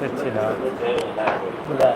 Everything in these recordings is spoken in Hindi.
सच्चिदानंद।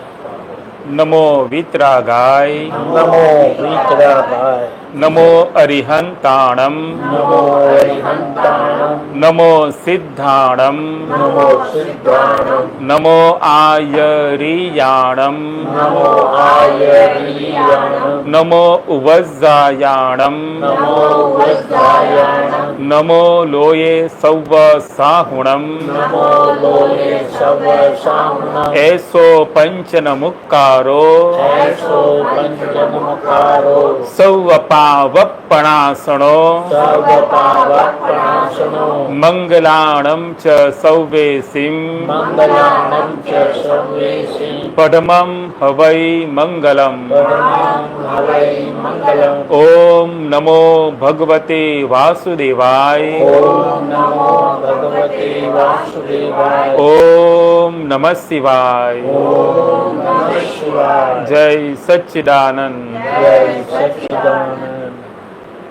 नमो वीतरागाय, नमो वीतरागाय, नमो अरिहंताणम, नमो अरिहंताणम, नमो सिद्धाणम, नमो सिद्धाणम, नमो आयरियाणम, नमो आयरियाणम, नमो उवज्जायाणम, नमो वज्रायाणम, नमो लोये सव्व साहुणम, नमो लोये सवसाहुणम, ऐसो पंचनमुक्कारो, ऐसो पंचनमकारो, सौवपावपणासणो, सर्वपावपणासनो, मंगलाणं च सौवेसिं, मंगलानं च सर्वेषां, पद्मं हवै मंगलम्। परमं हवै मंगलम्। ओम नमो भगवते वासुदेवाय, ओम नमो भगवते वासुदेवाय, ओम नमः शिवाय। ओम नमः शिवाय। जय सच्चिदानंद। जय सच्चिदानंद।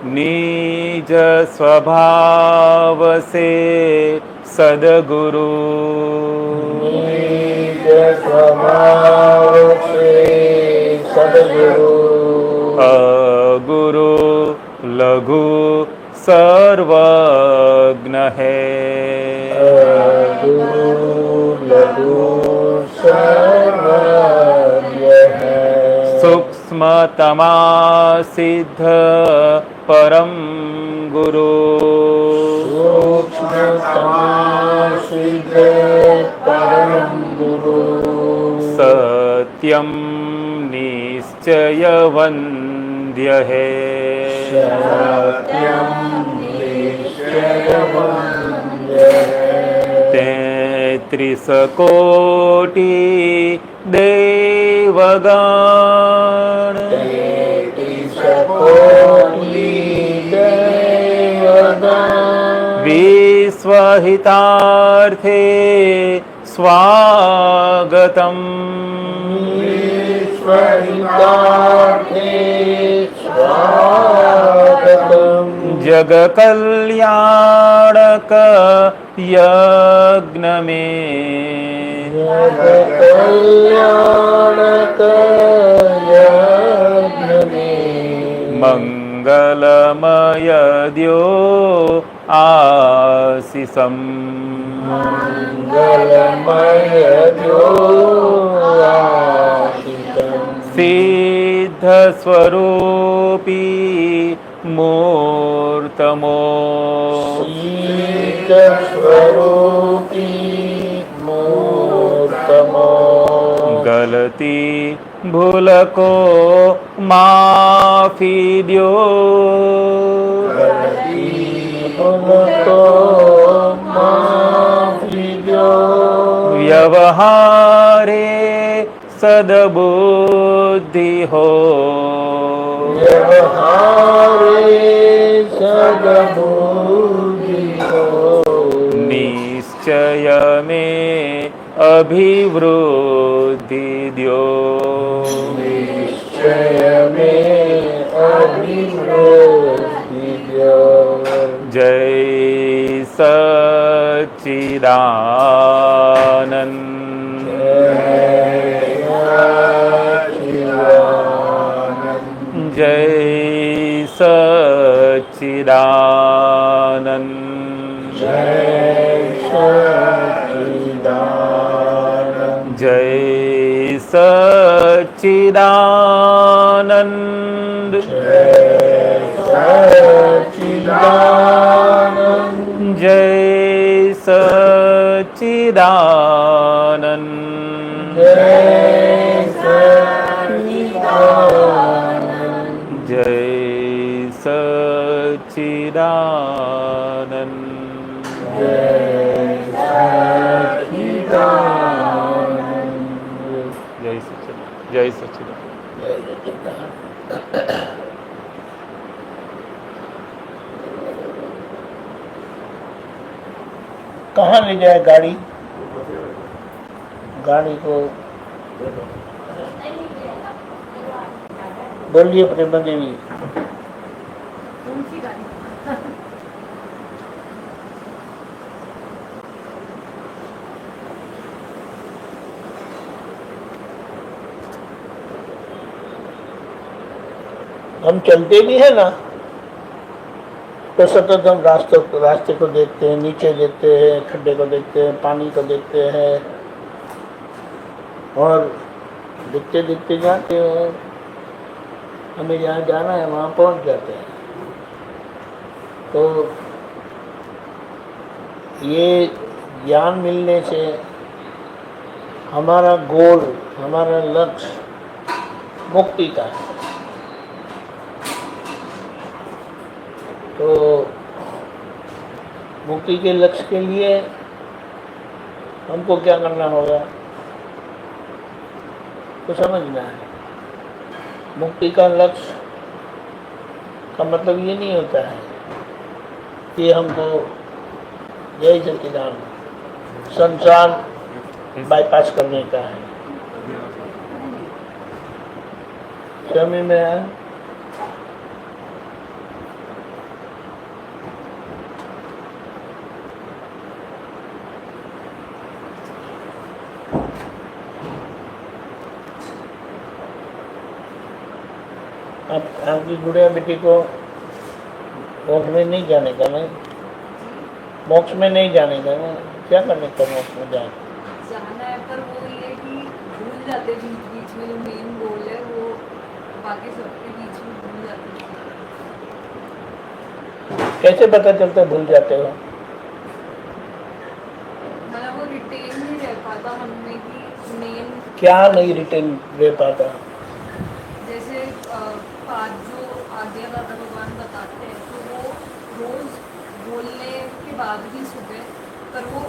निज स्वभाव से सद्गुरु, निज स्वभाव से सद्गुरु, अगुरु लघु सर्वज्ञ है, गुरु लघु सर्वज्ञ है, सूक्ष्मतमा सिद्ध परम गुरु, सूक्ष्मतमा सिद्ध परम गुरु, सत्यम निश्चय वन्द्य है, सत्यं निश्चयवन्द्य है, 33 कोटि देवगण, 33 कोटि देवगण, विश्वहितार्थे स्वागतम्, विश्वहितार्थे स्वागतम्, जग कल्याणक यज्ञ में, जगकल्याणक यज्ञ में, मंगलमय द्यो आशीषम्, मंगलमय द्यो आशीषम्, सिद्ध स्वरूपी मूर्तमो, सिद्ध स्वरूपी मूर्तमो, गलती भूल को माफी द्यो, गलती भूल को माफी द्यो, व्यवहारे सद्बुद्धि हो, व्यवहारे सद्बुद्धि हो, निश्चय में अभिवृद्धि द्यो, निश्चय में अभिवृद्धि द्यो। जय सच्चिदानंद। जय सच्चिदानंद। जय सच्चिदानंद। जय सच्चिदानंद। जय सच्चिदानंद। जय सच्चिदानंद। जय सच्चिदानंद। जय सच्चिदानंद। जय सच्चिदानंद। जय सच्चिदानंद। जय सच्चिदानंद। कहाँ ले जाए गाड़ी? गाड़ी को बोलिए प्रेमा देवी। हम चलते भी है ना तो सतत हम रास्ते को देखते हैं, नीचे देखते हैं, खड्डे को देखते हैं, पानी को देखते हैं और देखते देखते जाते हैं। हमें जहाँ जाना है वहाँ पहुँच जाते हैं। तो ये ज्ञान मिलने से हमारा गोल, हमारा लक्ष्य मुक्ति का है। तो मुक्ति के लक्ष्य के लिए हमको क्या करना होगा तो समझना है। मुक्ति का लक्ष्य का मतलब ये नहीं होता है कि हमको यही सच्चिदान संसार बाईपास करने का है। समझ में आया? आपकी गुड़िया बेटी को मोक्ष में नहीं जाने का ना, मोक्ष में नहीं जाने का ना, क्या करने का मोक्ष में जाना है। पर वो ये कि भूल जाते बीच बीच में जो मेन गोल है वो बाकी सबके बीच में भूल जाते हैं। कैसे पता चलता भूल जाते हो? मतलब वो रिटेन नहीं रह पाता मन में कि मेन क्या नहीं रिटेन रह पाता? जैसे पाठ जो आज्ञादाता भगवान बताते हैं तो वो रोज बोलने के बाद भी सुबह, पर वो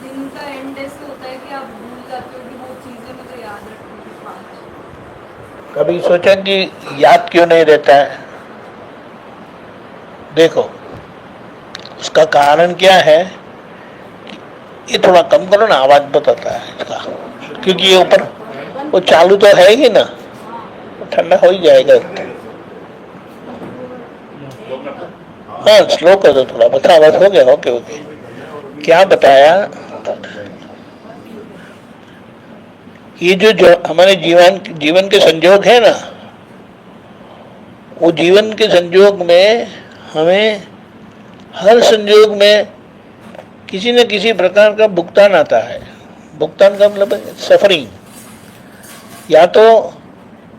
दिन का एंड ऐसे होता है कि आप भूल जाते हो कि वो चीज़ें मुझे याद रखने की पाँच। कभी सोचा कि याद क्यों नहीं रहता है? देखो उसका कारण क्या है। ये थोड़ा कम करो ना, आवाज बताता है इसका, क्योंकि ये ऊपर वो चालू तो है ही ना, ठंडा हो ही जाएगा। हाँ स्लो कर दो थोड़ा, बता बस हो गया। ओके ओके, क्या बताया? ये जो हमारे जीवन के संजोग है ना, वो जीवन के संजोग में हमें हर संजोग में किसी न किसी प्रकार का भुगतान आता है। भुगतान का मतलब सफरिंग। या तो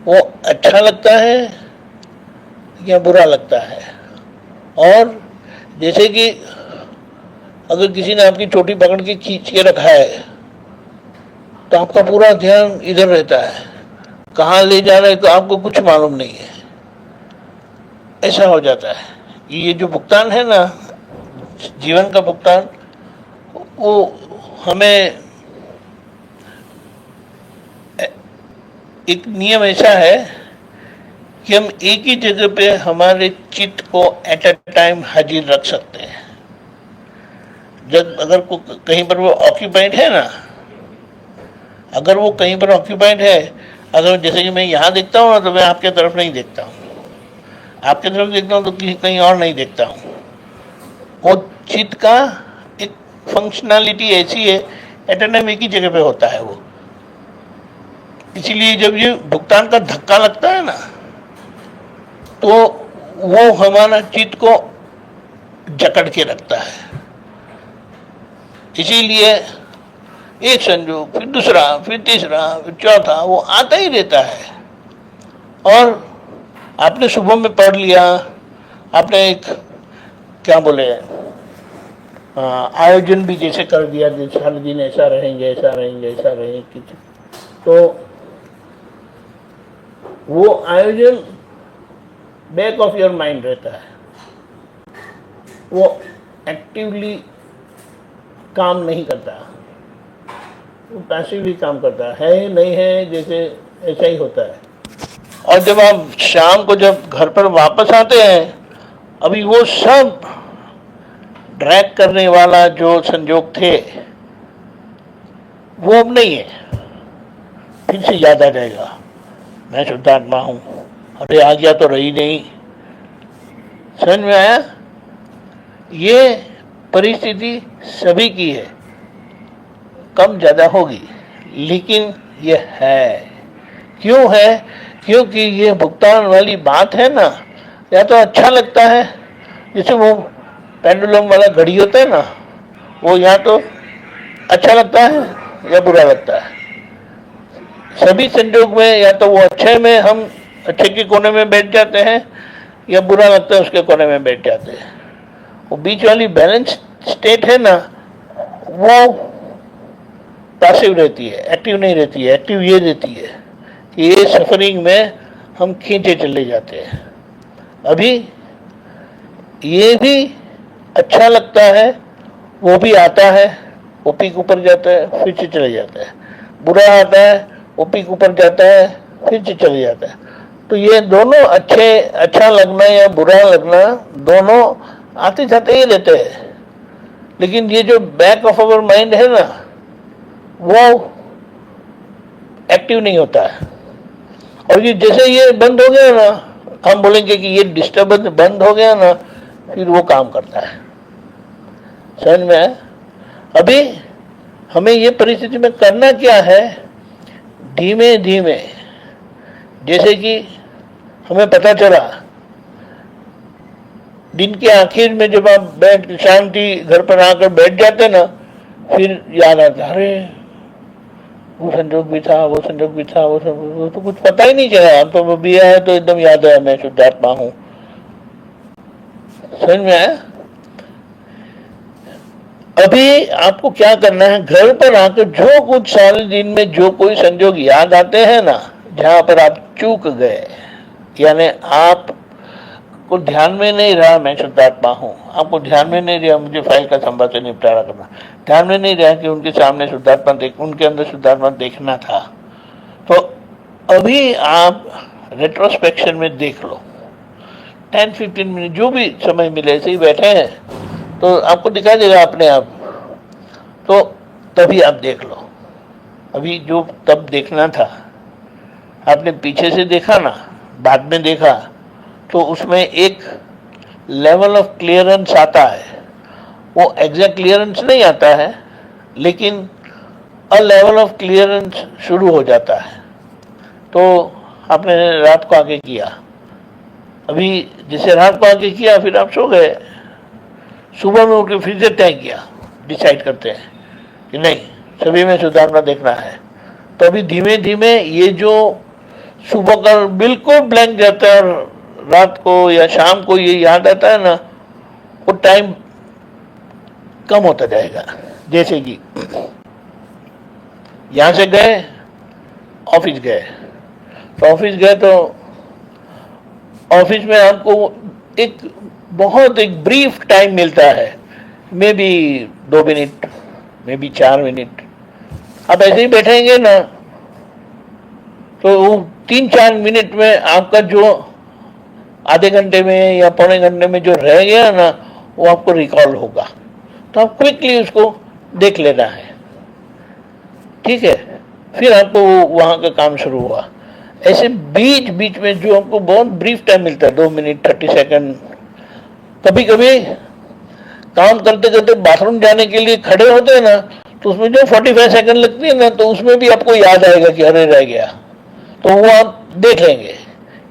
वो अच्छा लगता है या बुरा लगता है। और जैसे कि अगर किसी ने आपकी चोटी पकड़ के खींच के रखा है तो आपका पूरा ध्यान इधर रहता है, कहाँ ले जा रहे तो आपको कुछ मालूम नहीं है। ऐसा हो जाता है। ये जो भुगतान है ना, जीवन का भुगतान, वो हमें एक नियम ऐसा है कि हम एक ही जगह पे हमारे चित्त को एट अ टाइम हाजिर रख सकते हैं। जब अगर कहीं पर वो ऑक्यूपाइड है ना, अगर वो कहीं पर ऑक्यूपाइड है, अगर जैसे कि मैं यहाँ देखता हूँ ना तो मैं आपके तरफ नहीं देखता हूँ, आपके तरफ देखता हूँ तो कहीं और नहीं देखता हूँ। वो चित्त का एक फंक्शनैलिटी ऐसी है, एट अ टाइम एक ही जगह पे होता है वो। इसीलिए जब ये भुगतान का धक्का लगता है ना तो वो हमारा चित्त को जकड़ के रखता है। इसीलिए एक संयोग, फिर दूसरा, फिर तीसरा, फिर चौथा, वो आता ही रहता है। और आपने सुबह में पढ़ लिया, आपने एक क्या बोले आयोजन भी जैसे कर दिया, सारे दिन ऐसा रहेंगे, ऐसा रहेंगे, ऐसा रहेंगे, तो वो आयोजन बैक ऑफ योर माइंड रहता है। वो एक्टिवली काम नहीं करता, वो पैसिवली काम करता है नहीं है, जैसे ऐसा ही होता है। और जब आप शाम को जब घर पर वापस आते हैं, अभी वो सब ड्रैग करने वाला जो संजोग थे वो अब नहीं है। फिर से याद आ जाएगा, मैं शुद्धात्मा हूँ, अरे आज्ञा तो रही नहीं। समझ में आया? ये परिस्थिति सभी की है, कम ज़्यादा होगी, लेकिन ये है। क्यों है? क्योंकि ये भुगतान वाली बात है ना, या तो अच्छा लगता है, जैसे वो पेंडुलम वाला घड़ी होता है ना, वो या तो अच्छा लगता है या बुरा लगता है। सभी संजोग में या तो वो अच्छे में हम अच्छे के कोने में बैठ जाते हैं, या बुरा लगता है उसके कोने में बैठ जाते हैं। वो बीच वाली बैलेंस स्टेट है ना, वो पैसिव रहती है, एक्टिव नहीं रहती है। एक्टिव ये रहती है कि ये सफरिंग में हम खींचे चले जाते हैं। अभी ये भी अच्छा लगता है, वो भी आता है, वो पीक ऊपर जाता है, फिर से चले जाता है। बुरा आता है, वो पीक ऊपर जाता है, फिर से चले जाता है। तो ये दोनों अच्छा लगना या बुरा लगना दोनों आते जाते ही रहते हैं। लेकिन ये जो बैक ऑफ अवर माइंड है ना, वो एक्टिव नहीं होता है। और ये जैसे ये बंद हो गया ना, हम बोलेंगे कि ये डिस्टर्बेंस बंद हो गया ना, फिर वो काम करता है। समझ में आया? अभी हमें ये परिस्थिति में करना क्या है, धीमे धीमे, जैसे कि हमें पता चला दिन के आखिर में जब आप बैठ शांति घर पर आकर बैठ जाते ना, फिर याद आता, अरे वो संजोग भी था, वो संजोग भी था, वो तो कुछ पता ही नहीं चला। अब तो भी है तो एकदम याद है मैं शुद्धात्मा हूं। समझ में आया? अभी आपको क्या करना है, घर पर आकर जो कुछ सारे दिन में जो कोई संजोग याद आते हैं ना, जहां पर आप चूक गए, यानी आप को ध्यान में नहीं रहा मैं शुद्धात्मा हूं, आपको ध्यान में नहीं रहा मुझे फाइल का संवाद से निपटारा करना, ध्यान में नहीं रहा कि उनके सामने शुद्धात्मा उनके अंदर शुद्धात्मा देखना था, तो अभी आप रेट्रोस्पेक्शन में देख लो। 10-15 मिनट जो भी समय मिले, ऐसे ही बैठे हैं तो आपको दिखाई देगा अपने आप, तो तभी आप देख लो। अभी जो तब देखना था आपने पीछे से देखा ना, बाद में देखा, तो उसमें एक लेवल ऑफ क्लियरेंस आता है। वो एग्जैक्ट क्लियरेंस नहीं आता है, लेकिन अ लेवल ऑफ क्लियरेंस शुरू हो जाता है। तो आपने रात को आगे किया, अभी जैसे रात को आगे किया, फिर आप सो गए, सुबह में उठ के फिर से तय किया, डिसाइड करते हैं कि नहीं सभी में सुधारना देखना है। तो अभी धीमे धीमे ये जो सुबह का बिल्कुल ब्लैंक जाता है और रात को या शाम को ये याद आता है ना, वो टाइम कम होता जाएगा। जैसे कि यहां से गए, ऑफिस गए, तो ऑफिस गए तो ऑफिस में आपको एक ब्रीफ टाइम मिलता है, may be 2 minute, may be 4 minute. आप ऐसे ही बैठेंगे ना, तो वो 3-4 मिनट में आपका जो आधे घंटे में या पौने घंटे में जो रह गया ना, वो आपको रिकॉल होगा। तो आप क्विकली उसको देख लेना है, ठीक है। फिर आपको वहां का काम शुरू हुआ। ऐसे बीच बीच में जो हमको बहुत ब्रीफ टाइम मिलता है, 2 मिनट 30 सेकंड, कभी कभी काम करते करते बाथरूम जाने के लिए खड़े होते हैं ना, तो उसमें जो 45 सेकंड लगती है ना, तो उसमें भी आपको याद आएगा कि अरे रह गया, तो वो आप देख लेंगे।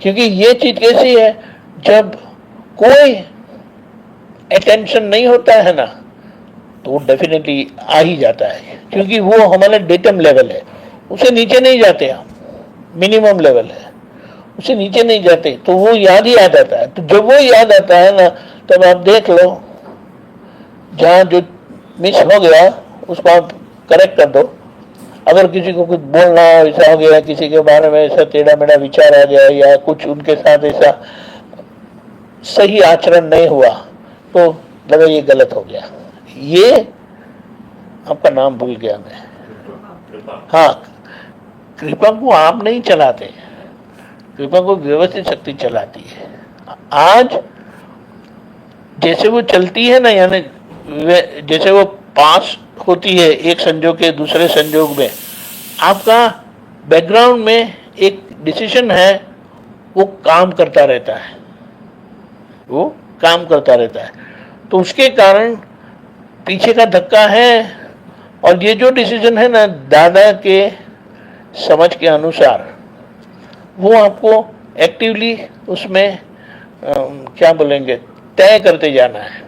क्योंकि ये चीज कैसी है, जब कोई अटेंशन नहीं होता है ना, तो वो डेफिनेटली आ ही जाता है, क्योंकि वो हमारा डेटम लेवल है, उससे नीचे नहीं जाते हम, मिनिमम लेवल है, उससे नीचे नहीं जाते, तो वो याद ही आ जाता है। तो जब वो याद आता है ना, तब आप देख लो जहां जो मिस हो गया उसको आप करेक्ट कर दो। अगर किसी को कुछ बोलना ऐसा हो गया, किसी के बारे में ऐसा टेढ़ा मेढ़ा विचार आ गया, या कुछ उनके साथ ऐसा सही आचरण नहीं हुआ, तो लगा ये गलत हो गया। ये आपका नाम भूल गया मैं, हाँ, कृपा को आप नहीं चलाते, कृपा को व्यवस्थित शक्ति चलाती है। आज जैसे वो चलती है ना, यानी जैसे वो पास होती है एक संजोग के दूसरे संजोग में, आपका बैकग्राउंड में एक डिसीजन है, वो काम करता रहता है, वो काम करता रहता है। तो उसके कारण पीछे का धक्का है, और ये जो डिसीजन है ना, दादा के समझ के अनुसार वो आपको एक्टिवली उसमें क्या बोलेंगे, तय करते जाना है।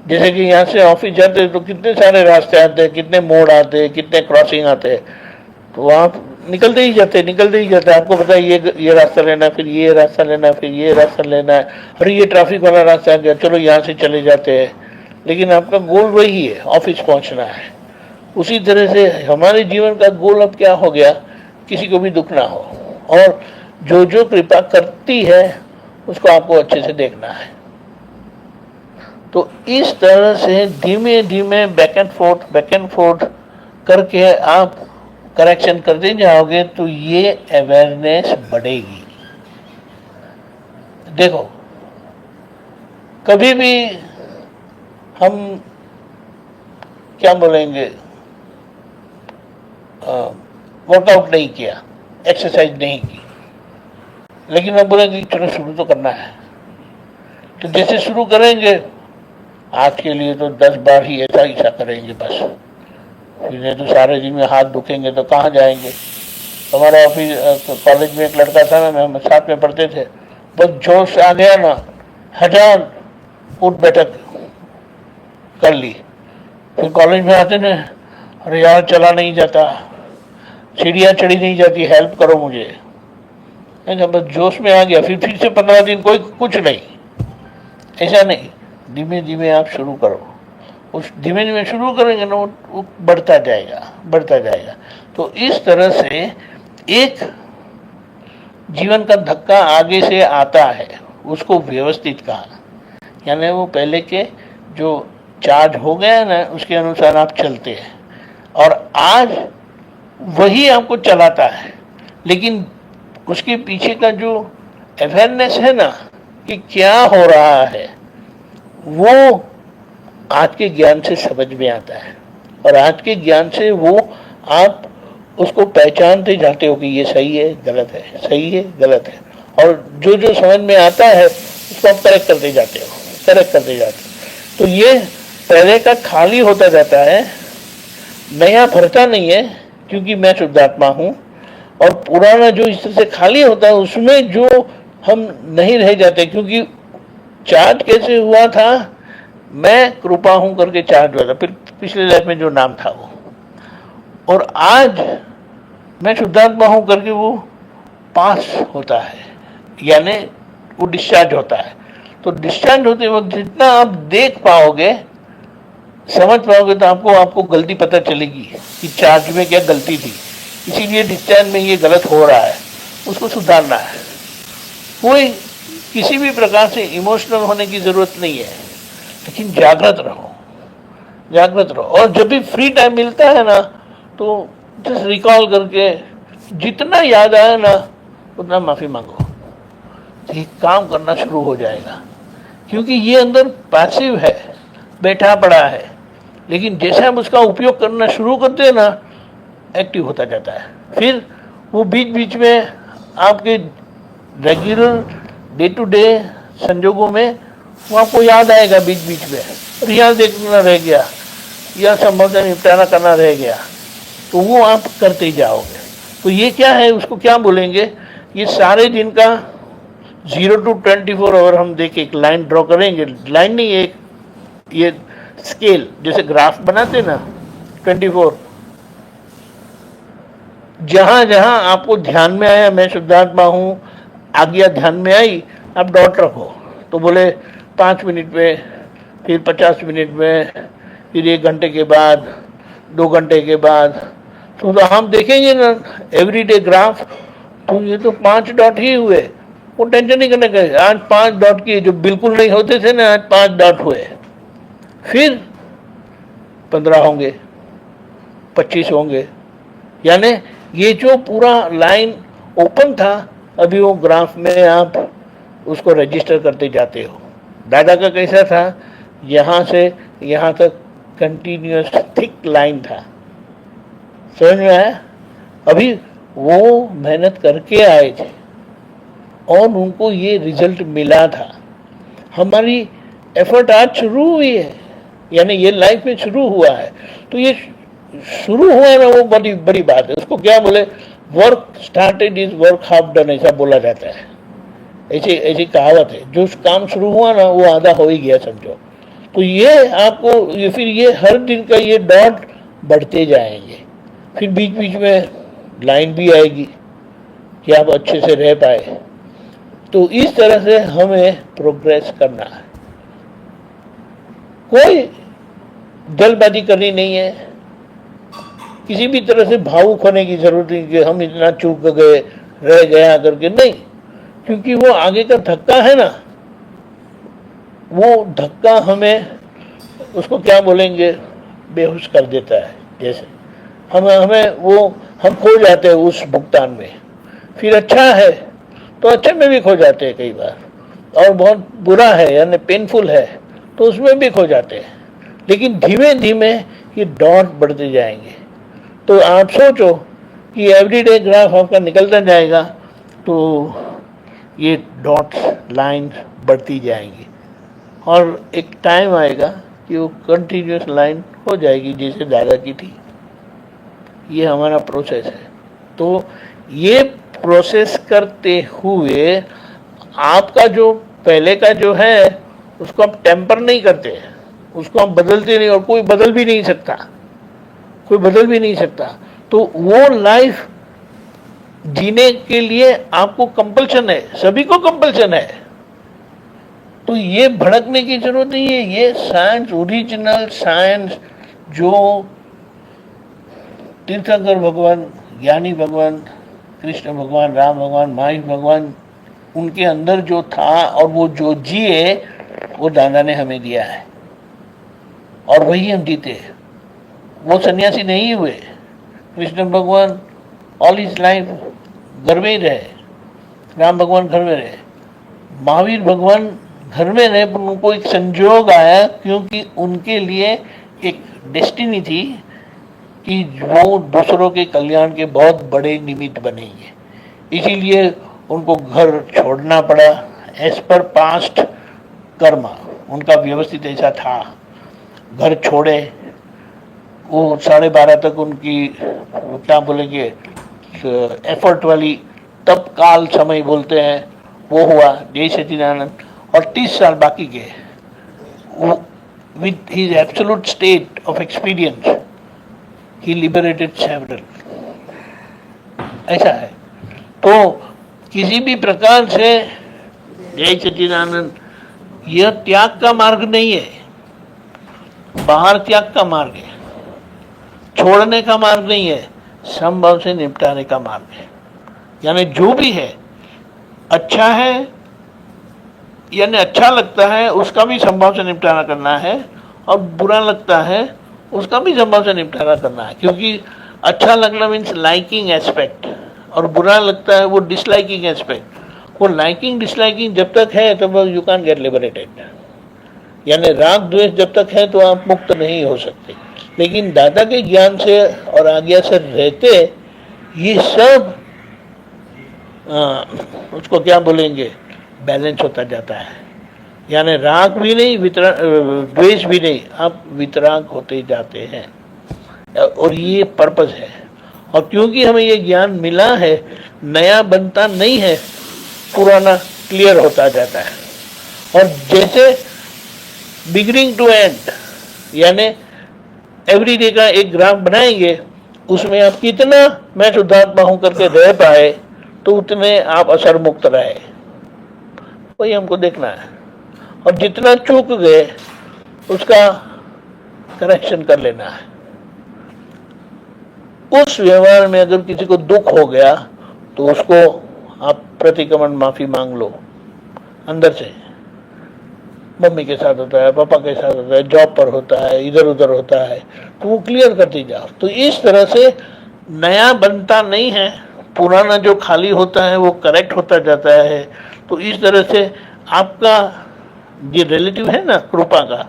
जैसे कि यहाँ से ऑफिस जाते हैं तो कितने सारे रास्ते आते हैं, कितने मोड़ आते हैं, कितने क्रॉसिंग आते हैं, तो आप निकलते ही जाते। आपको पता है ये रास्ता लेना है, फिर ये रास्ता लेना है, फिर ये रास्ता लेना है, अरे ये ट्रैफिक वाला रास्ता आ गया, चलो यहाँ से चले जाते हैं। लेकिन आपका गोल वही है, ऑफिस पहुँचना है। उसी तरह से हमारे जीवन का गोल अब क्या हो गया, किसी को भी दुख ना हो, और जो जो कृपा करती है उसको आपको अच्छे से देखना है। तो इस तरह से धीमे धीमे बैक एंड फोर्थ करके आप करेक्शन करते जाओगे तो ये अवेयरनेस बढ़ेगी। देखो, कभी भी हम क्या बोलेंगे, वर्कआउट नहीं किया, एक्सरसाइज नहीं की, लेकिन हम बोलेंगे चलो शुरू तो करना है। तो जैसे शुरू करेंगे, आज के लिए तो 10 बार ही ऐसा करेंगे बस, फिर तो सारे दिन में हाथ दुखेंगे तो कहाँ जाएंगे। हमारा ऑफिस कॉलेज में एक लड़का था ना, हम साथ में पढ़ते थे, बस जोश आ गया ना, 1000 उठ बैठक कर ली। फिर कॉलेज में आते ना, अरे यार चला नहीं जाता, सीढ़ियाँ चढ़ी नहीं जाती, हेल्प करो मुझे। बस जोश में आ गया, फिर से 15 दिन कोई कुछ नहीं। ऐसा नहीं, धीमे धीमे आप शुरू करो। उस धीमे धीमे शुरू करेंगे ना, वो बढ़ता जाएगा। तो इस तरह से एक जीवन का धक्का आगे से आता है, उसको व्यवस्थित कहा, यानी वो पहले के जो चार्ज हो गया ना, उसके अनुसार आप चलते हैं, और आज वही आपको चलाता है। लेकिन उसके पीछे का जो अवेयरनेस है ना कि क्या हो रहा है, वो आज के ज्ञान से समझ में आता है, और आज के ज्ञान से वो आप उसको पहचानते जाते हो कि ये सही है गलत है, सही है गलत है, और जो जो समझ में आता है उसको आप करेक्ट करते जाते हो। तो ये पहले का खाली होता जाता है, नया भरता नहीं है, क्योंकि मैं शुद्धात्मा हूँ। और पुराना जो इस तरह से खाली होता है, उसमें जो हम नहीं रह जाते, क्योंकि चार्ज कैसे हुआ था, मैं कृपा हूं करके चार्ज हुआ था, फिर पिछले लाइफ में जो नाम था वो, और आज मैं शुद्धात्मा हूं करके वो पास होता है, यानी वो डिस्चार्ज होता है। तो डिस्चार्ज होते वक्त जितना आप देख पाओगे, समझ पाओगे, तो आपको गलती पता चलेगी कि चार्ज में क्या गलती थी, इसीलिए डिस्चार्ज में ये गलत हो रहा है, उसको सुधारना है। कोई किसी भी प्रकार से इमोशनल होने की जरूरत नहीं है, लेकिन जागृत रहो। और जब भी फ्री टाइम मिलता है ना, तो जस्ट रिकॉल करके जितना याद आया ना उतना माफी मांगो, ये काम करना शुरू हो जाएगा। क्योंकि ये अंदर पैसिव है, बैठा पड़ा है, लेकिन जैसे हम उसका उपयोग करना शुरू करते हैं ना, एक्टिव होता जाता है। फिर वो बीच बीच में आपके रेगुलर डे टू डे संजोगों में वो आपको याद आएगा बीच बीच में, और यहाँ देखना रह गया, यह संबोधन निपटारा करना रह गया, तो वो आप करते ही जाओगे। तो ये क्या है, उसको क्या बोलेंगे, ये सारे दिन का 0 to 24 आवर हम देखें, एक लाइन ड्रॉ करेंगे, लाइन नहीं, एक ये स्केल जैसे ग्राफ बनाते ना, 24, जहां जहां आपको ध्यान में आया मैं शुद्धात्मा हूं, आज्ञा ध्यान में आई, आप डॉट रखो। तो बोले 5 मिनट में, फिर 50 मिनट में, फिर 1 घंटे के बाद, 2 घंटे के बाद। तो हम देखेंगे ना एवरीडे ग्राफ, तो ये तो 5 डॉट ही हुए, वो टेंशन नहीं करने का, आज 5 डॉट किए, जो बिल्कुल नहीं होते थे ना, आज 5 डॉट हुए, फिर 15 होंगे, 25 होंगे, यानी ये जो पूरा लाइन ओपन था, अभी वो ग्राफ में आप उसको रजिस्टर करते जाते हो। दादा का कैसा था, यहाँ से यहाँ तक कंटिन्यूअस थिक लाइन था, समझ में आया। अभी वो मेहनत करके आए थे और उनको ये रिजल्ट मिला था। हमारी एफर्ट आज शुरू हुई है, यानी ये लाइफ में शुरू हुआ है। तो ये शुरू हुआ ना, वो बड़ी बड़ी बात है। उसको क्या बोले, work started is work half done, ऐसा बोला जाता है। ऐसी ऐसी कहावत है, जो काम शुरू हुआ ना वो आधा हो ही गया समझो। तो ये आपको फिर ये हर दिन का ये डॉट बढ़ते जाएंगे, फिर बीच बीच में लाइन भी आएगी कि आप अच्छे से रह पाए। तो इस तरह से हमें प्रोग्रेस करना है, कोई जल्दबाजी करनी नहीं है, किसी भी तरह से भावुक होने की जरूरत नहीं कि हम इतना चूक गए, रह गया करके, नहीं। क्योंकि वो आगे का धक्का है ना, वो धक्का हमें, उसको क्या बोलेंगे, बेहोश कर देता है। जैसे हम खो जाते हैं उस भुगतान में। फिर अच्छा है तो अच्छे में भी खो जाते हैं कई बार, और बहुत बुरा है यानी पेनफुल है तो उसमें भी खो जाते हैं। लेकिन धीमे धीमे ये डॉट बढ़ते जाएंगे। तो आप सोचो कि एवरीडे ग्राफ आपका निकलता जाएगा तो ये डॉट्स लाइंस बढ़ती जाएंगी, और एक टाइम आएगा कि वो कंटिन्यूस लाइन हो जाएगी जैसे दादा की थी। ये हमारा प्रोसेस है। तो ये प्रोसेस करते हुए आपका जो पहले का जो है उसको आप टेम्पर नहीं करते, उसको आप बदलते नहीं, और कोई बदल भी नहीं सकता, कोई बदल भी नहीं सकता। तो वो लाइफ जीने के लिए आपको कंपल्शन है, सभी को कंपल्शन है। तो ये भड़कने की जरूरत नहीं है। ये साइंस, ओरिजिनल साइंस, जो तीर्थंकर भगवान, ज्ञानी भगवान, कृष्ण भगवान, राम भगवान, महावीर भगवान, उनके अंदर जो था और वो जो जिए, वो दादा ने हमें दिया है और वही हम जीते। वो सन्यासी नहीं हुए। कृष्ण भगवान ऑल हिज लाइफ घर में ही रहे, राम भगवान घर में रहे, महावीर भगवान घर में रहे, पर उनको एक संजोग आया क्योंकि उनके लिए एक डेस्टिनी थी कि वो दूसरों के कल्याण के बहुत बड़े निमित्त बनेंगे। इसीलिए उनको घर छोड़ना पड़ा, एज पर पास्ट कर्म, उनका व्यवस्थित ऐसा था। घर छोड़े, वो 12:30 तक उनकी क्या बोलेंगे एफर्ट वाली तप काल समय बोलते हैं, वो हुआ जय सच्चिदानंद। और 30 साल बाकी के with his absolute state of experience he liberated several. ऐसा है। तो किसी भी प्रकार से जय सच्चिदानंद, यह त्याग का मार्ग नहीं है, बाहर त्याग का मार्ग है, छोड़ने का मार्ग नहीं है, संभव से निपटाने का मार्ग है। यानी जो भी है अच्छा है, यानी अच्छा लगता है उसका भी संभव से निपटारा करना है, और बुरा लगता है उसका भी संभव से निपटारा करना है। क्योंकि अच्छा लगना मीन्स लाइकिंग एस्पेक्ट, और बुरा लगता है वो डिसलाइकिंग एस्पेक्ट। वो लाइकिंग डिसलाइकिंग जब तक है तब यू कैन गेट लिबरेटेड। यानी राग द्वेष जब तक है तो आप मुक्त नहीं हो सकते। लेकिन दादा के ज्ञान से और आज्ञा से रहते ये सब उसको क्या बोलेंगे, बैलेंस होता जाता है। यानी राग भी नहीं, द्वेष भी नहीं, आप वितराग होते जाते हैं। और ये पर्पस है। और क्योंकि हमें ये ज्ञान मिला है, नया बनता नहीं है, पुराना क्लियर होता जाता है। और जैसे बिगिनिंग टू एंड, यानी एवरीडे का एक ग्राफ बनाएंगे, उसमें आप कितना मैं शुद्धात्मा हूं करके रह पाए तो उतने आप असर मुक्त रहे, वही हमको देखना है। और जितना चूक गए उसका करेक्शन कर लेना है। उस व्यवहार में अगर किसी को दुख हो गया तो उसको आप प्रतिक्रमण माफी मांग लो अंदर से। मम्मी के साथ होता है, पापा के साथ होता है, जॉब पर होता है, इधर उधर होता है, तो वो क्लियर करती जाओ। तो इस तरह से नया बनता नहीं है, पुराना जो खाली होता है वो करेक्ट होता जाता है। तो इस तरह से आपका जो रिलेटिव है ना कृपा का,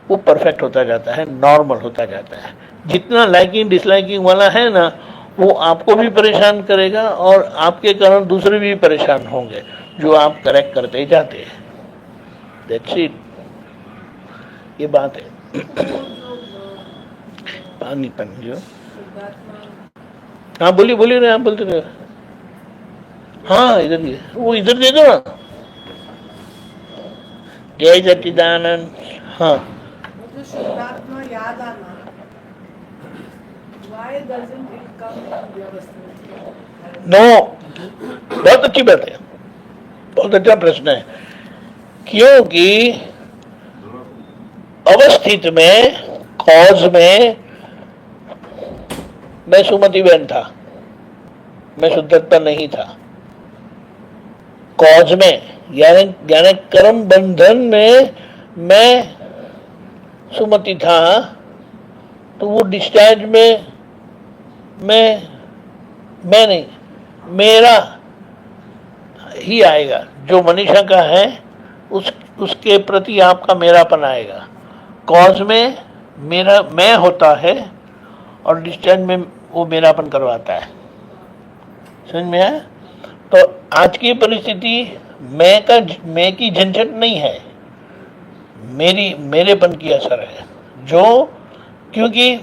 वो परफेक्ट होता जाता है, नॉर्मल होता जाता है। जितना लाइकिंग डिसलाइकिंग वाला है ना, वो आपको भी परेशान करेगा और आपके कारण दूसरे भी परेशान होंगे, जो आप करेक्ट करते ही जाते हैं। दैट्स इट, ये बात है। पानी जो हाँ बोलिए बोलिए ना, आप बोलते रहे। हाँ इधर ही है। वो इधर दे दो ना। जय सच्चिदानंद। हाँ वो जो शुद्धात्मा याद आना, why doesn't it come in व्यवस्थित? नो, बहुत अच्छी बात है, बहुत अच्छा प्रश्न है। क्योंकि अवस्थित में, कॉज में मैं सुमति बहन था, मैं शुद्धत्मा नहीं था। कॉज में यानी कर्म बंधन में मैं सुमति था, तो वो डिस्चार्ज में मैं नहीं, मेरा ही आएगा। जो मनीषा का है उसके प्रति आपका मेरापन आएगा। कॉज में मेरा मैं होता है और डिस्चार्ज में वो मेरापन करवाता है। समझ में आया? तो आज की परिस्थिति मैं की झंझट नहीं है, मेरेपन की असर है। जो क्योंकि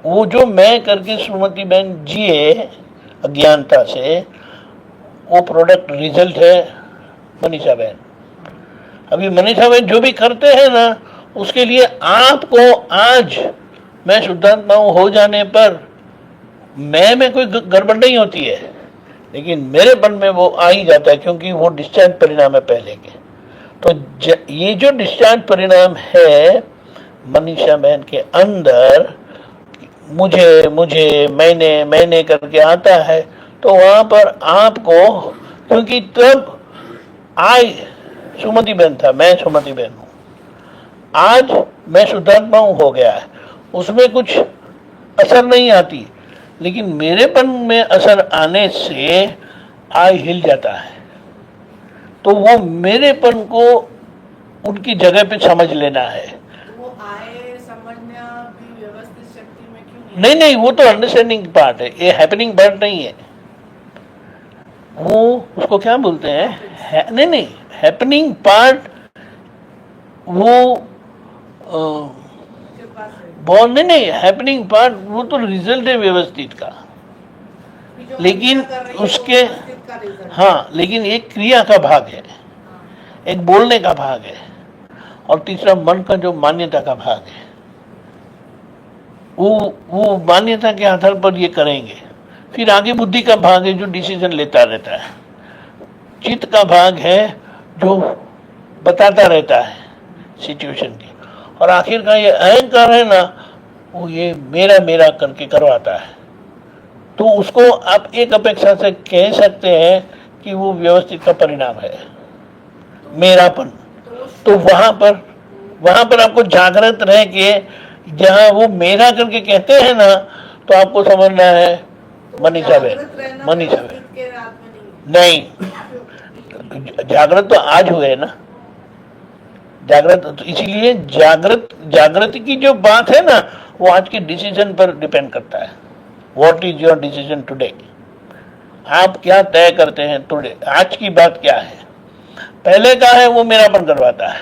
वो जो मैं करके सुमति बहन जिए अज्ञानता से, वो प्रोडक्ट रिजल्ट है मनीषा बहन। अभी मनीषा बहन जो भी करते हैं ना, उसके लिए आपको आज मैं शुद्धात्मा हो जाने पर मैं कोई गड़बड़ नहीं होती है, लेकिन मेरेपन में वो आ ही जाता है, क्योंकि वो डिस्चार्ज परिणाम है पहले के। तो ये जो डिस्चार्ज परिणाम है मनीषा बहन के अंदर, मुझे मैंने करके आता है, तो वहां पर आपको, क्योंकि तब सुमति बहन था, मैं सुमति बहन हूं, आज मैं शुद्धात्मा हो गया है, उसमें कुछ असर नहीं आती, लेकिन मेरेपन में असर आने से आई हिल जाता है। तो वो मेरेपन को उनकी जगह पे समझ लेना है। वो आए समझना भी व्यवस्थित शक्ति में क्यों नहीं, वो तो अंडरस्टैंडिंग पार्ट है, ये हैपनिंग पार्ट नहीं है। वो उसको क्या बोलते हैं, नहीं, हैपनिंग पार्ट वो बहुत नहीं, हैपनिंग पार्ट वो तो रिजल्ट है व्यवस्थित का, लेकिन उसके हाँ, लेकिन एक क्रिया का भाग है, एक बोलने का भाग है, और तीसरा मन का जो मान्यता का भाग है। वो मान्यता के आधार पर ये करेंगे। फिर आगे बुद्धि का भाग है जो डिसीजन लेता रहता है। चित्त का भाग है जो बताता रहता है सिचुएशन की, और आखिर का ये अहंकार है ना, वो ये मेरा करके करवाता है। तो उसको आप एक अपेक्षा से कह सकते हैं कि वो व्यवस्थित का परिणाम है, मेरापन। तो वहां पर आपको जागृत रह के, जहां वो मेरा करके कहते हैं ना, तो आपको समझना है मनीषा बहन नहीं, जागृत तो आज हुए ना, जागृत तो इसीलिए जागृति की जो बात है ना, वो आज के डिसीजन पर डिपेंड करता है। What is your decision today? आप क्या तय करते हैं टुडे? आज की बात क्या है? पहले का है वो मेरापन करवाता है,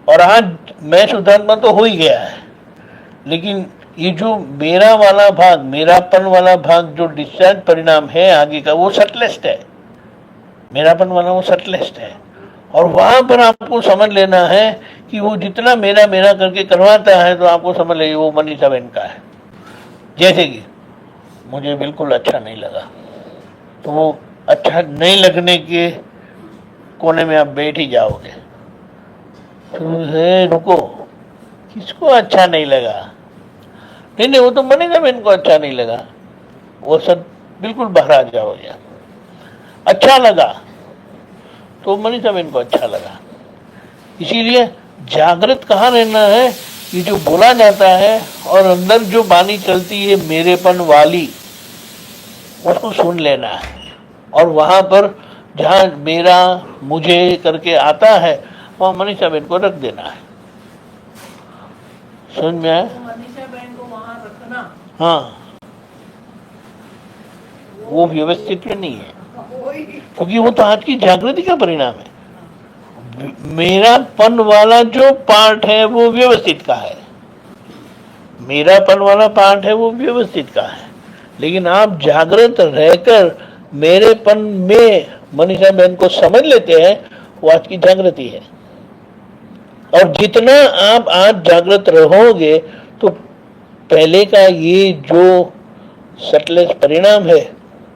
और आज मैं शुद्धात्मा तो हो ही गया है, लेकिन ये जो मेरा वाला भाग, मेरापन वाला भाग जो डिस्चार्ज परिणाम है आगे का, वो सटलेस्ट है। मेरापन वाला वो सटलेस्ट है, और वहां पर आपको समझ लेना है कि वो जितना मेरा करके करवाता है, तो आपको समझ लीजिए वो मनीषा बहन का है। जैसे कि मुझे बिल्कुल अच्छा नहीं लगा, तो वो अच्छा नहीं लगने के कोने में आप बैठ ही जाओगे। तो रुको, किसको अच्छा नहीं लगा? नहीं, वो तो मनीषा बहन को अच्छा नहीं लगा, वो सब बिल्कुल बाहर आ जाओगे। अच्छा लगा तो मनीषा बहन को अच्छा लगा। इसीलिए जागृत कहाँ रहना है, ये जो बोला जाता है और अंदर जो बानी चलती है मेरेपन वाली, उसको सुन लेना है, और वहां पर जहाँ मेरा मुझे करके आता है, वहां मनीषा बहन को रख देना है। समझ में आया? मनीषा बहन को वहाँ रखना, हाँ, वो व्यवस्थित में नहीं है, क्योंकि वो तो आज की जागृति का परिणाम है। मेरापन वाला जो पार्ट है वो व्यवस्थित का है, मेरापन वाला पार्ट है वो व्यवस्थित का है, लेकिन आप जागृत रहकर मेरेपन में मनीषा बहन को समझ लेते हैं, वो आज की जागृति है। और जितना आप आज जागृत रहोगे तो पहले का ये जो सटलेस परिणाम है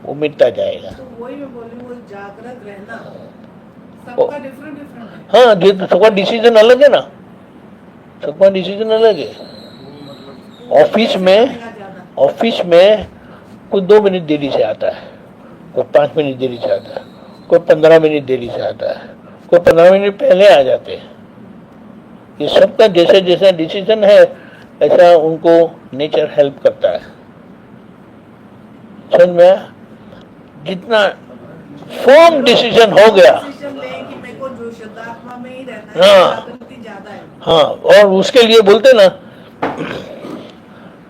वो मिटता जाएगा। तो वही मैं बोली, वो जागृत रहना सबका डिफरेंट डिफरेंट है। हाँ, सबका डिसीजन अलग है ना, सबका डिसीजन अलग है। ऑफिस में कोई 2 मिनट देरी से आता है, कोई 5 मिनट देरी से आता है, कोई 15 मिनट देरी से आता है, कोई 15 मिनट पहले आ जाते हैं। ये सबका जैसे जैसा डिसीजन है ऐसा उनको नेचर हेल्प करता है। समझ में? जितना फॉर्म डिसीजन हो गया, डिसीजन ले कि मेरे को जो शुद्धात्मा में ही रहना है, हाँ। जागृति ज्यादा है। हाँ, और उसके लिए बोलते ना,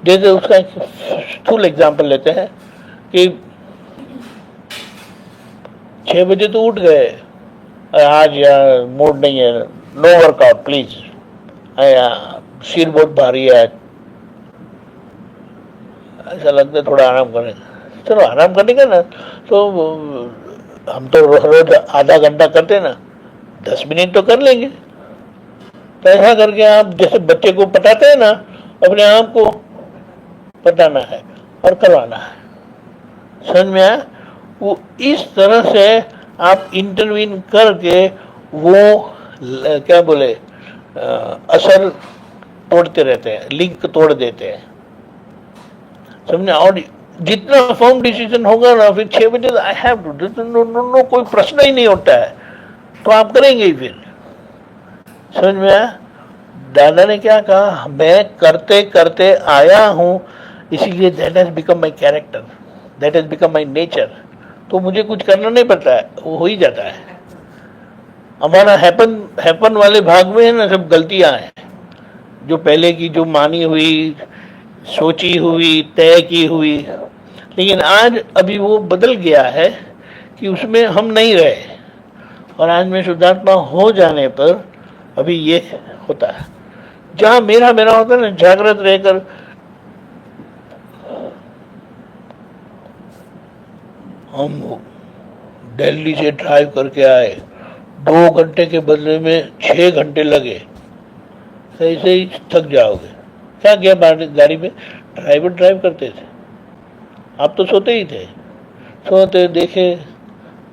जैसे उसका एक स्थूल एग्जाम्पल लेते हैं कि 6 बजे तो उठ गए, आज यार मूड नहीं है, नो वर्कआउट प्लीज, सिर बहुत भारी है, ऐसा लगता है थोड़ा आराम करें। चलो आराम करने का ना, तो हम तो रोज आधा घंटा करते ना, 10 मिनट तो कर लेंगे। तो ऐसा करके आप जैसे बच्चे को पढ़ाते हैं ना, अपने आप को पढ़ाना है और करवाना है। समझ में आया? वो इस तरह से आप इंटरवीन करके वो क्या बोले असर तोड़ते रहते हैं, लिंक तोड़ देते हैं। समझे? और जितना फॉर्म डिसीजन होगा ना, फिर 6 बजे आई हैव टू, नो कोई प्रश्न ही नहीं होता है, तो आप करेंगे ही फिर। समझ में आया? दादा ने क्या कहा, मैं करते करते आया हूं, इसीलिए that has become my character, that has become my nature. तो मुझे कुछ करना नहीं पड़ता है, वो हो ही जाता है। हमारा हैपन वाले भाग में है ना, सब गलतियां हैं जो पहले की, जो मानी हुई, सोची हुई, तय की हुई। लेकिन आज अभी वो बदल गया है कि उसमें हम नहीं रहे, और आज में शुद्धात्मा हो जाने पर अभी ये होता है। जहां मेरा होता है ना, जागृत रहकर हम दिल्ली से ड्राइव करके आए, 2 घंटे के बदले में 6 घंटे लगे, ऐसे ही थक जाओगे। क्या किया गाड़ी में? ड्राइवर ड्राइव करते थे, आप तो सोते ही थे। सोते देखे,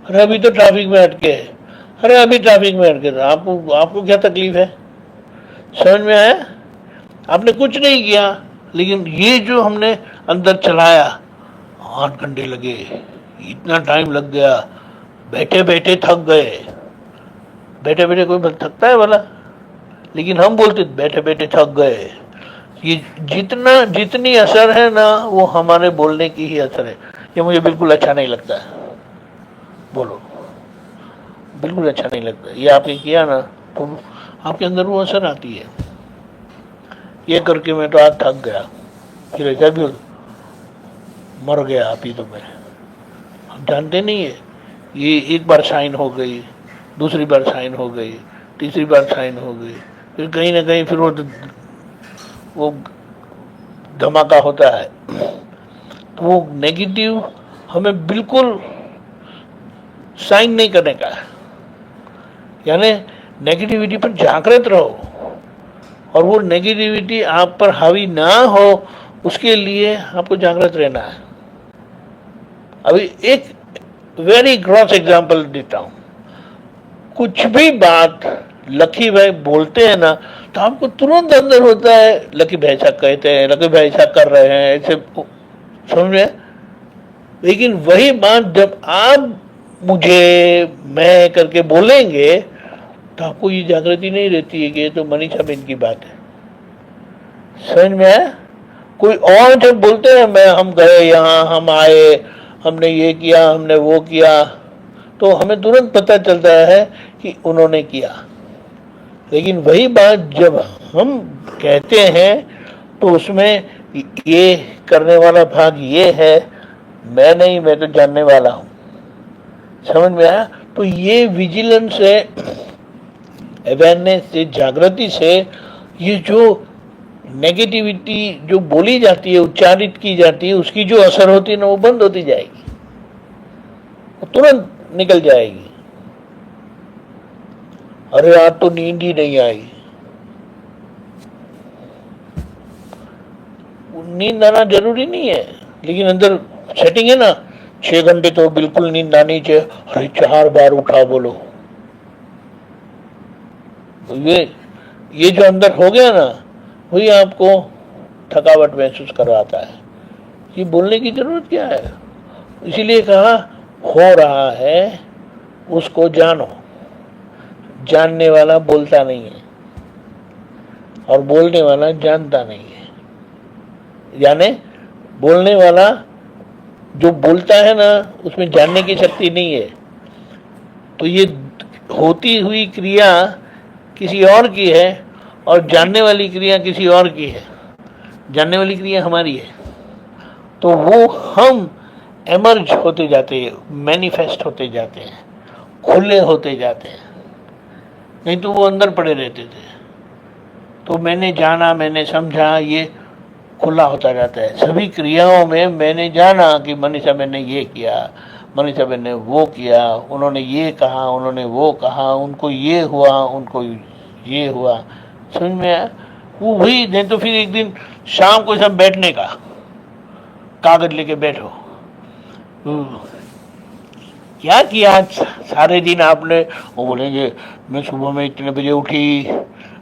अरे अभी तो ट्रैफिक में अटके, अरे अभी ट्रैफिक में अटके। आपको क्या तकलीफ है? समझ में आया? आपने कुछ नहीं किया, लेकिन ये जो हमने अंदर चलाया, 8 घंटे लगे, इतना टाइम लग गया, बैठे बैठे थक गए। बैठे बैठे कोई थकता है भला? लेकिन हम बोलते बैठे बैठे थक गए। ये जितनी असर है ना, वो हमारे बोलने की ही असर है। ये मुझे बिल्कुल अच्छा नहीं लगता है, बोलो, बिल्कुल अच्छा नहीं लगता। ये आपने किया ना, तो आपके अंदर वो असर आती है। ये करके मैं तो आज थक गया, फिर ऐसा भी मर गया आप ही तो। मैं हम जानते नहीं है, ये एक बार साइन हो गई, दूसरी बार साइन हो गई, तीसरी बार साइन हो गई, फिर कहीं ना कहीं फिर वो धमाका होता है। तो वो नेगेटिव हमें बिल्कुल साइन नहीं करने का है, यानी नेगेटिविटी पर जागृत रहो, और वो नेगेटिविटी आप पर हावी ना हो, उसके लिए आपको जागृत रहना है। अभी एक वेरी ग्रॉस एग्जांपल देता हूं। कुछ भी बात लकी भाई बोलते हैं ना, तो आपको तुरंत अंदर होता है लकी भाई ऐसा कहते हैं, लकी भाई ऐसा कर रहे हैं, ऐसे, समझ में? लेकिन वही बात जब आप मुझे, मैं करके बोलेंगे, तो आपको ये जागृति नहीं रहती है कि ये तो मनीषा बेन की बात है। समझ में आया? कोई और जब बोलते हैं, हम गए यहाँ, हम आए, हमने ये किया, हमने वो किया, तो हमें तुरंत पता चलता है कि उन्होंने किया। लेकिन वही बात जब हम कहते हैं, तो उसमें ये करने वाला भाग ये है, मैं नहीं, मैं तो जानने वाला हूं। समझ में आया? तो ये विजिलेंस से, अवेयरनेस से, जागृति से, ये जो नेगेटिविटी जो बोली जाती है, उच्चारित की जाती है, उसकी जो असर होती है ना, वो बंद होती जाएगी, वो तुरंत निकल जाएगी। अरे आज तो नींद ही नहीं आई, नींद आना जरूरी नहीं है, लेकिन अंदर सेटिंग है ना, 6 घंटे तो बिल्कुल नींद आनी चाहिए, अरे 4 बार उठा बोलो, ये जो अंदर हो गया ना, वही आपको थकावट महसूस करवाता है। ये बोलने की जरूरत क्या है? इसीलिए कहा हो रहा है उसको जानो। जानने वाला बोलता नहीं है और बोलने वाला जानता नहीं है। यानी बोलने वाला जो बोलता है ना, उसमें जानने की शक्ति नहीं है। तो ये होती हुई क्रिया किसी और की है और जानने वाली क्रिया किसी और की है। जानने वाली क्रिया हमारी है, तो वो हम एमर्ज होते जाते हैं, मैनिफेस्ट होते जाते हैं, खुले होते जाते हैं। नहीं तो वो अंदर पड़े रहते थे। तो मैंने जाना, मैंने समझा, ये खुला होता जाता है। सभी क्रियाओं में मैंने जाना कि मनीषा बहन ने ये किया, मनीषा बहन ने वो किया, उन्होंने ये कहा, उन्होंने वो कहा, उनको ये हुआ, उनको ये हुआ। समझ में आया? वो वही। नहीं तो फिर एक दिन शाम को सब बैठने का, कागज लेके बैठो, क्या किया आज सारे दिन आपने? वो बोलेंगे मैं सुबह में इतने बजे उठी,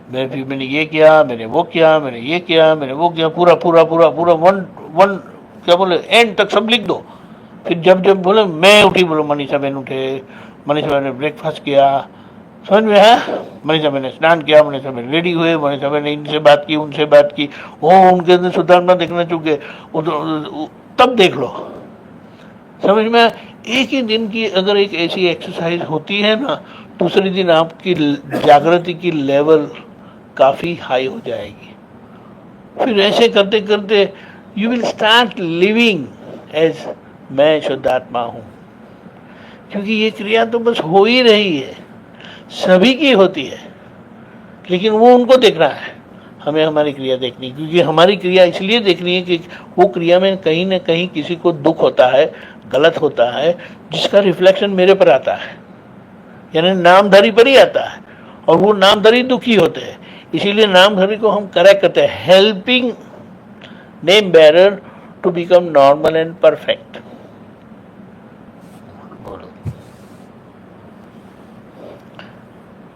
मैंने ये किया, मैंने वो किया, मैंने ये किया, मैंने वो किया, पूरा पूरा पूरा पूरा वन क्या बोले, एंड तक सब लिख दो। फिर जब जब बोले मैं उठी, बोलो मनीषा बहन उठे, मनीषा बहन ने ब्रेकफास्ट किया, समझ में है? मनीषा बहन ने स्नान किया, मनीषा बहन रेडी हुए, मनीषा बहन ने इनसे बात की, उनसे बात की, वो उनके अंदर सुधारना देखना चुके, तब देख लो। समझ में? एक ही दिन की अगर एक ऐसी एक्सरसाइज होती है ना, दूसरे दिन आपकी जागृति की लेवल काफ़ी हाई हो जाएगी। फिर ऐसे करते करते you will start living as मैं शुद्धात्मा हूँ। क्योंकि ये क्रिया तो बस हो ही रही है, सभी की होती है, लेकिन वो उनको देखना है, हमें हमारी क्रिया देखनी। क्योंकि हमारी क्रिया इसलिए देखनी है कि वो क्रिया में कहीं ना कहीं किसी को दुख होता है, गलत होता है, जिसका रिफ्लेक्शन मेरे पर आता है, यानी नामधारी पर ही आता है, और वो नामधारी दुखी होते हैं। इसीलिए नामधारी को हम करेक्ट करते हैं, helping name bearer to become normal and perfect.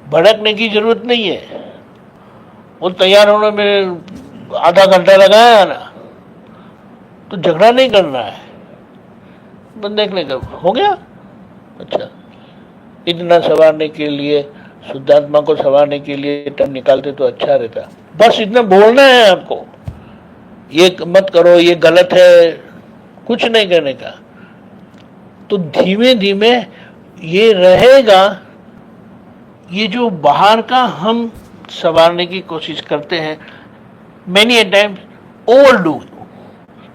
भड़कने की जरूरत नहीं है। वो तैयार होने में आधा घंटा लगाया ना, तो झगड़ा नहीं करना है, बस देखने का हो गया। अच्छा, इतना संवारने के लिए, शुद्धात्मा को संवारने के लिए टाइम निकालते तो अच्छा रहता। बस इतना बोलना है आपको, ये मत करो, ये गलत है, कुछ नहीं करने का। तो धीमे धीमे ये रहेगा। ये जो बाहर का हम संवारने की कोशिश करते हैं, मैनी ए टाइम ओवरडू,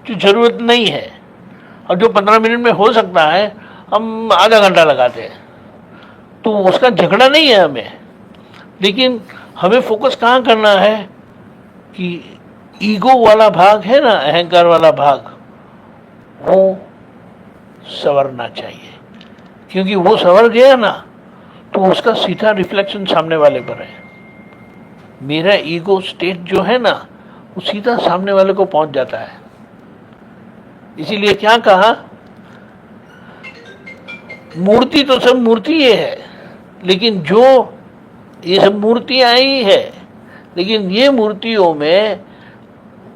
जो जरूरत नहीं है, और जो 15 मिनट में हो सकता है हम आधा घंटा लगाते हैं। तो उसका झगड़ा नहीं है हमें, लेकिन हमें फोकस कहाँ करना है कि ईगो वाला भाग है ना, अहंकार वाला भाग, वो संवरना चाहिए। क्योंकि वो संवर गया ना, तो उसका सीधा रिफ्लेक्शन सामने वाले पर है। मेरा ईगो स्टेट जो है ना, वो सीधा सामने वाले को पहुंच जाता है। इसीलिए क्या कहा, मूर्ति तो सब मूर्ति ये है, लेकिन जो ये सब मूर्तियां ही है, लेकिन ये मूर्तियों में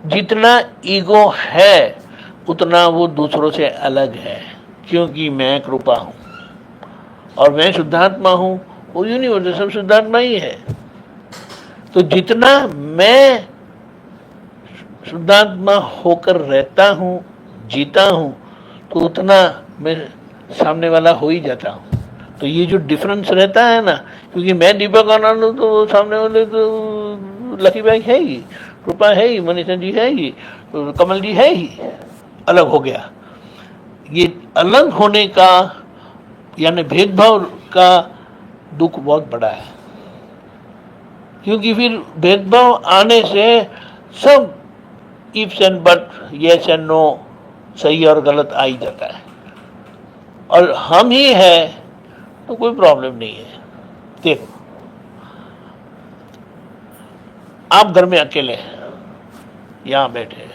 जितना ईगो है उतना वो दूसरों से अलग है। क्योंकि मैं कृपा हूं और मैं शुद्धात्मा हूं, वो यूनिवर्स सब शुद्धात्मा ही है। तो जितना मैं शुद्धात्मा होकर रहता हूं, जीता हूं, तो उतना मैं सामने वाला हो ही जाता हूं। तो ये जो डिफरेंस रहता है ना, क्योंकि मैं दीपक आनंद हूं, तो सामने वाले तो लकी भाई है ही, कृपा है ही, मनीषा जी है ही, कमल जी है ही, अलग हो गया। ये अलग होने का यानी भेदभाव का दुख बहुत बड़ा है। क्योंकि फिर भेदभाव आने से सब ifs and but, yes and no, सही और गलत आ ही जाता है। और हम ही है तो कोई प्रॉब्लम नहीं है। देखो, आप घर में अकेले हैं, यहां बैठे,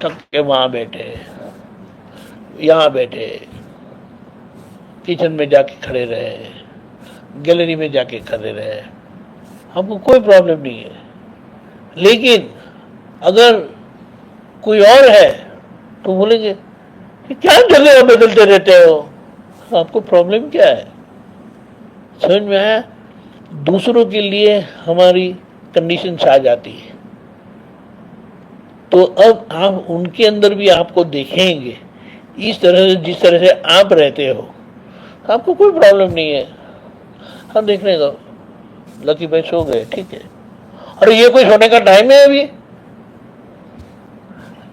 थक के वहां बैठे, यहां बैठे, किचन में जाके खड़े रहे, गैलरी में जाके खड़े रहे, हमको कोई प्रॉब्लम नहीं है। लेकिन अगर कोई और है तो बोलेंगे कि क्या जगह बदलते रहते हो, आपको प्रॉब्लम क्या है? समझ में आया? दूसरों के लिए हमारी कंडीशंस आ जाती है, तो अब आप उनके अंदर भी आपको देखेंगे इस तरह से, जिस तरह से आप रहते हो, आपको कोई प्रॉब्लम नहीं है। हम देखने दो, लकी भाई सो गए, ठीक है, अरे ये कोई सोने का टाइम है? अभी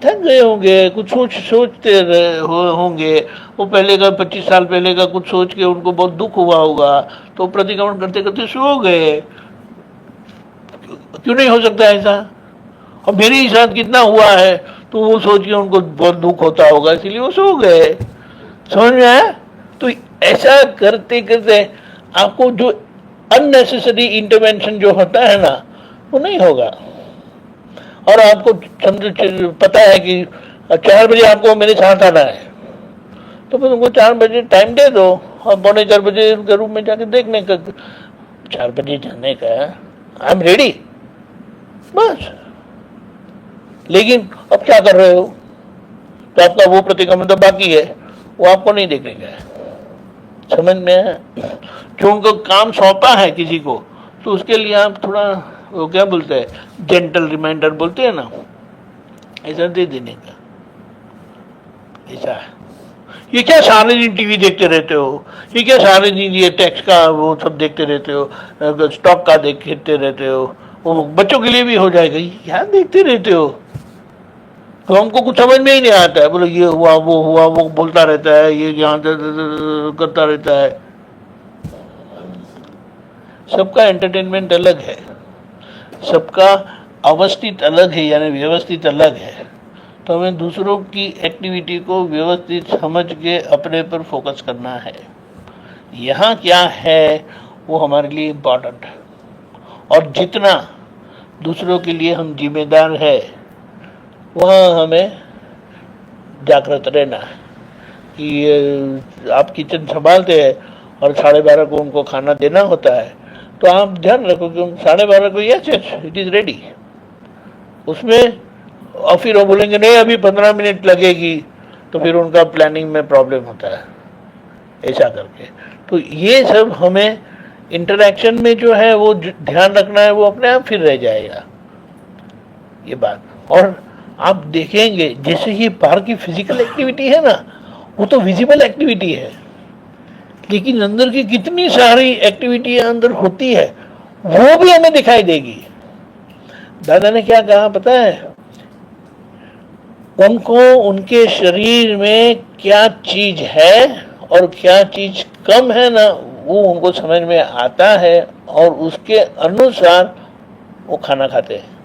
थक गए होंगे, कुछ सोचते होंगे, वो पहले का 25 साल पहले का कुछ सोच के उनको बहुत दुख हुआ होगा, तो प्रतिक्रमण करते करते सो गए। क्यों नहीं हो सकता ऐसा? और मेरे ही साथ कितना हुआ है, तो वो सोच के उनको बहुत दुख होता होगा, इसीलिए वो सो गए। समझ में आया? तो ऐसा करते करते आपको जो अननेसेसरी इंटरवेंशन जो होता है ना, वो नहीं होगा। और आपको पता है कि 4 बजे आपको मेरे साथ आना है, तो फिर उनको 4 बजे टाइम दे दो, और 3:45 बजे उनके रूम में जाके देखने का, 4 बजे जाने का, आई एम रेडी, बस। लेकिन अब क्या कर रहे हो? तो आपका वो प्रतिक्रमण तो बाकी है, वो आपको नहीं देखने का है। समझ में है? जो उनको काम सौंपा है किसी को, तो उसके लिए आप थोड़ा, वो क्या बोलते हैं, जेंटल रिमाइंडर बोलते हैं ना, ऐसा दे देने का। ऐसा है। ये क्या सारे दिन टीवी देखते रहते हो? ये क्या सारे दिन ये टैक्स का वो सब देखते रहते हो, स्टॉक का देखते रहते हो? वो बच्चों के लिए भी हो जाएगा, ये क्या देखते रहते हो? तो हमको कुछ समझ में ही नहीं आता है, बोलो ये हुआ वो बोलता रहता है, ये यहाँ करता रहता है। सबका एंटरटेनमेंट अलग है, सबका अवस्थित अलग है, यानी व्यवस्थित अलग है। तो हमें दूसरों की एक्टिविटी को व्यवस्थित समझ के अपने पर फोकस करना है। यहाँ क्या है वो हमारे लिए इम्पोर्टेंट है, और जितना दूसरों के लिए हम जिम्मेदार है, वहाँ हमें जागृत रहना है। कि आप किचन संभालते हैं और 12:30 को उनको खाना देना होता है, तो आप ध्यान रखो कि 12:30 को यस इट इज़ रेडी। उसमें और फिर वो बोलेंगे नहीं अभी 15 मिनट लगेगी, तो फिर उनका प्लानिंग में प्रॉब्लम होता है, ऐसा करके। तो ये सब हमें इंटरेक्शन में जो है वो ध्यान रखना है, वो अपने आप फिर रह जाएगा ये बात। और आप देखेंगे जैसे ये बाहर की फिजिकल एक्टिविटी है ना, वो तो विजिबल एक्टिविटी है, लेकिन अंदर की कितनी सारी एक्टिविटी अंदर होती है वो भी हमें दिखाई देगी। दादा ने क्या कहा पता है? उनको उनके शरीर में क्या चीज है और क्या चीज कम है ना, वो उनको समझ में आता है, और उसके अनुसार वो खाना खाते हैं।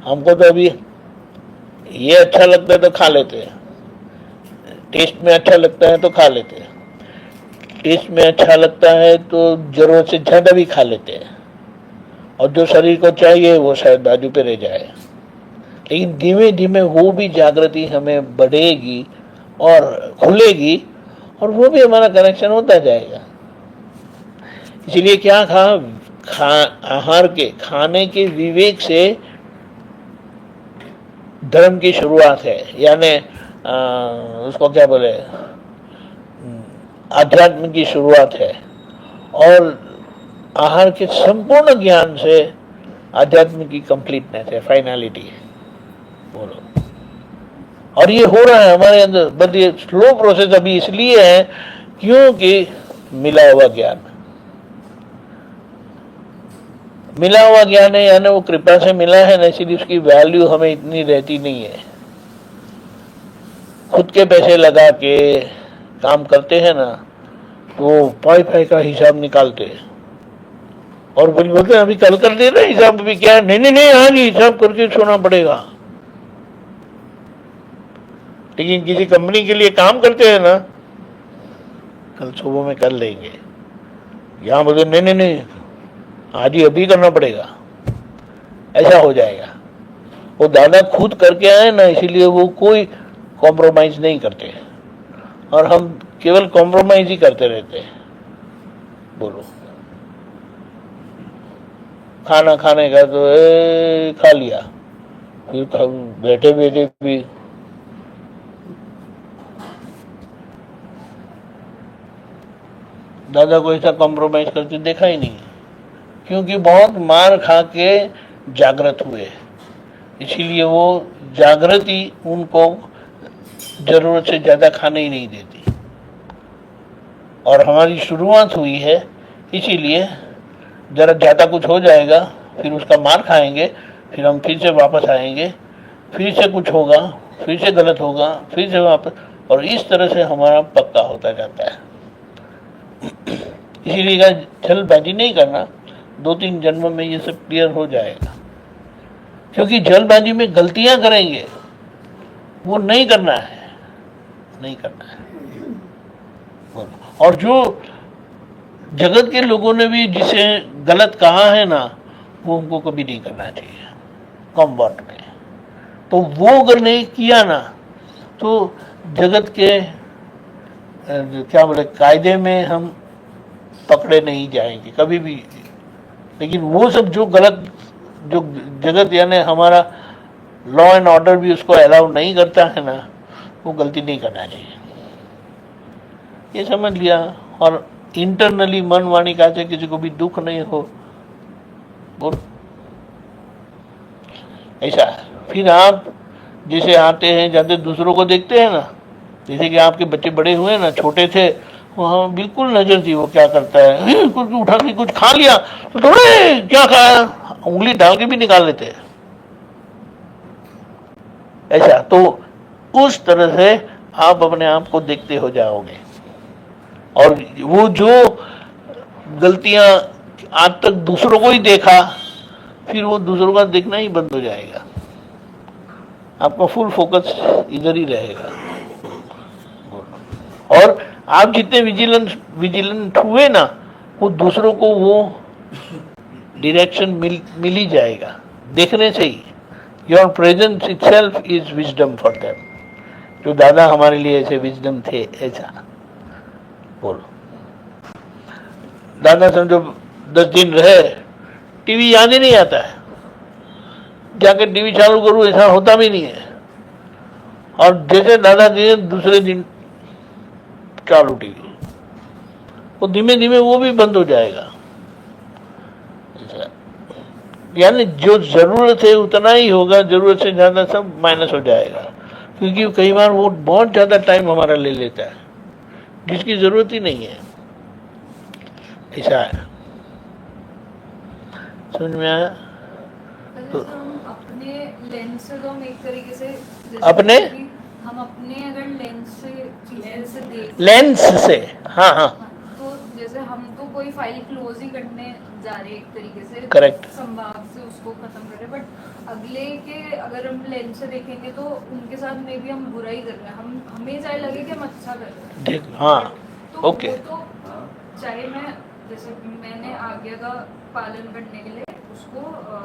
हमको तो अभी ये अच्छा लगता है तो खा लेते हैं, टेस्ट में अच्छा लगता है तो खा लेते हैं, टेस्ट में अच्छा लगता है तो जरूरत से ज्यादा भी खा लेते हैं, और जो शरीर को चाहिए वो शायद बाजू पे रह जाए। लेकिन धीमे धीमे वो भी जागृति हमें बढ़ेगी और खुलेगी, और वो भी हमारा कनेक्शन होता जाएगा। इसीलिए क्या आहार के खाने के विवेक से धर्म की शुरुआत है, यानी उसको क्या बोले, आध्यात्म की शुरुआत है। और आहार के संपूर्ण ज्ञान से आध्यात्म की कंप्लीटनेस है, फाइनलिटी है। बोलो, और ये हो रहा है हमारे अंदर, बट ये स्लो प्रोसेस अभी इसलिए है क्योंकि मिला हुआ ज्ञान है, यानी वो कृपा से मिला है ना, इसलिए उसकी वैल्यू हमें इतनी रहती नहीं है। खुद के पैसे लगा के काम करते हैं ना, तो वाईफाई का हिसाब निकालते हैं, और कुछ बोलते हैं अभी कल कर दे रहे हिसाब भी क्या है, नहीं नहीं नहीं आज हिसाब करके सोना पड़ेगा। लेकिन किसी कंपनी के लिए काम करते हैं ना, कल सुबह में कर लेंगे, यहाँ बोलते नहीं नहीं नहीं आज ही अभी करना पड़ेगा, ऐसा हो जाएगा। वो दादा खुद करके आए ना, इसीलिए वो कोई कॉम्प्रोमाइज नहीं करते, और हम केवल कॉम्प्रोमाइज ही करते रहते हैं। बोलो, खाना खाने का तो खा लिया, फिर बैठे बैठे भी दादा को ऐसा कॉम्प्रोमाइज करते देखा ही नहीं, क्योंकि बहुत मार खा के जागृत हुए, इसीलिए वो जागृति उनको जरूरत से ज्यादा खाने ही नहीं देती। और हमारी शुरुआत हुई है, इसीलिए जरा ज्यादा कुछ हो जाएगा, फिर उसका मार खाएंगे, फिर हम फिर से वापस आएंगे, फिर से कुछ होगा, फिर से गलत होगा, फिर से वापस, और इस तरह से हमारा पक्का होता जाता है। इसीलिए जल्दबाजी नहीं करना, 2-3 जन्मों में ये सब क्लियर हो जाएगा। क्योंकि जल्दबाजी में गलतियां करेंगे, वो नहीं करना है, नहीं करना है। और जो जगत के लोगों ने भी जिसे गलत कहा है ना, वो उनको कभी नहीं करना चाहिए कम वक्त में। तो वो अगर नहीं किया ना, तो जगत के क्या बोले कायदे में हम पकड़े नहीं जाएंगे कभी भी। लेकिन वो सब जो गलत, जो जगत यानी हमारा लॉ एंड ऑर्डर भी उसको अलाउ नहीं करता है ना, वो गलती नहीं करना चाहिए, ये समझ लिया। और इंटरनली मन वाणी का से किसी को भी दुख नहीं हो, बोल ऐसा। फिर आप जैसे आते हैं जाते दूसरों को देखते हैं ना, जैसे कि आपके बच्चे बड़े हुए ना, छोटे थे वहाँ बिल्कुल नजर थी वो क्या करता है, कुछ उठा के कुछ खा लिया तो थोड़े क्या खाया, उंगली डाल के भी निकाल लेते हैं ऐसा। तो उस तरह से आप अपने आप को देखते हो जाओगे, और वो जो गलतियां आज तक दूसरों को ही देखा, फिर वो दूसरों का देखना ही बंद हो जाएगा, आपका फुल फोकस इधर ही रहेगा। और आप जितने विजिलेंट हुए ना, वो दूसरों को वो डायरेक्शन मिल ही जाएगा देखने से ही। Your presence itself is wisdom for them. जो दादा हमारे लिए ऐसे विजडम थे, ऐसा बोलो। दादा समझो 10 दिन रहे, टीवी याद ही नहीं आता है, जाके टीवी चालू करूं ऐसा होता भी नहीं है। और जैसे दादा गए दूसरे दिन चालू टीवी, वो धीमे धीमे वो भी बंद हो जाएगा। यानी जो जरूरत है उतना ही होगा, जरूरत से ज्यादा सब माइनस हो जाएगा। क्योंकि कई बार वो बहुत ज्यादा टाइम हमारा ले लेता है जिसकी जरूरत ही नहीं है, ऐसा है। समझ में आया? तो हम अपने लेंस से तो हम एक तरीके से अपने हम अपने अगर लेंस से देख लेंस से, हाँ हाँ तो जैसे हम तो कोई फाइल क्लोज ही करने जा रहे एक तरीके से, करेक्ट, संवाद से उसको खत्म कर रहे, बट अगले के अगर हम लेंस से देखेंगे तो उनके साथ में भी हम बुरा ही कर रहे हैं, हम हमें चाहे लगे कि हम अच्छा कर रहे हैं देख, हाँ तो ओके। वो तो चाहे मैं जैसे मैंने आज्ञा का पालन करने के लिए उसको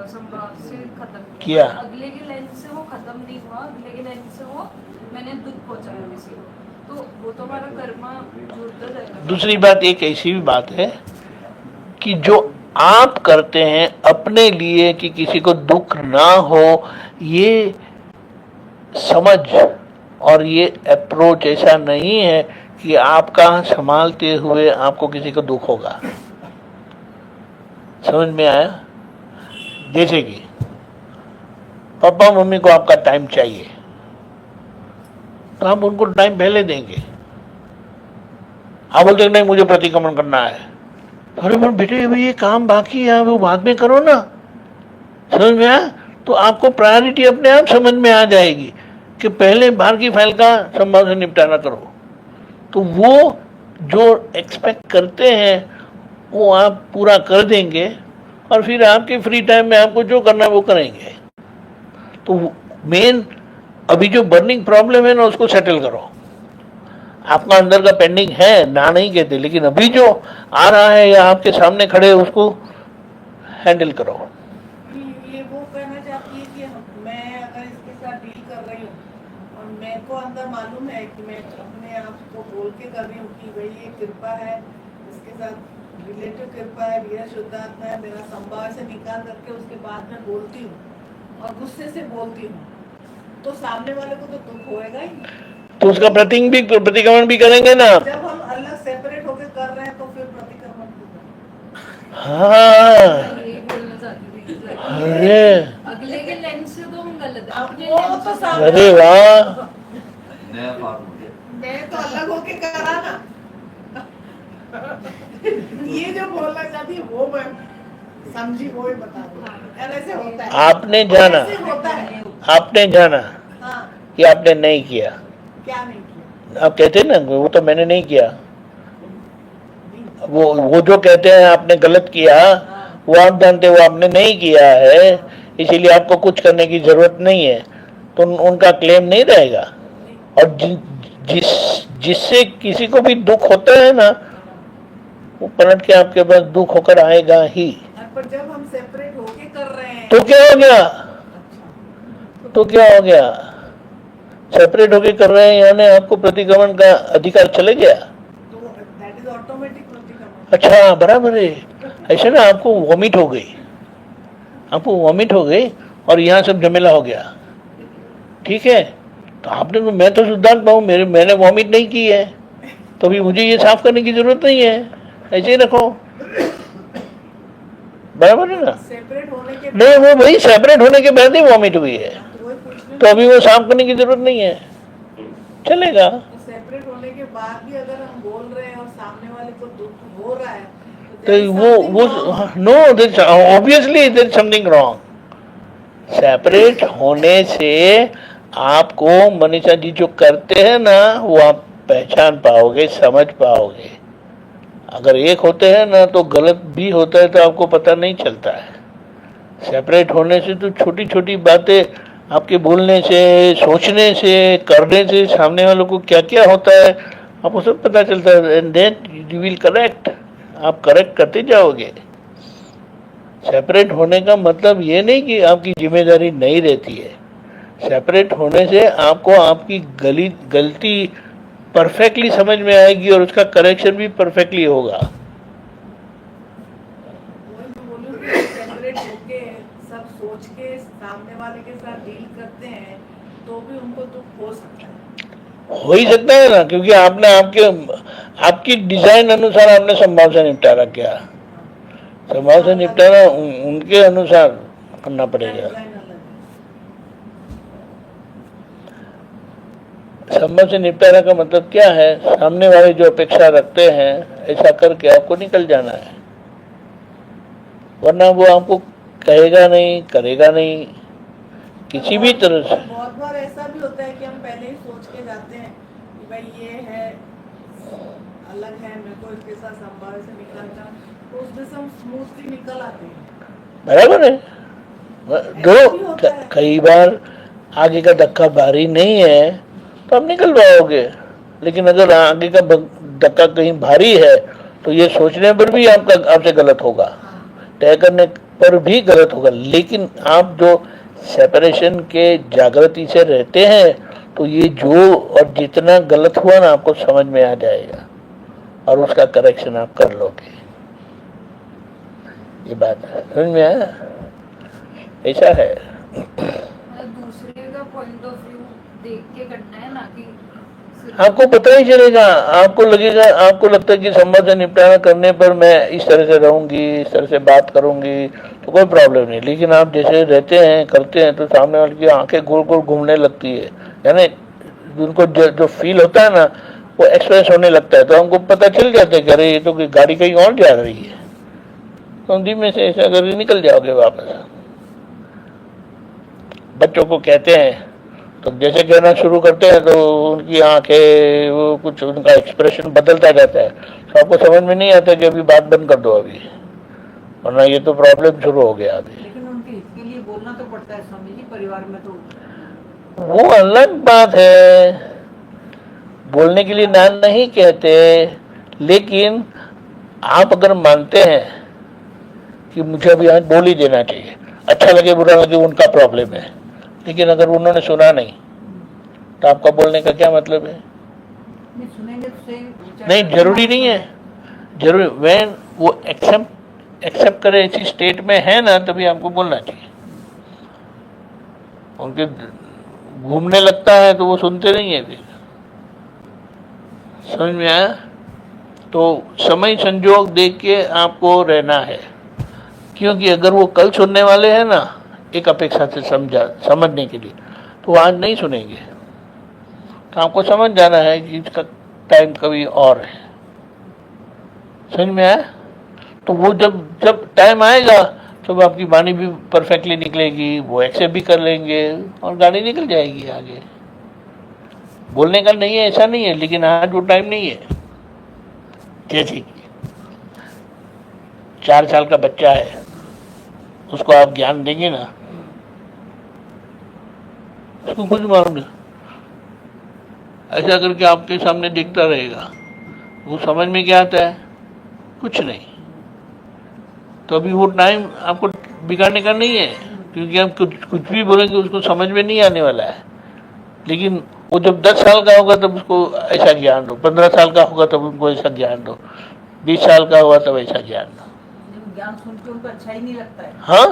संवाद से खत्म किया, अगले के लेंस से वो खत्म नहीं हुआ, अगले के लेंस से वो मैंने दुख पहुंचाया किसी को, तो वो तो हमारा कर्मा जुड़ता जाएगा। दूसरी बात एक ऐसी भी बात है कि जो आप करते हैं अपने लिए कि किसी को दुख ना हो, ये समझ और ये अप्रोच ऐसा नहीं है कि आपका संभालते हुए आपको किसी को दुख होगा। समझ में आया? जैसे कि पापा मम्मी को आपका टाइम चाहिए तो हम उनको टाइम पहले देंगे। आप बोलते नहीं मुझे प्रतिक्रमण करना है, अरे बोल बेटे अभी ये काम बाकी है वो बाद में करो ना। समझ में आया? तो आपको प्रायोरिटी अपने आप समझ में आ जाएगी कि पहले बाहर की फाइल का संभाल से निपटारा करो। तो वो जो एक्सपेक्ट करते हैं वो आप पूरा कर देंगे, और फिर आपके फ्री टाइम में आपको जो करना है वो करेंगे। तो मेन अभी जो बर्निंग प्रॉब्लम है ना उसको सेटल करो। आपका अंदर का पेंडिंग है ना नहीं कहते, लेकिन अभी जो आ रहा है या आपके सामने खड़े है उसको हैंडल करो। ये वो कहना चाहती है कि मैं अगर इसके साथ डील कर रही हूँ और मेरे को अंदर मालूम है कि मैं अपने आप को बोल के कर रही हूँ कि भाई ये कृपा है, इसके साथ रिलेटिव कृपा है, वीर शुद्धात्मा है, मेरा संभाव से निकाल करके उसके बाद में बोलती हूँ और गुस्से से बोलती हूँ, तो सामने वाले को तो दुख होएगा ही। तो उसका प्रतिक्रमण भी करेंगे ना। जब हम अलग सेपरेट होकर कर रहे हैं तो फिर प्रतिक्रमण होगा। हाँ, यही बोलना चाहती थी। अरे अगले के लेंस से तो हम गलत है, अब अपने वो लेंस तो से सामने- अरे वाह, नया फार्मूला। मैं तो अलग होके करा ना। ये जो बोलना चाहती है वो मैं समझी, वो ही बता रही हूँ। ऐसे होता है, आपने जाना, ऐसे होता है। आपने जाना हाँ, कि आपने नहीं किया। क्या नहीं किया? आप कहते हैं ना वो तो मैंने नहीं किया, वो जो कहते हैं आपने गलत किया, वो आप जानते हो आपने नहीं किया है, इसीलिए आपको कुछ करने की जरूरत नहीं है, तो उनका क्लेम नहीं रहेगा। और जिससे किसी को भी दुख होता है ना, वो पलट के आपके पास दुख होकर आएगा ही। पर जब हम सेपरेट होके कर रहे हैं तो क्या हो गया, तो क्या हो गया, सेपरेट होके कर रहे हैं यानी आपको प्रतिक्रमण का अधिकार चले गया। तो दैट इज ऑटोमेटिक प्रतिक्रमण। अच्छा, बराबर है। ऐसे ना आपको वॉमिट हो गई, आपको वॉमिट हो गई और यहाँ सब झमेला हो गया, ठीक है, तो आपने तो, मैं तो शुद्धात्मा हूँ, मैंने वॉमिट नहीं की है, तो भी मुझे ये साफ करने की जरूरत नहीं है, ऐसे ही रखो, बराबर है ना। सेपरेट होने के नहीं, वो भाई सेपरेट होने के बाद ही वॉमिट हुई है, तो वही पूछने तो अभी वो साफ करने की जरूरत नहीं है, चलेगा। सेपरेट होने के बाद भी अगर हम बोल रहे हैं और सामने वाले को दुख हो रहा है तो वो no, obviously there is something wrong. Separate होने से आपको मनीषा जी जो करते हैं ना वो आप पहचान पाओगे, समझ पाओगे। अगर एक होते हैं ना तो गलत भी होता है तो आपको पता नहीं चलता है। सेपरेट होने से तो छोटी छोटी बातें आपके बोलने से, सोचने से, करने से सामने वालों को क्या क्या होता है आपको सब पता चलता है, and then you will correct, आप करेक्ट करते जाओगे। सेपरेट होने का मतलब ये नहीं कि आपकी जिम्मेदारी नहीं रहती है। सेपरेट होने से आपको आपकी गलती परफेक्टली समझ में आएगी और उसका करेक्शन भी परफेक्टली होगा। वही मैं बोलूं कि सेपरेट होके सब सोच के सामने वाले के साथ डील करते हैं तो भी उनको दुख हो सकता है। हो ही सकता है ना, क्योंकि आपने आपकी डिजाइन अनुसार आपने संभाव से निपटारा किया। संभाव से निपटारा उनके अनुसार करना पड़ेगा। डिजाइन अलग है। संभव से निपटारा का मतलब क्या है, सामने वाले जो अपेक्षा रखते हैं ऐसा करके आपको निकल जाना है, वरना वो आपको कहेगा नहीं, करेगा नहीं किसी भी तरह से। बहुत बार ऐसा भी होता है कि हम पहले ही सोच के जाते हैं कि भाई ये है अलग है, मेरे को इसके साथ संभाव से निकलना, तो उसमें से हम स्मूथली निकल आते हैं। बराबर है। दो कई बार आगे का धक्का भारी नहीं है तो आप निकल पाओगे, लेकिन अगर आगे का धक्का कहीं भारी है तो ये सोचने पर भी आपसे गलत होगा, तय करने पर भी गलत होगा। लेकिन आप जो सेपरेशन के जागृति से रहते हैं तो ये जो और जितना गलत हुआ ना आपको समझ में आ जाएगा और उसका करेक्शन आप कर लोगे। ये बात है, समझ में आया? ऐसा है। दूसरे का पॉइंट ऑफ व्यू देख के करना है ना कि आपको पता ही चलेगा, आपको लगेगा, आपको लगता है कि संबंध से निपटारा करने पर मैं इस तरह से रहूंगी, इस तरह से बात करूंगी तो कोई प्रॉब्लम नहीं। लेकिन आप जैसे रहते हैं, करते हैं तो सामने वाले की आंखें गोल गोल घूमने लगती है, यानी उनको जो फील होता है ना वो एक्सप्रेस होने लगता है, तो हमको पता चल जाता है कि अरे ये तो गाड़ी कहीं और जा रही है, तो धीमे से ऐसा करके निकल जाओगे वापस। बच्चों को कहते हैं तो जैसे कहना शुरू करते हैं तो उनकी आंखें, वो कुछ उनका एक्सप्रेशन बदलता जाता है, तो आपको समझ में नहीं आता कि अभी बात बंद कर दो, अभी वरना ये तो प्रॉब्लम शुरू हो गया अभी। लेकिन उनके हित के लिए बोलना तो पड़ता है स्वामी जी, परिवार में तो। वो अलग बात है, बोलने के लिए ना नहीं कहते, लेकिन आप अगर मानते हैं कि मुझे अभी आज बोल ही देना चाहिए, अच्छा लगे बुरा लगे उनका प्रॉब्लम है, लेकिन अगर उन्होंने सुना नहीं तो आपका बोलने का क्या मतलब है? नहीं सुनेंगे तो सही, विचार नहीं, जरूरी नहीं है, जरूरी वैन वो एक्सेप्ट करे इसी स्टेट में है ना, तभी आपको बोलना चाहिए। उनके घूमने लगता है तो वो सुनते नहीं है, फिर समझ में आया? तो समय संजोग देख के आपको रहना है, क्योंकि अगर वो कल सुनने वाले हैं ना एक अपेक्षा से समझने के लिए, तो वो आज नहीं सुनेंगे। तो आपको समझ जाना है कि इसका टाइम कभी और है। समझ में आया? तो वो जब टाइम आएगा तब आपकी वाणी भी परफेक्टली निकलेगी, वो एक्सेप्ट भी कर लेंगे और गाड़ी निकल जाएगी आगे। बोलने का नहीं है ऐसा नहीं है, लेकिन आज वो टाइम नहीं है। जैसे 4 साल का बच्चा है, उसको आप ज्ञान देंगे ना, उसको कुछ मालूम नहीं, ऐसा करके आपके सामने दिखता रहेगा, वो समझ में क्या आता है? कुछ नहीं। तो अभी वो टाइम आपको बिगाड़ने का नहीं है, क्योंकि आप कुछ भी बोलेंगे उसको समझ में नहीं आने वाला है। लेकिन वो जब 10 साल का होगा तब उसको ऐसा ज्ञान दो, 15 साल का होगा तब उनको ऐसा ज्ञान दो, 20 साल का होगा तब ऐसा ज्ञान दो। ज्ञान सुन के उनको अच्छा ही नहीं लगता है। हाँ,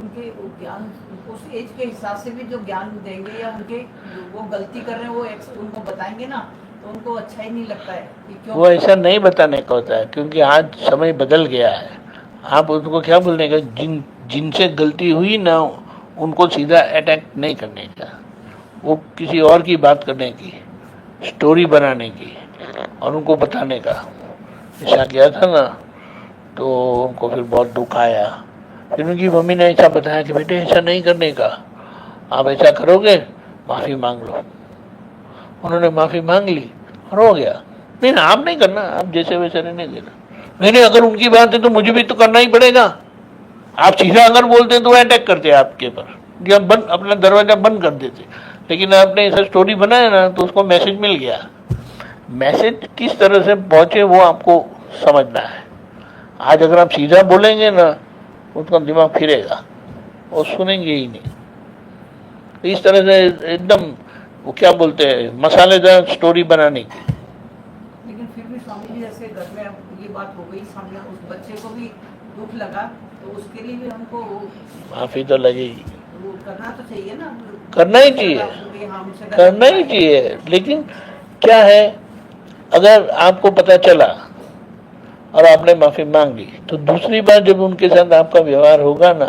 उनके वो ज्ञान उस एज के हिसाब से भी जो ज्ञान देंगे या उनके वो गलती कर रहे हैं वो उनको बताएंगे ना, तो उनको अच्छा ही नहीं लगता है कि क्यों। वो ऐसा नहीं बताने का होता है, क्योंकि आज समय बदल गया है। आप उनको क्या बोलने का, जिनसे गलती हुई ना उनको सीधा अटैक नहीं करने का, वो किसी और की बात करने की, स्टोरी बनाने की और उनको बताने का। ऐसा किया था ना तो उनको फिर बहुत दुख आया। फिर उनकी मम्मी ने ऐसा बताया कि बेटे ऐसा नहीं करने का, आप ऐसा करोगे माफ़ी मांग लो। उन्होंने माफ़ी मांग ली और हो गया। नहीं ना, आप नहीं करना, आप जैसे वैसे रहने देना। नहीं, अगर उनकी बात है तो मुझे भी तो करना ही पड़ेगा। आप सीधा अगर बोलते हैं तो अटैक करते हैं आपके पर, या बंद अपना दरवाजा बंद कर देते। लेकिन आपने ऐसा स्टोरी बनाया ना तो उसको मैसेज मिल गया। मैसेज किस तरह से पहुंचे वो आपको समझना है। आज अगर आप सीधा बोलेंगे ना उनका दिमाग फिरेगा और सुनेंगे ही नहीं। इस तरह से एकदम वो क्या बोलते हैं मसालेदार स्टोरी बनाने की। लेकिन फिर भी स्वामी जी जैसे घर में ये बात हो गई, सामने उस बच्चे को भी दुख लगा, तो उसके लिए भी हमको माफी तो लगेगी, वो करना तो चाहिए ना। करना ही चाहिए, हाँ, हमसे गलत करना ही चाहिए। लेकिन क्या है, अगर आपको पता चला और आपने माफी मांग ली तो दूसरी बार जब उनके साथ आपका व्यवहार होगा ना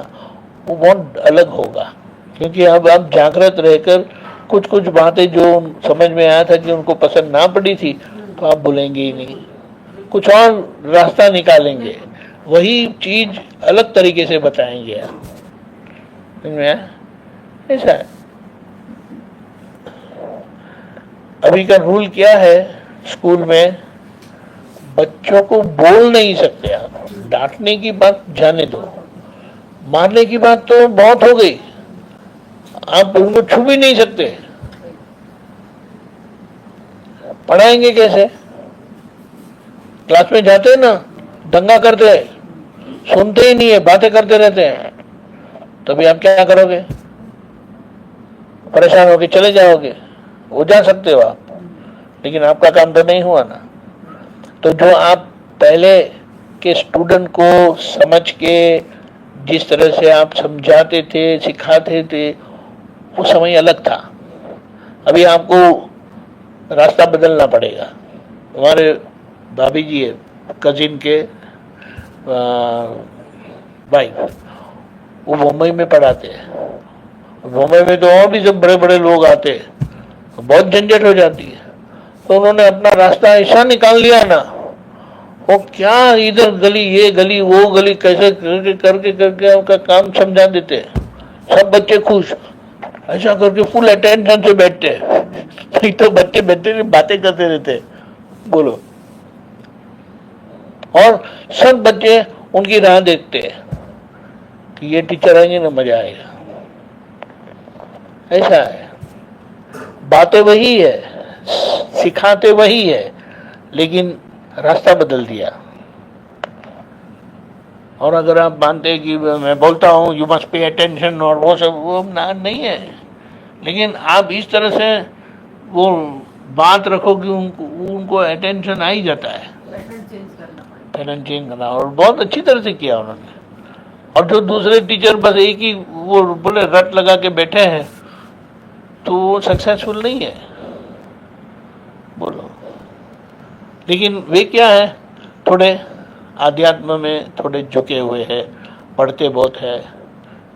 वो बहुत अलग होगा। क्योंकि अब आप जागृत रहकर कुछ कुछ बातें जो समझ में आया था कि उनको पसंद ना पड़ी थी तो आप बोलेंगे ही नहीं, कुछ और रास्ता निकालेंगे, वही चीज अलग तरीके से बताएंगे आप। समझ में आया? ऐसा है। अभी का रूल क्या है स्कूल में, बच्चों को बोल नहीं सकते आप। डांटने की बात जाने दो, मारने की बात तो बहुत हो गई, आप उनको छू भी नहीं सकते। पढ़ाएंगे कैसे? क्लास में जाते हैं ना, दंगा करते हैं, सुनते ही नहीं है, बातें करते रहते हैं, तभी आप क्या करोगे? परेशान होके चले जाओगे। वो जा सकते हो आप, लेकिन आपका काम तो नहीं हुआ ना। तो जो आप पहले के स्टूडेंट को समझ के जिस तरह से आप समझाते थे, सिखाते थे, वो समय अलग था। अभी आपको रास्ता बदलना पड़ेगा। हमारे भाभी जी है, कजिन के भाई, वो मुंबई में पढ़ाते हैं। मुंबई में तो और भी सब बड़े बड़े लोग आते हैं, तो बहुत झंझट हो जाती है। तो उन्होंने अपना रास्ता ऐसा निकाल लिया ना, वो क्या इधर गली ये गली वो गली कैसे करके उनका काम समझा देते हैं। सब बच्चे खुश, ऐसा करके फुल अटेंशन से बैठते हैं। नहीं तो बच्चे बैठे बातें करते रहते हैं, बोलो। और सब बच्चे उनकी राह देखते हैं कि ये टीचर आएंगे ना मजा आएगा। ऐसा है, बातें वही है, सिखाते वही है, लेकिन रास्ता बदल दिया। और अगर आप मानते हैं कि मैं बोलता हूँ यू मस्ट पे अटेंशन और वो सब, वो ना नहीं है, लेकिन आप इस तरह से वो बात रखो कि उनको अटेंशन आ ही जाता है। पैटर्न चेंज करना पड़ेगा। पैटर्न चेंज करना, और बहुत अच्छी तरह से किया उन्होंने। और जो दूसरे टीचर बस एक ही वो बोले रट लगा के बैठे हैं, तो वो सक्सेसफुल नहीं है। बोलो, लेकिन वे क्या है, थोड़े आध्यात्म में थोड़े झुके हुए हैं, पढ़ते बहुत है,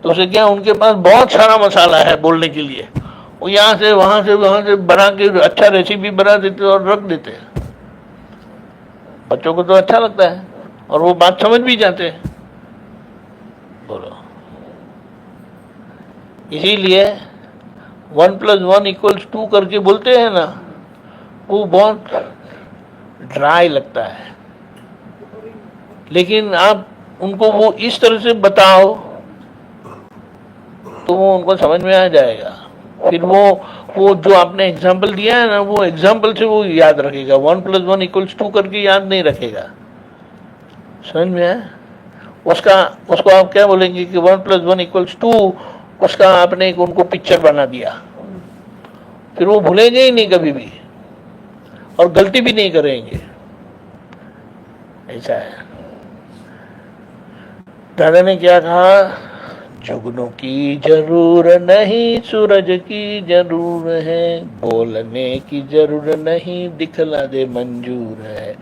तो उसे क्या, उनके पास बहुत सारा मसाला है बोलने के लिए। वो यहाँ से वहाँ से बना के अच्छा रेसिपी बना देते और रख देते हैं। बच्चों को तो अच्छा लगता है और वो बात समझ भी जाते हैं। बोलो, इसीलिए 1 + 1 = 2 करके बोलते हैं ना, वो बहुत ड्राई लगता है। लेकिन आप उनको वो इस तरह से बताओ तो वो उनको समझ में आ जाएगा। फिर वो जो आपने एग्जाम्पल दिया है ना, वो एग्जाम्पल से वो याद रखेगा। 1 + 1 = 2 करके याद नहीं रखेगा। समझ में आया? उसको आप क्या बोलेंगे कि 1 + 1 = 2, उसका आपने एक उनको पिक्चर बना दिया, फिर वो भूलेंगे ही नहीं कभी भी और गलती भी नहीं करेंगे। ऐसा है। दादा ने क्या कहा, जुगनों की जरूर नहीं, सूरज की जरूर है, बोलने की जरूर नहीं, दिखला दे मंजूर है।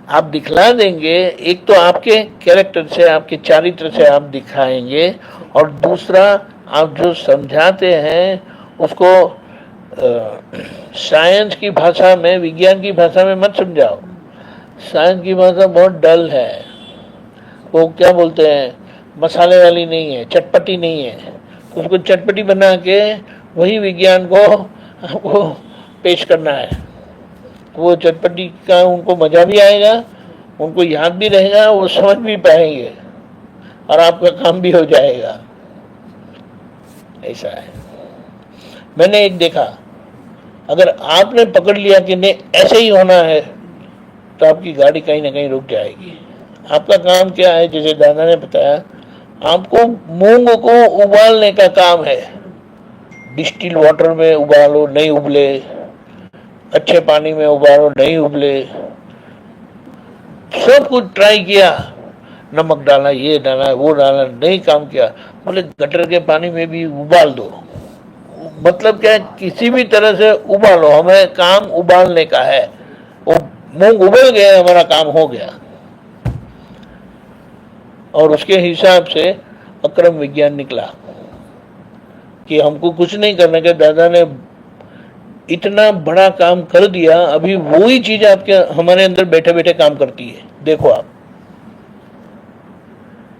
आप दिखला देंगे, एक तो आपके कैरेक्टर से, आपके चरित्र से आप दिखाएंगे, और दूसरा आप जो समझाते हैं उसको साइंस की भाषा में, विज्ञान की भाषा में मत समझाओ। साइंस की भाषा बहुत डल है, वो क्या बोलते हैं, मसाले वाली नहीं है, चटपटी नहीं है। उसको चटपटी बना के वही विज्ञान को आपको पेश करना है। वो चटपटी का उनको मजा भी आएगा, उनको याद भी रहेगा, वो समझ भी पाएंगे और आपका काम भी हो जाएगा। ऐसा है। मैंने एक देखा, अगर आपने पकड़ लिया कि नहीं ऐसे ही होना है, तो आपकी गाड़ी कहीं ना कहीं रुक जाएगी। आपका काम क्या है, जैसे दादा ने बताया, आपको मूंग को उबालने का काम है। डिस्टिल वाटर में उबालो, नहीं उबले, अच्छे पानी में उबालो, नहीं उबले, सब कुछ ट्राई किया, नमक डाला, ये डाला, वो डाला, नहीं काम किया। बोले गटर के पानी में भी उबाल दो। मतलब क्या है, किसी भी तरह से उबालो, हमें काम उबालने का है। वो मूंग उबल गया, हमारा काम हो गया। और उसके हिसाब से अक्रम विज्ञान निकला कि हमको कुछ नहीं करने के, दादा ने इतना बड़ा काम कर दिया। अभी वही चीज आपके हमारे अंदर बैठे बैठे काम करती है। देखो आप,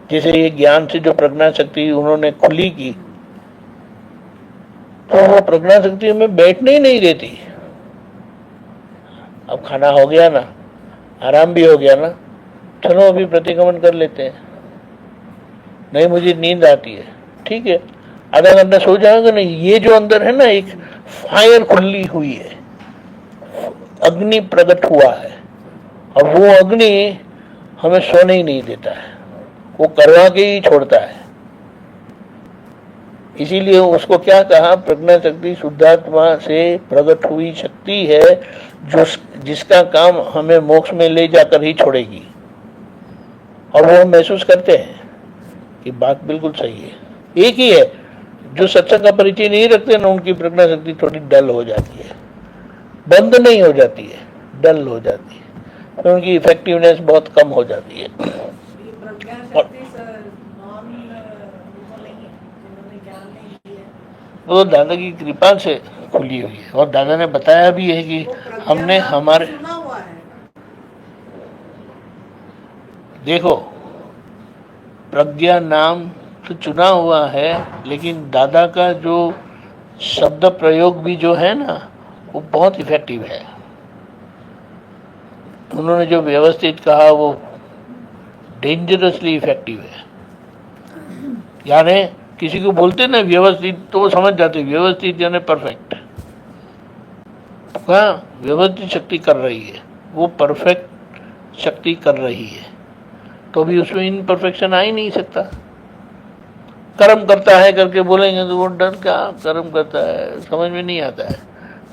जैसे ये ज्ञान से जो प्रज्ञा शक्ति उन्होंने खुली की, तो वो प्रज्ञा शक्ति हमें बैठने ही नहीं देती। अब खाना हो गया ना, आराम भी हो गया ना, चलो अभी प्रतिक्रमण कर लेते हैं। नहीं मुझे नींद आती है, ठीक है, आधा घंटा सो जाओगे ना। ये जो अंदर है ना, एक फायर खुली हुई है, अग्नि प्रकट हुआ है, और वो अग्नि हमें सोने ही नहीं देता है, वो करवा के ही छोड़ता है। इसीलिए उसको क्या कहा, प्रज्ञा शक्ति शुद्धात्मा से प्रकट हुई शक्ति है, जो जिसका काम हमें मोक्ष में ले जाकर ही छोड़ेगी। और वो हम महसूस करते हैं कि बात बिल्कुल सही है। एक ही है, जो सत्संग का परिचय नहीं रखते ना, उनकी प्रज्ञा शक्ति थोड़ी डल हो जाती है, बंद नहीं हो जाती है, डल हो जाती है, तो उनकी इफेक्टिवनेस बहुत कम हो जाती है। ये प्रज्ञा शक्ति सर नॉन उनको नहीं है, जिन्होंने ज्ञान नहीं लिया। वो दादा की कृपा से खुली हुई है। और दादा ने बताया भी है कि वो प्रज्ञा हमने नाम हमारे, सुना हुआ है। देखो प्रज्ञा नाम तो चुना हुआ है, लेकिन दादा का जो शब्द प्रयोग भी जो है ना, वो बहुत इफेक्टिव है। उन्होंने जो व्यवस्थित कहा, वो डेंजरसली इफेक्टिव है। यानी किसी को बोलते ना व्यवस्थित तो वो समझ जाते व्यवस्थित यानी परफेक्ट। हाँ, व्यवस्थित शक्ति कर रही है, वो परफेक्ट शक्ति कर रही है, तो भी उसमें इनपरफेक्शन आ ही नहीं सकता। कर्म करता है करके बोलेंगे तो वो डर क्या कर्म करता है समझ में नहीं आता है।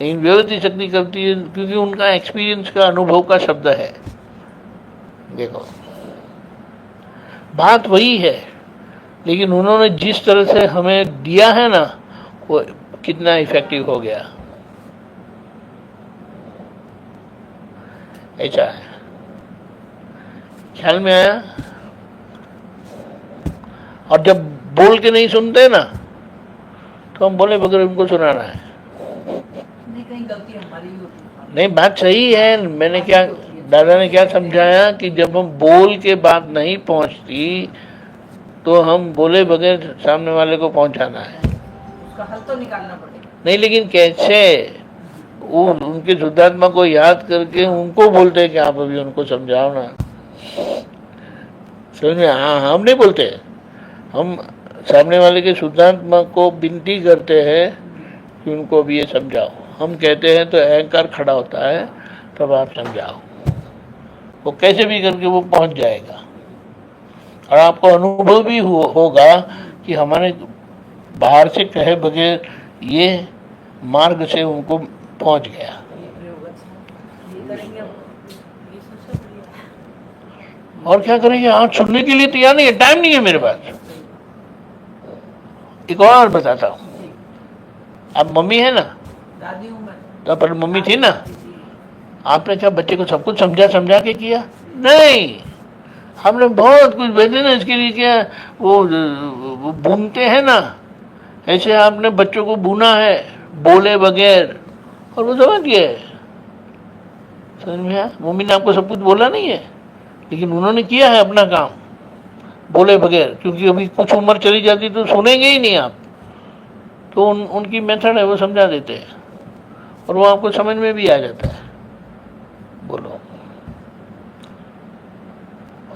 लेकिन व्यवस्थित शक्ति करती है क्योंकि उनका एक्सपीरियंस का अनुभव का शब्द है। देखो बात वही है, लेकिन उन्होंने जिस तरह से हमें दिया है ना वो कितना इफेक्टिव हो गया, ऐसा है। ख्याल में आया? और जब बोल के नहीं सुनते ना तो हम बोले बगैर उनको सुनाना है। नहीं, कहीं गलती हमारी ही होती है। नहीं, बात सही है। मैंने क्या दादा ने क्या समझाया कि जब हम बोल के बात नहीं पहुंचती तो हम बोले बगैर सामने वाले को पहुंचाना है। उसका हल तो निकालना पड़ेगा। नहीं, लेकिन कैसे? वो उनके शुद्धात्मा को याद करके उनको बोलते हैं कि आप अभी उनको समझाओ ना। समझ में? हाँ, हम नहीं बोलते, हम सामने वाले के शुद्धात्मा को विनती करते हैं कि उनको अभी ये समझाओ। हम कहते हैं तो अहंकार खड़ा होता है, तब आप समझाओ। वो कैसे भी करके वो पहुंच जाएगा और आपको अनुभव भी होगा कि हमारे बाहर से कहे बगैर ये मार्ग से उनको पहुंच गया। ये प्रयोग अच्छा, ये करेंगे अब। ये सबसे बढ़िया। और क्या करेंगे? आज सुनने के लिए तैयार नहीं है, टाइम नहीं है मेरे पास। एक और बताता हूँ। अब मम्मी है ना, दादी हूँ मैं। तो पर मम्मी थी ना, आपने क्या बच्चे को सब कुछ समझा के किया? नहीं, हमने बहुत कुछ बेटे ना इसके लिए किया। वो बुनते हैं ना, ऐसे आपने बच्चों को बुना है बोले बगैर, और वो समझ गए। समझ में आया? मम्मी ने आपको सब कुछ बोला नहीं है, लेकिन उन्होंने किया है अपना काम बोले बगैर, क्योंकि अभी कुछ उम्र चली जाती तो सुनेंगे ही नहीं आप। तो उनकी मेथड है, वो समझा देते हैं और वो आपको समझ में भी आ जाता है। बोलो,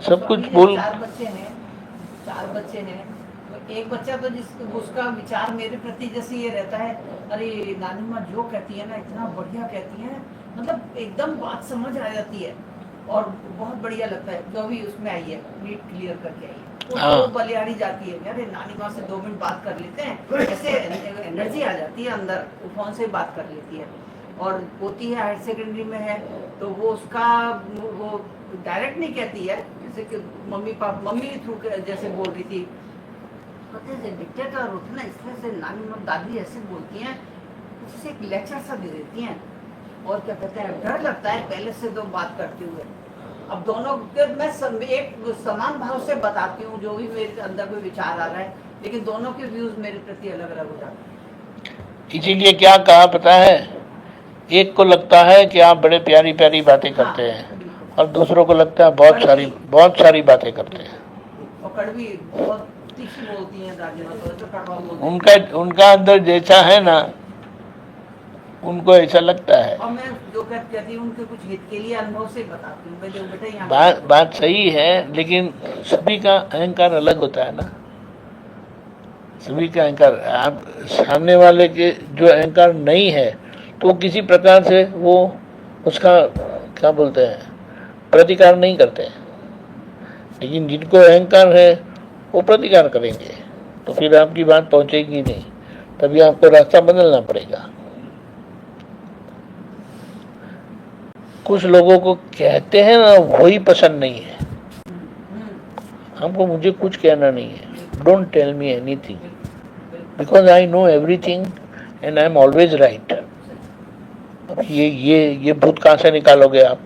सब कुछ बोल। चार बच्चे हैं, तो एक बच्चा तो उसका विचार मेरे प्रति जैसे ये रहता है, अरे नानी माँ जो कहती है ना इतना बढ़िया कहती है, मतलब एकदम बात समझ आ जाती है और बहुत बढ़िया लगता है। जो भी उसमें आई है नीट क्लियर करके आई है, वो बलियाड़ी जाती है, अरे नानी माँ से 2 मिनट बात कर लेते हैं, ऐसे एनर्जी आ जाती है अंदर, वो फोन से बात कर लेती है। और पोती है हायर सेकेंडरी में है, तो वो उसका वो डायरेक्ट नहीं कहती है, जैसे कि मम्मी के थ्रू जैसे बोल रही थी, डिक्टेटर होते ना, इसमें से नानी माँ दादी ऐसे बोलती हैं, उससे एक लेक्चर सा दे देती हैं। और क्या कहते हैं, डर लगता है पहले से तो बात करते हुए। अब दोनों के मैं एक समान भाव से बताती हूँ जो भी मेरे अंदर कोई विचार आ रहा है, लेकिन दोनों के व्यूज मेरे प्रति अलग अलग हो जाते हैं। इसीलिए क्या कहा पता है, एक को लगता है कि आप बड़े प्यारी प्यारी बातें करते हैं, और दूसरों को लगता है बहुत सारी बातें करते हैं। और कड़वी बहुत तीखी बोलती हैं दादी माँ, तो कड़वा बोलती हैं। उनका अंदर जैसा है ना, उनको ऐसा लगता है। और मैं जो कहती हूँ उनके कुछ हित के लिए अनुभव से बताती हूँ, बेटा यहाँ बात सही है, लेकिन सभी का अहंकार अलग होता है ना। सभी का अहंकार, आप सामने वाले के जो अहंकार नहीं है तो किसी प्रकार से वो उसका क्या बोलते हैं प्रतिकार नहीं करते, लेकिन जिनको अहंकार है वो प्रतिकार करेंगे, तो फिर आपकी बात पहुंचेगी नहीं, तभी आपको रास्ता बदलना पड़ेगा। कुछ लोगों को कहते हैं ना वही पसंद नहीं है। हमको मुझे कुछ कहना नहीं है, don't tell me anything because I know everything and I am always right. अब ये भूत कहाँ से निकालोगे आप?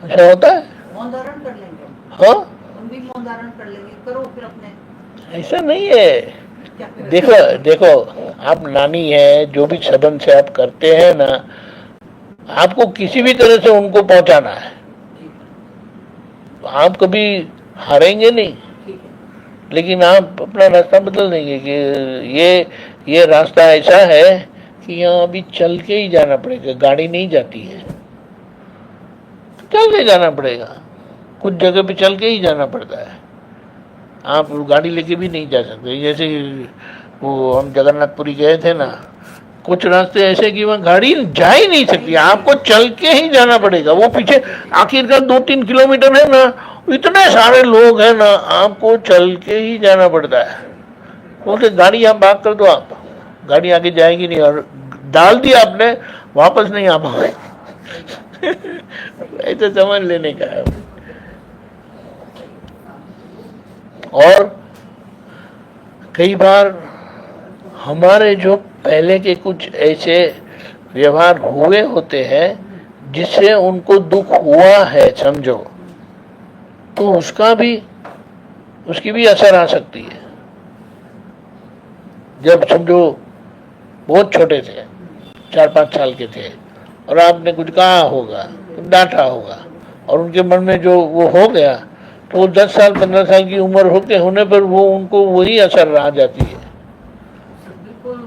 ऐसा होता है? मौन धारण कर लेंगे। हाँ, हम भी मौन धारण कर लेंगे, करो फिर अपने। ऐसा नहीं है। क्या करें? देखो आप नानी है, जो भी संबंध से आप करते हैं ना, आपको किसी भी तरह से उनको पहुंचाना है, आप कभी हारेंगे नहीं, ठीक है। लेकिन आप अपना रास्ता बदल देंगे कि ये रास्ता ऐसा है कि यहाँ अभी चल के ही जाना पड़ेगा, गाड़ी नहीं जाती है, चल के जाना पड़ेगा। कुछ कुछ जगह पे चल के ही जाना पड़ता है, आप गाड़ी लेके भी नहीं जा सकते। जैसे वो हम जगन्नाथपुरी गए थे ना, कुछ रास्ते ऐसे कि वहाँ गाड़ी जा ही नहीं सकती, आपको चल के ही जाना पड़ेगा। वो पीछे आखिरकार 2-3 किलोमीटर है ना, इतने सारे लोग हैं ना, आपको चल के ही जाना पड़ता है। बोलते गाड़ी आप बात कर दो, आप गाड़ी आगे जाएगी नहीं, और डाल दिया आपने, वापस नहीं आ पाओगे। ऐसे समझ लेने का है। और कई बार हमारे जो पहले के कुछ ऐसे व्यवहार हुए होते हैं जिससे उनको दुख हुआ है समझो, तो उसकी भी असर आ सकती है। जब समझो बहुत छोटे थे, 4-5 साल के थे, और आपने कुछ कहा होगा, डांटा होगा, और उनके मन में जो वो हो गया, तो 10 साल 15 साल की उम्र होने पर वो उनको वही असर रह जाती है।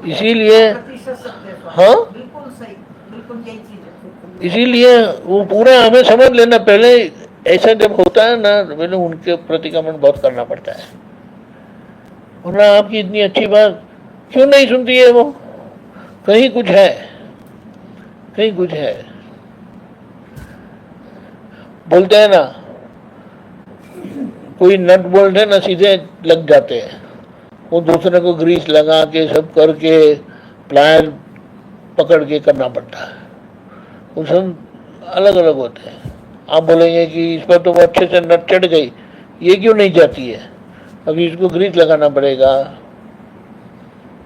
इसीलिए हाँ, बिल्कुल सही, बिल्कुल यही चीज है। इसीलिए वो पूरा हमें समझ लेना, पहले ऐसा जब होता है ना, तो पहले उनके प्रतिक्रमण बहुत करना पड़ता है। वरना आपकी इतनी अच्छी बात क्यों नहीं सुनती है वो? कहीं कुछ है, कहीं कुछ है। बोलते हैं ना, कोई नट बोल्ट है ना, सीधे लग जाते हैं, वो दूसरे को ग्रीस लगा के सब करके प्लायर पकड़ के करना पड़ता है। वो सब अलग अलग होते हैं। आप बोलेंगे कि इस पर तो वो अच्छे से नट चढ़ गई, ये क्यों नहीं जाती है, अभी इसको ग्रीस लगाना पड़ेगा।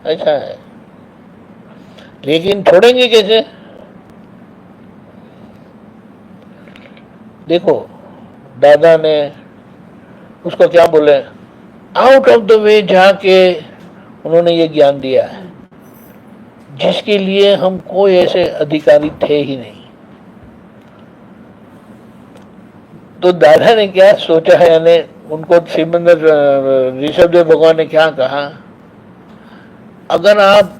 ऐसा है, लेकिन छोड़ेंगे कैसे? देखो दादा ने उसको क्या बोले, आउट ऑफ द वे जाके उन्होंने ये ज्ञान दिया है जिसके लिए हम कोई ऐसे अधिकारी थे ही नहीं। तो दादा ने क्या सोचा है, यानी उनको श्रीमंद ऋषभदेव भगवान ने क्या कहा, अगर आप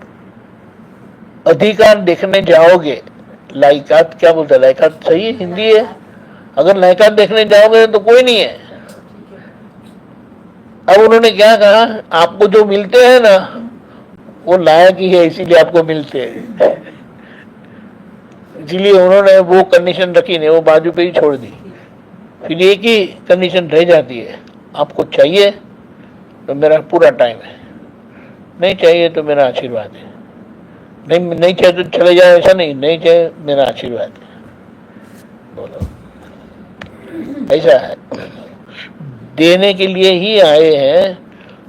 अधिकार देखने जाओगे, लायकात क्या बोलते हैं, लायकात सही है, हिंदी है, अगर लायकात देखने जाओगे तो कोई नहीं है। अब उन्होंने क्या कहा, आपको जो मिलते हैं ना वो लायक ही है, इसीलिए आपको मिलते हैं। इसीलिए उन्होंने वो कंडीशन रखी नहीं, वो बाजू पे ही छोड़ दी। फिर एक ही कंडीशन रह जाती है, आपको चाहिए तो मेरा पूरा टाइम है, नहीं चाहिए तो मेरा आशीर्वाद है। नहीं चाहिए तो चले जाए, ऐसा नहीं, नहीं चाहिए मेरा आशीर्वाद है। बोलो, ऐसा है। देने के लिए ही आए हैं,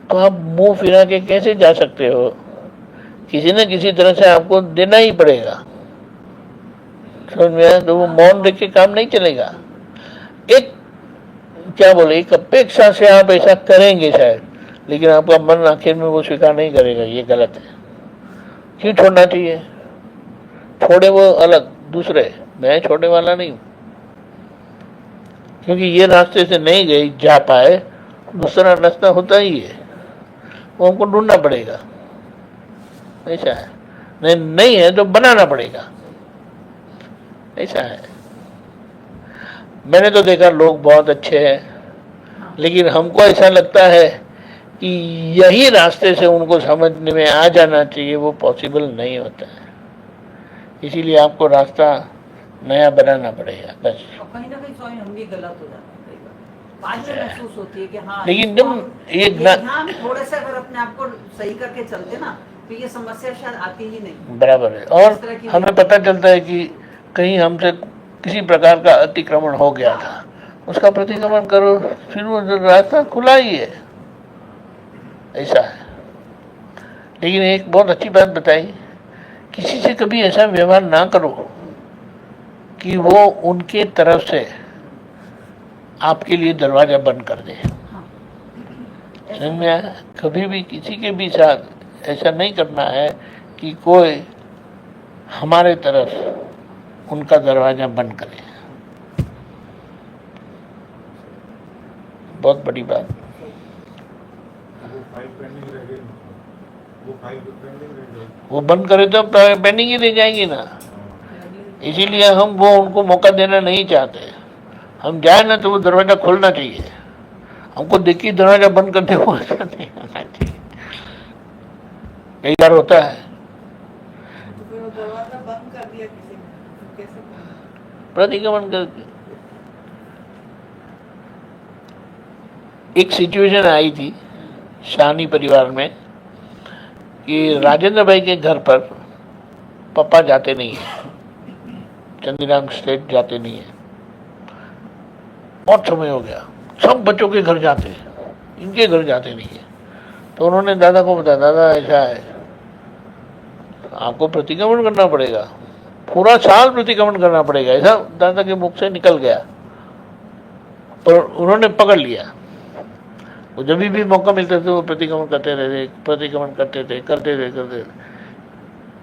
तो आप मुंह फिरा के कैसे जा सकते हो? किसी न किसी तरह से आपको देना ही पड़ेगा। समझ में आया? तो वो मौन देख के काम नहीं चलेगा। एक क्या बोले, एक अपेक्षा से आप ऐसा करेंगे शायद, लेकिन आपका मन आखिर में वो स्वीकार नहीं करेगा, ये गलत है। क्यों छोड़ना चाहिए? छोड़े वो अलग, दूसरे, मैं छोड़ने वाला नहीं हूं, क्योंकि ये रास्ते से नहीं गए जा पाए, दूसरा रास्ता होता ही है, वो हमको ढूंढना पड़ेगा। ऐसा है, नहीं है तो बनाना पड़ेगा। ऐसा है। मैंने तो देखा लोग बहुत अच्छे हैं, लेकिन हमको ऐसा लगता है कि यही रास्ते से उनको समझने में आ जाना चाहिए, वो पॉसिबल नहीं होता है। इसीलिए आपको रास्ता नया बनाना पड़ेगा बस। कहीं ना कहीं स्वयं हम भी गलत हो जाते हैं, बाद में महसूस होती है कि हाँ, लेकिन जब एक थोड़े से अगर अपने आप को सही करके चलते ना, तो ये समस्या शायद आती ही नहीं। बराबर है। और हमें पता चलता है कि कहीं हमसे किसी प्रकार का अतिक्रमण हो गया था, उसका प्रतिक्रमण करो, फिर वो रास्ता खुला ही है। ऐसा है। लेकिन एक बहुत अच्छी बात बताई, किसी से कभी ऐसा व्यवहार ना करो कि वो उनके तरफ से आपके लिए दरवाजा बंद कर दे। समझ में आया? कभी भी किसी के भी साथ ऐसा नहीं करना है कि कोई हमारे तरफ उनका दरवाजा बंद करे। बहुत बड़ी बात। वो बंद करे तो पेंडिंग ही रह जाएगी ना। इसीलिए हम वो उनको मौका देना नहीं चाहते। हम जाए ना तो वो दरवाजा खोलना चाहिए, हमको देखिए दरवाजा बंद करते हुए नहीं आना चाहिए। कई बार होता है तो फिर वो दरवाजा बंद कर दिया किसी ने, तो कैसे खोला? प्रतिक्रमण करके। एक सिचुएशन आई थी शानी परिवार में कि राजेंद्र भाई के घर पर पापा जाते नहीं है, चंदीराम स्टेट जाते नहीं है, बहुत समय हो गया, सब बच्चों के घर जाते हैं, इनके घर जाते नहीं है। तो उन्होंने दादा को बताया, दादा ऐसा है, आपको प्रतिक्रमण करना पड़ेगा, पूरा साल प्रतिक्रमण करना पड़ेगा, ऐसा दादा के मुख से निकल गया। पर उन्होंने पकड़ लिया, वो जब भी मौका मिलता था वो प्रतिक्रमण करते रहते, प्रतिक्रमण करते थे।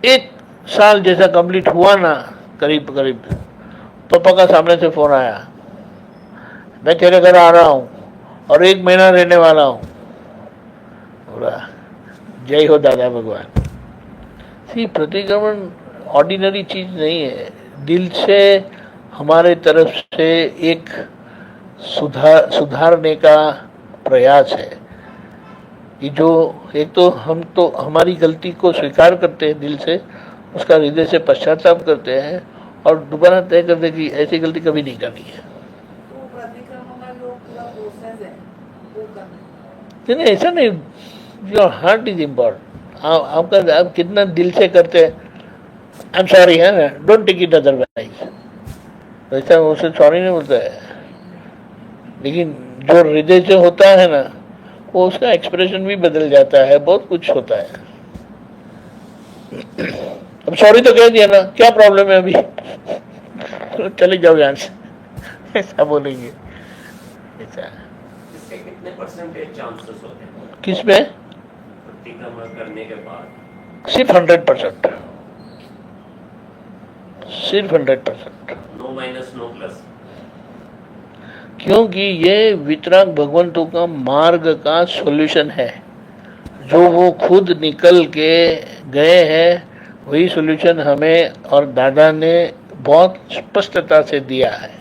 एक साल जैसा कंप्लीट हुआ ना, करीब पापा का सामने से फोन आया, मैं तेरे घर आ रहा हूँ और 1 महीना रहने वाला हूँ। बोला जय हो दादा भगवान। सी प्रतिक्रमण ऑर्डिनरी चीज नहीं है, दिल से हमारे तरफ से एक सुधारने का प्रयास है कि जो एक तो हम तो हमारी गलती को स्वीकार करते हैं दिल से, उसका हृदय से पश्चाताप करते हैं और दोबारा तय करते हैं कि ऐसी गलती कभी नहीं करनी है। तो प्रतिक्रमण का जो पूरा प्रोसेस है वो करना नहीं, ऐसा नहीं, योर हार्ट इज इम्पोर्टेंट। आपका आप कितना दिल से करते हैं, आई एम सॉरी है ना, डोंट टेक इट अदरवाइज, वैसा उसे सॉरी नहीं बोलता है, लेकिन जो हृदय से होता है ना वो उसका एक्सप्रेशन भी बदल जाता है, बहुत कुछ होता है। अब सॉरी तो कह दिया ना, क्या प्रॉब्लम है अभी, चले जाओ यहाँ से, ऐसा बोलेंगे। ऐसा इसके कितने परसेंटेज चांसेस होते हैं किस में? प्रतिक्रमण करने के बाद? सिर्फ 100%, सिर्फ 100%। No minus no plus. क्योंकि ये वितराग भगवंतों का मार्ग का सॉल्यूशन है, जो वो खुद निकल के गए हैं, वही सॉल्यूशन हमें और दादा ने बहुत स्पष्टता से दिया है।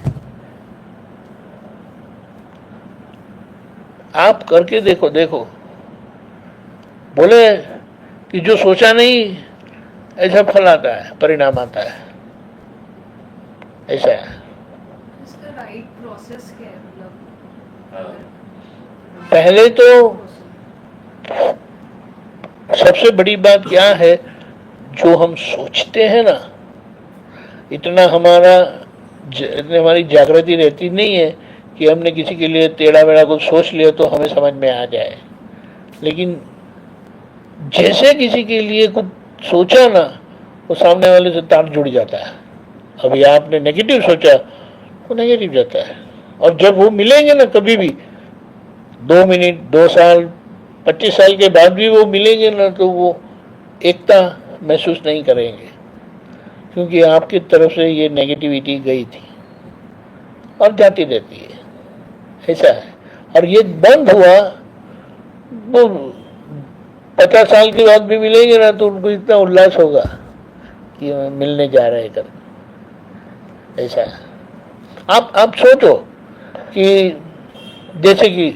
आप करके देखो, बोले कि जो सोचा नहीं ऐसा फल आता है, परिणाम आता है, ऐसा है। इसका राइट प्रोसेस क्या है, मतलब पहले तो सबसे बड़ी बात क्या है, जो हम सोचते हैं ना, इतना इतनी हमारी जागृति रहती नहीं है कि हमने किसी के लिए टेढ़ा मेढ़ा कुछ सोच लिया तो हमें समझ में आ जाए। लेकिन जैसे किसी के लिए कुछ सोचा ना, वो सामने वाले से तार जुड़ जाता है। अभी आपने नेगेटिव सोचा, वो नेगेटिव जाता है, और जब वो मिलेंगे ना कभी भी, 2 मिनट, 2 साल, 25 साल के बाद भी वो मिलेंगे ना, तो वो एकता महसूस नहीं करेंगे, क्योंकि आपकी तरफ से ये नेगेटिविटी गई थी और जाती रहती है, ऐसा है। और ये बंद हुआ, वो 50 साल के बाद भी मिलेंगे ना, तो उनको इतना उल्लास होगा कि मिलने जा रहे कर, ऐसा है। आप सोचो कि जैसे कि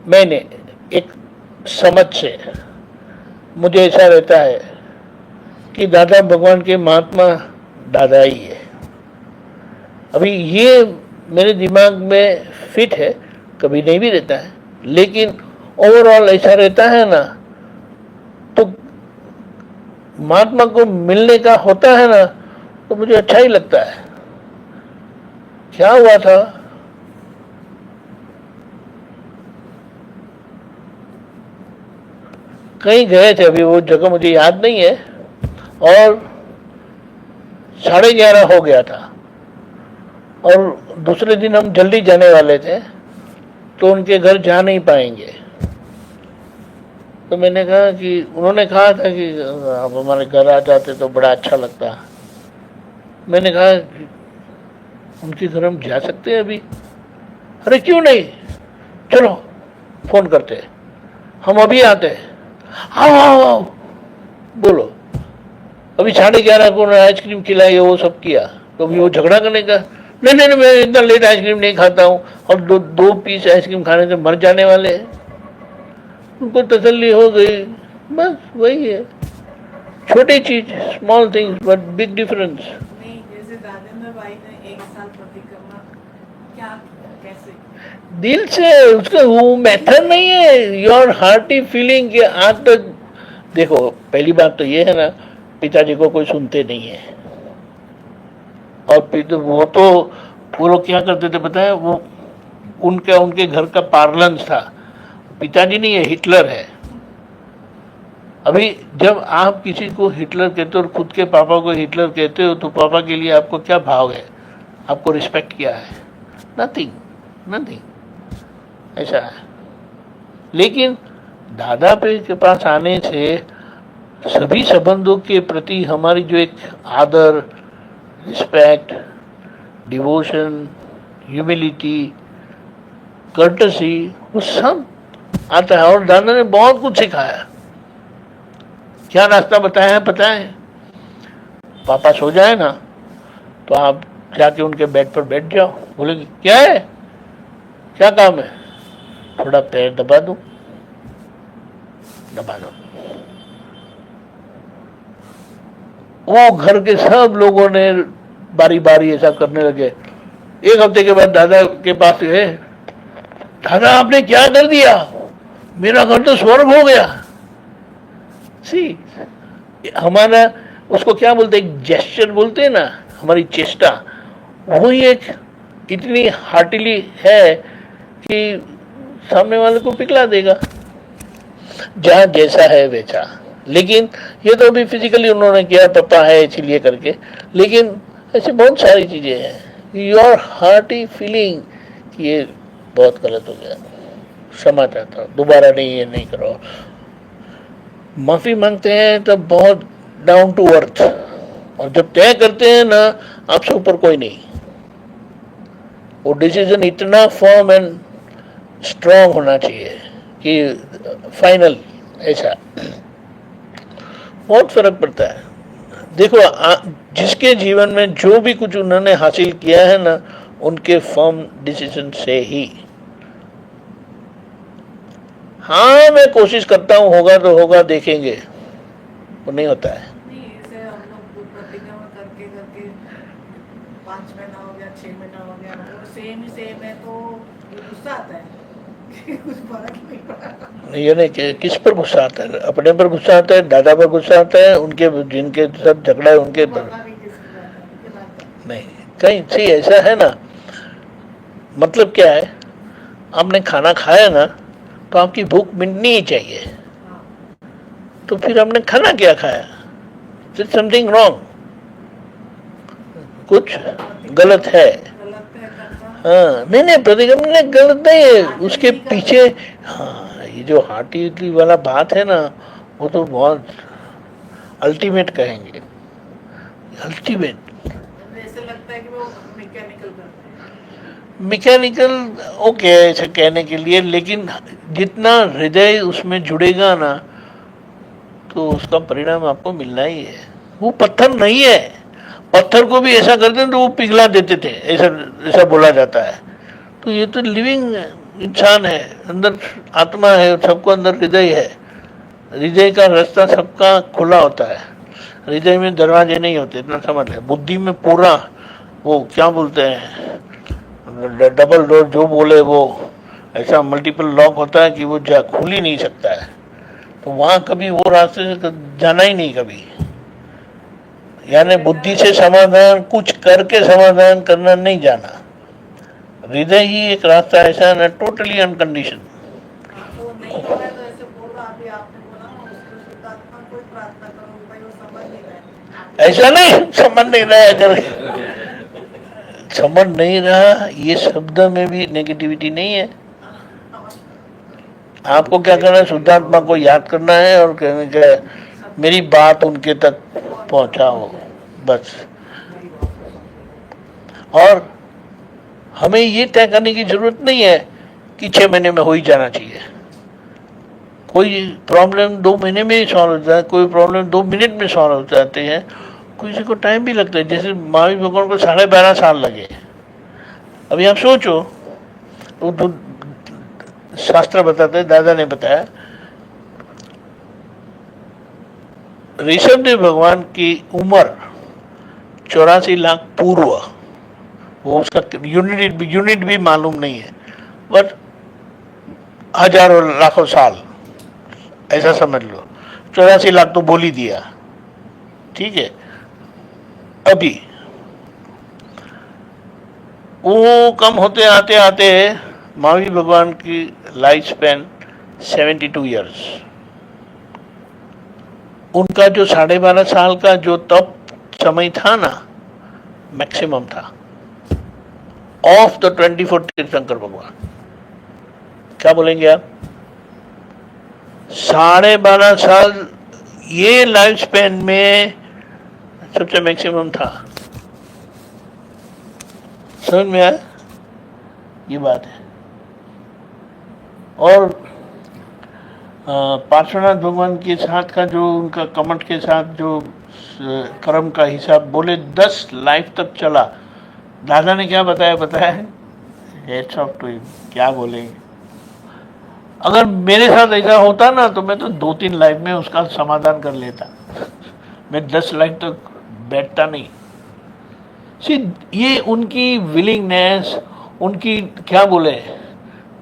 मैंने एक समझ से, मुझे ऐसा रहता है कि दादा भगवान के महात्मा दादा ही है। अभी ये मेरे दिमाग में फिट है, कभी नहीं भी रहता है, लेकिन ओवरऑल ऐसा रहता है ना, तो महात्मा को मिलने का होता है ना, तो मुझे अच्छा ही लगता है। क्या हुआ था, कहीं गए थे, अभी वो जगह मुझे याद नहीं है, और 11:30 हो गया था और दूसरे दिन हम जल्दी जाने वाले थे, तो उनके घर जा नहीं पाएंगे। तो मैंने कहा कि, उन्होंने कहा था कि आप हमारे घर आ जाते तो बड़ा अच्छा लगता। मैंने कहा कि उनके घर हम जा सकते हैं अभी? अरे क्यों नहीं, चलो फोन करते, हम अभी आते हैं। आओ आओ आओ, बोलो। अभी 11:30 को आइसक्रीम खिलाई, वो सब किया, तो अभी वो झगड़ा करने का, नहीं नहीं नहीं, मैं इतना लेट आइसक्रीम नहीं खाता हूँ, और दो पीस आइसक्रीम खाने से मर जाने वाले हैं। उनको तसल्ली हो गई, बस वही है, छोटी चीज, small things but big difference. नहीं, जैसे दादेंद्र भाई ने 1 साल परिक्रमा, क्या कैसे? दिल से, उसका वो मेथड नहीं है, योर हार्टी फीलिंग के आज तक। देखो, पहली बात तो ये है ना, पिताजी को कोई सुनते नहीं है, और वो तो लोग क्या करते थे पता है, वो उनके घर का पार्लेंस था, पिताजी नहीं है, हिटलर है। अभी जब आप किसी को हिटलर कहते हो और खुद के पापा को हिटलर कहते हो, तो पापा के लिए आपको क्या भाव है, आपको रिस्पेक्ट क्या है? नथिंग, नथिंग, ऐसा है। लेकिन दादा पे के पास आने से सभी संबंधों के प्रति हमारी जो एक आदर, रिस्पेक्ट, डिवोशन, ह्यूमिलिटी, कर्टसी, वो सब आता है। और दादा ने बहुत कुछ सिखाया। क्या रास्ता बताया है पता है? पापा सो जाए ना, तो आप जाके उनके बेड पर बैठ जाओ, बोलेंगे क्या है, क्या काम है, थोड़ा पैर दबा दो, दबा दो। वो घर के सब लोगों ने बारी बारी ऐसा करने लगे। 1 हफ्ते के बाद दादा के पास गए, दादा आपने क्या कर दिया, मेरा घर तो स्वर्ग हो गया। सी, हमारा उसको क्या बोलते हैं, जेस्चर बोलते हैं ना, हमारी चेष्टा, वही एक इतनी हार्टिली है कि सामने वाले को पिघला देगा। जहाँ जैसा है वैसा। लेकिन ये तो अभी फिजिकली उन्होंने किया, पापा है इसीलिए करके, लेकिन ऐसे बहुत सारी चीजें हैं। योर हार्टी फीलिंग कि ये बहुत गलत हो गया, क्षमा चाहता हूँ, दोबारा नहीं, ये नहीं करो। माफी मांगते हैं तब बहुत डाउन टू अर्थ, और जब तय करते हैं ना, आपसे ऊपर कोई नहीं। वो डिसीजन इतना फर्म एंड स्ट्रांग होना चाहिए कि फाइनल, ऐसा बहुत फर्क पड़ता है। देखो, जिसके जीवन में जो भी कुछ उन्होंने हासिल किया है ना, उनके फर्म डिसीजन से ही। हाँ, मैं कोशिश करता हूँ, होगा तो होगा, देखेंगे, वो नहीं होता है। नहीं, ऐसे हम लोग प्रतिज्ञा करके करके 5 महीना हो गया, 6 महीना हो गया, और सेम है, तो गुस्सा आता है कुछ फर्क नहीं पड़ा। ये नहीं कि किस पर गुस्सा आता है, अपने पर गुस्सा आता है, दादा पर गुस्सा आता है, उनके जिनके साथ झगड़ा है उनके पर नहीं। कहीं सी ऐसा है ना, मतलब क्या है, आपने खाना खाया ना, तो आपकी भूख मिटनी ही चाहिए, तो फिर आपने खाना क्या खाया, समथिंग रॉन्ग, कुछ गलत है। हाँ, नहीं, प्रतिगमन गलत नहीं है, उसके पीछे, हाँ, ये जो हार्टी वाला बात है ना, वो तो बहुत अल्टीमेट कहेंगे, अल्टीमेट। ऐसे लगता है कि वो मैकेनिकल करते हैं। मैकेनिकल ओके ऐसा कहने के लिए, लेकिन जितना हृदय उसमें जुड़ेगा ना, तो उसका परिणाम आपको मिलना ही है। वो पत्थर नहीं है, पत्थर को भी ऐसा करते हैं तो वो पिघला देते थे, ऐसा बोला जाता है। तो ये तो लिविंग इंसान है, अंदर आत्मा है, सबको अंदर हृदय है। हृदय का रास्ता सबका खुला होता है, हृदय में दरवाजे नहीं होते, इतना समझ ले। बुद्धि में पूरा वो क्या बोलते हैं, डबल डोर जो बोले वो, ऐसा मल्टीपल लॉक होता है कि वो खुल ही नहीं सकता है। तो वहाँ कभी वो रास्ते से जाना ही नहीं कभी, यानी बुद्धि से समाधान, कुछ करके समाधान करना नहीं जाना। हृदय ही एक रास्ता ऐसा है ना, टोटली अनकंडीशन। तो नहीं हो रहा है तो ऐसे बोला, अभी आपने बोला ना, उसको शुद्धात्मा को प्रार्थना करो, भाई वो समझ नहीं रहा है। ऐसा नहीं, समझ नहीं रहा, अगर समझ नहीं रहा, ये शब्द में भी नेगेटिविटी नहीं है। आपको क्या करना है, शुद्धात्मा को याद करना है और कहने का मेरी बात उनके तक पहुंचाओ, बस। और हमें ये तय करने की जरूरत नहीं है कि 6 महीने में हो ही जाना चाहिए। कोई प्रॉब्लम 2 महीने में ही सॉल्व होता है, कोई प्रॉब्लम 2 मिनट में सॉल्व हो जाते हैं, किसी को टाइम भी लगता है। जैसे महावीर भगवान को 12.5 साल लगे। अभी आप सोचो, तो शास्त्र बताते हैं, दादा ने बताया, ऋषभदेव भगवान की उम्र 84 लाख पूर्व, वो उसका यूनिट भी मालूम नहीं है, बट हजारों लाखों साल ऐसा समझ लो। 84 लाख तो बोल ही दिया, ठीक है। अभी वो कम होते आते आते महावीर भगवान की लाइफ स्पैन 72 ईयर्स। उनका जो 12.5 साल का जो तप समय था ना, मैक्सिमम था ऑफ द 24 तीर्थंकर भगवान। क्या बोलेंगे आप? 12.5 साल ये लाइफ स्पैन में सबसे मैक्सिमम था। समझ में आया? ये बात है। और पार्श्वनाथ भगवान के साथ का जो उनका कमठ के साथ जो कर्म का हिसाब बोले 10 लाइफ तक चला। दादा ने क्या बताया है, क्या बोलेंगे। अगर मेरे साथ ऐसा होता ना तो मैं तो 2-3 लाइफ में उसका समाधान कर लेता। मैं 10 लाइफ तक बैठता नहीं। ये उनकी विलिंगनेस, उनकी क्या बोले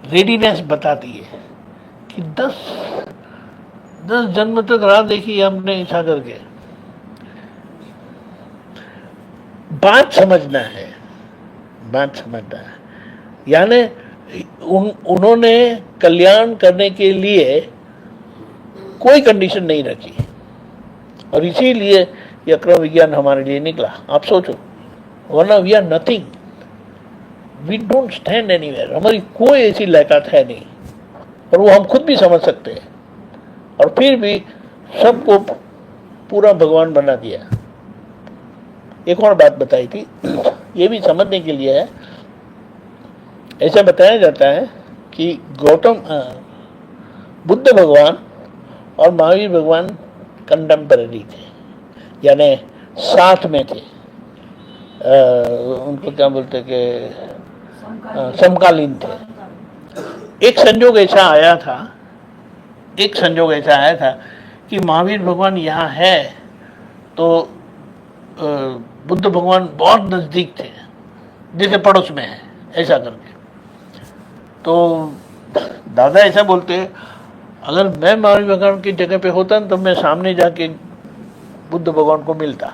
रेडीनेस बताती है कि 10 जन्म तक राह देखी हमने ऐसा करके। बात समझना है। यानी उन्होंने कल्याण करने के लिए कोई कंडीशन नहीं रखी, और इसीलिए यह अक्रम विज्ञान हमारे लिए निकला। आप सोचो, वरना we are nothing, we don't stand anywhere. हमारी कोई ऐसी लायकात है नहीं, और वो हम खुद भी समझ सकते हैं, और फिर भी सबको पूरा भगवान बना दिया। एक और बात बताई थी, ये भी समझने के लिए है। ऐसा बताया जाता है कि बुद्ध भगवान और महावीर भगवान कंटेम्पररी थे, यानी साथ में थे। उनको क्या बोलते कि समकालीन थे। एक संजोग ऐसा आया था कि महावीर भगवान यहाँ है तो बुद्ध भगवान बहुत नजदीक थे, जैसे पड़ोस में है, ऐसा करके। तो दादा ऐसा बोलते, अगर मैं महावीर भगवान की जगह पे होता तो मैं सामने जाके बुद्ध भगवान को मिलता।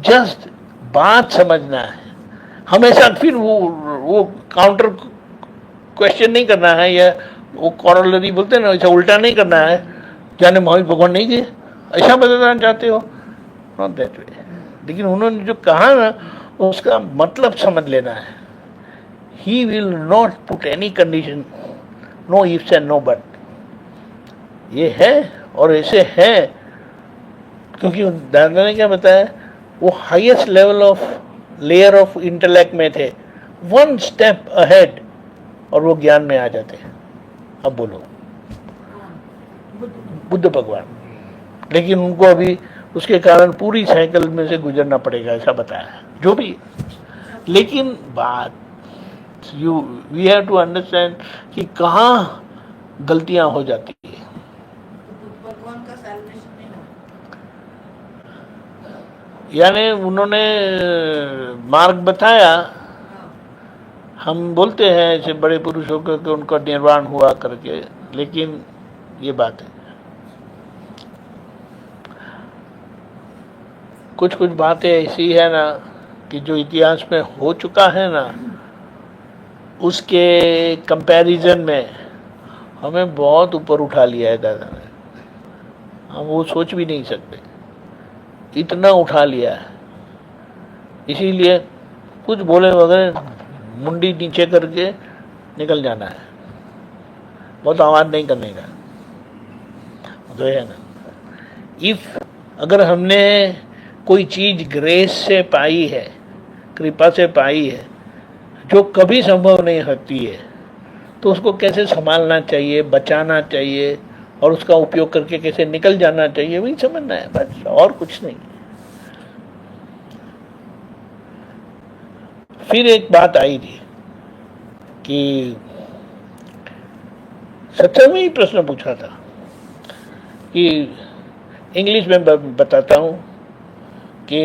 जस्ट बात समझना है हमेशा। फिर वो काउंटर क्वेश्चन नहीं करना है, या वो कॉरोलरी बोलते हैं ना, ऐसा उल्टा नहीं करना है, जाने महावीर भगवान नहीं थे, ऐसा बताना चाहते हो, नॉट दैट वे। लेकिन उन्होंने जो कहा ना, उसका मतलब समझ लेना है। He will not put any condition, no ifs and no but. ये है और ऐसे है, क्योंकि दादा ने क्या बताया, वो highest level of layer of intellect में थे, 1 स्टेप अहेड, और वो ज्ञान में आ जाते हैं। अब बोलो, बुद्ध भगवान। लेकिन उनको अभी उसके कारण पूरी साइकिल में से गुजरना पड़ेगा, ऐसा बताया जो भी। लेकिन बात वी हैव टू अंडरस्टैंड कि कहाँ गलतियां हो जाती है। भगवान का सैल्वेशन नहीं हो। यानी उन्होंने मार्ग बताया। हम बोलते हैं ऐसे बड़े पुरुषों को कि उनका निर्वाण हुआ करके, लेकिन ये बात है, कुछ बातें ऐसी है ना कि जो इतिहास में हो चुका है ना, उसके कंपैरिजन में हमें बहुत ऊपर उठा लिया है दादा ने। हम वो सोच भी नहीं सकते, इतना उठा लिया है। इसीलिए कुछ बोले वगैरह मुंडी नीचे करके निकल जाना है, बहुत आवाज नहीं करने का, तो है ना। इफ अगर हमने कोई चीज ग्रेस से पाई है, कृपा से पाई है, जो कभी संभव नहीं होती है, तो उसको कैसे संभालना चाहिए, बचाना चाहिए और उसका उपयोग करके कैसे निकल जाना चाहिए, वही समझना है बस, और कुछ नहीं। फिर एक बात आई थी कि सत्संग में ही प्रश्न पूछा था कि इंग्लिश में बताता हूं कि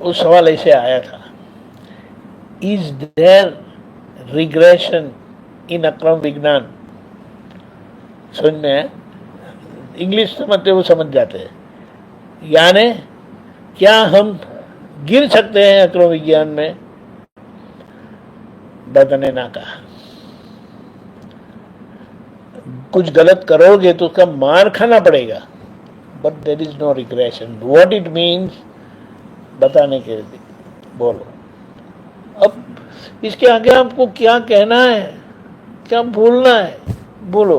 वो सवाल ऐसे आया था, इज देयर रिग्रेशन इन अक्रम विज्ञान। समझ में है, इंग्लिश समझते वो समझ जाते हैं, यानी क्या हम गिर सकते हैं अक्रम विज्ञान में? दादा ने ना कहा, कुछ गलत करोगे तो उसका मार खाना पड़ेगा, but there is no regression. What it means बताने के लिए बोलो। अब इसके आगे आपको क्या कहना है, क्या बोलना है, बोलो।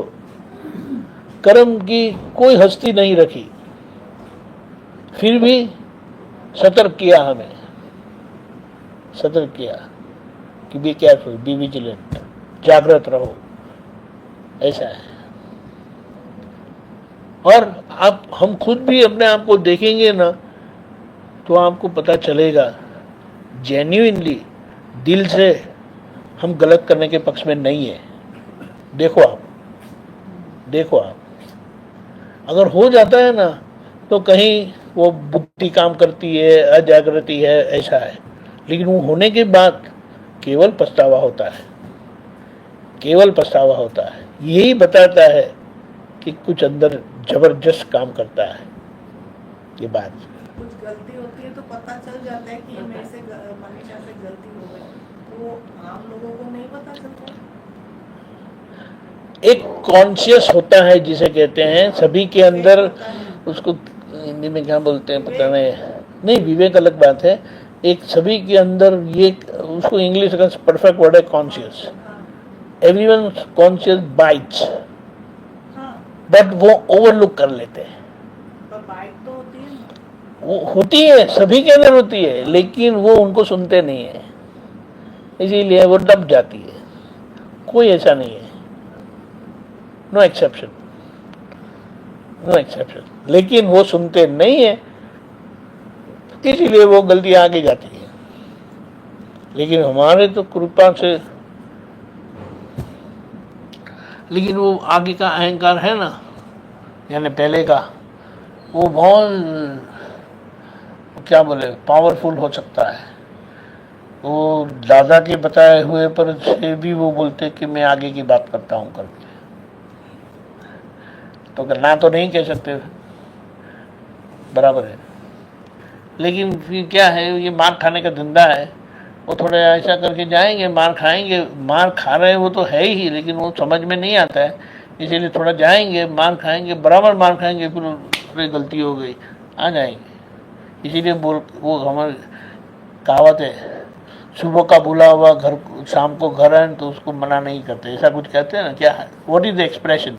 कर्म की कोई हस्ती नहीं रखी, फिर भी सतर्क किया, हमें सतर्क किया कि बी केयरफुल, बी विजिलेंट, जागृत रहो, ऐसा है। और आप हम खुद भी अपने आप को देखेंगे ना तो आपको पता चलेगा जेन्युइनली, दिल से हम गलत करने के पक्ष में नहीं है। देखो आप, देखो आप, अगर हो जाता है ना तो कहीं वो बुद्धि काम करती है, अजागृति है, ऐसा है। लेकिन वो होने के बाद केवल पछतावा होता है, केवल पछतावा होता है। यही बताता है कि कुछ अंदर जबरदस्त काम करता है। ये बात कुछ गलती होती है तो पता चल जाता है कि ये मेरे से मनीषा से गलती हो गई, तो आम लोगों को नहीं पता चलता। एक कॉन्शियस होता है जिसे कहते हैं, सभी के अंदर, उसको हिंदी में क्या बोलते हैं पता नहीं, विवेक अलग बात है। एक सभी के अंदर ये, उसको इंग्लिश का परफेक्ट वर्ड है conscious. Everyone conscious bytes, but वो ओवरलुक कर लेते हैं। पर बाइट तो होती है ना। वो होती है, सभी के अंदर होती है, लेकिन वो उनको सुनते नहीं है, इसीलिए वो दब जाती है। कोई ऐसा नहीं है, नो एक्सेप्शन, नो एक्सेप्शन। लेकिन वो सुनते नहीं है, इसीलिए वो गलती आगे जाती है। लेकिन हमारे तो कृपा से, लेकिन वो आगे का अहंकार है ना, यानी पहले का, वो बहुत क्या बोले पावरफुल हो सकता है। वो दादा के बताए हुए पर से भी वो बोलते कि मैं आगे की बात करता हूँ करके, तो ना तो नहीं कह सकते, बराबर है। लेकिन फिर क्या है, ये मार खाने का धंधा है। वो थोड़ा ऐसा करके जाएंगे, मार खाएंगे, मार खा रहे हैं वो तो है ही, लेकिन वो समझ में नहीं आता है, इसीलिए थोड़ा जाएंगे, मार खाएंगे, बराबर मार खाएंगे, फिर गलती हो गई, आ जाएंगे। इसीलिए बोल, वो हमारी कहावत है, सुबह का भूला हुआ घर शाम को घर आए तो उसको मना नहीं करते, ऐसा कुछ कहते हैं ना, क्या है, व्हाट इज द एक्सप्रेशन?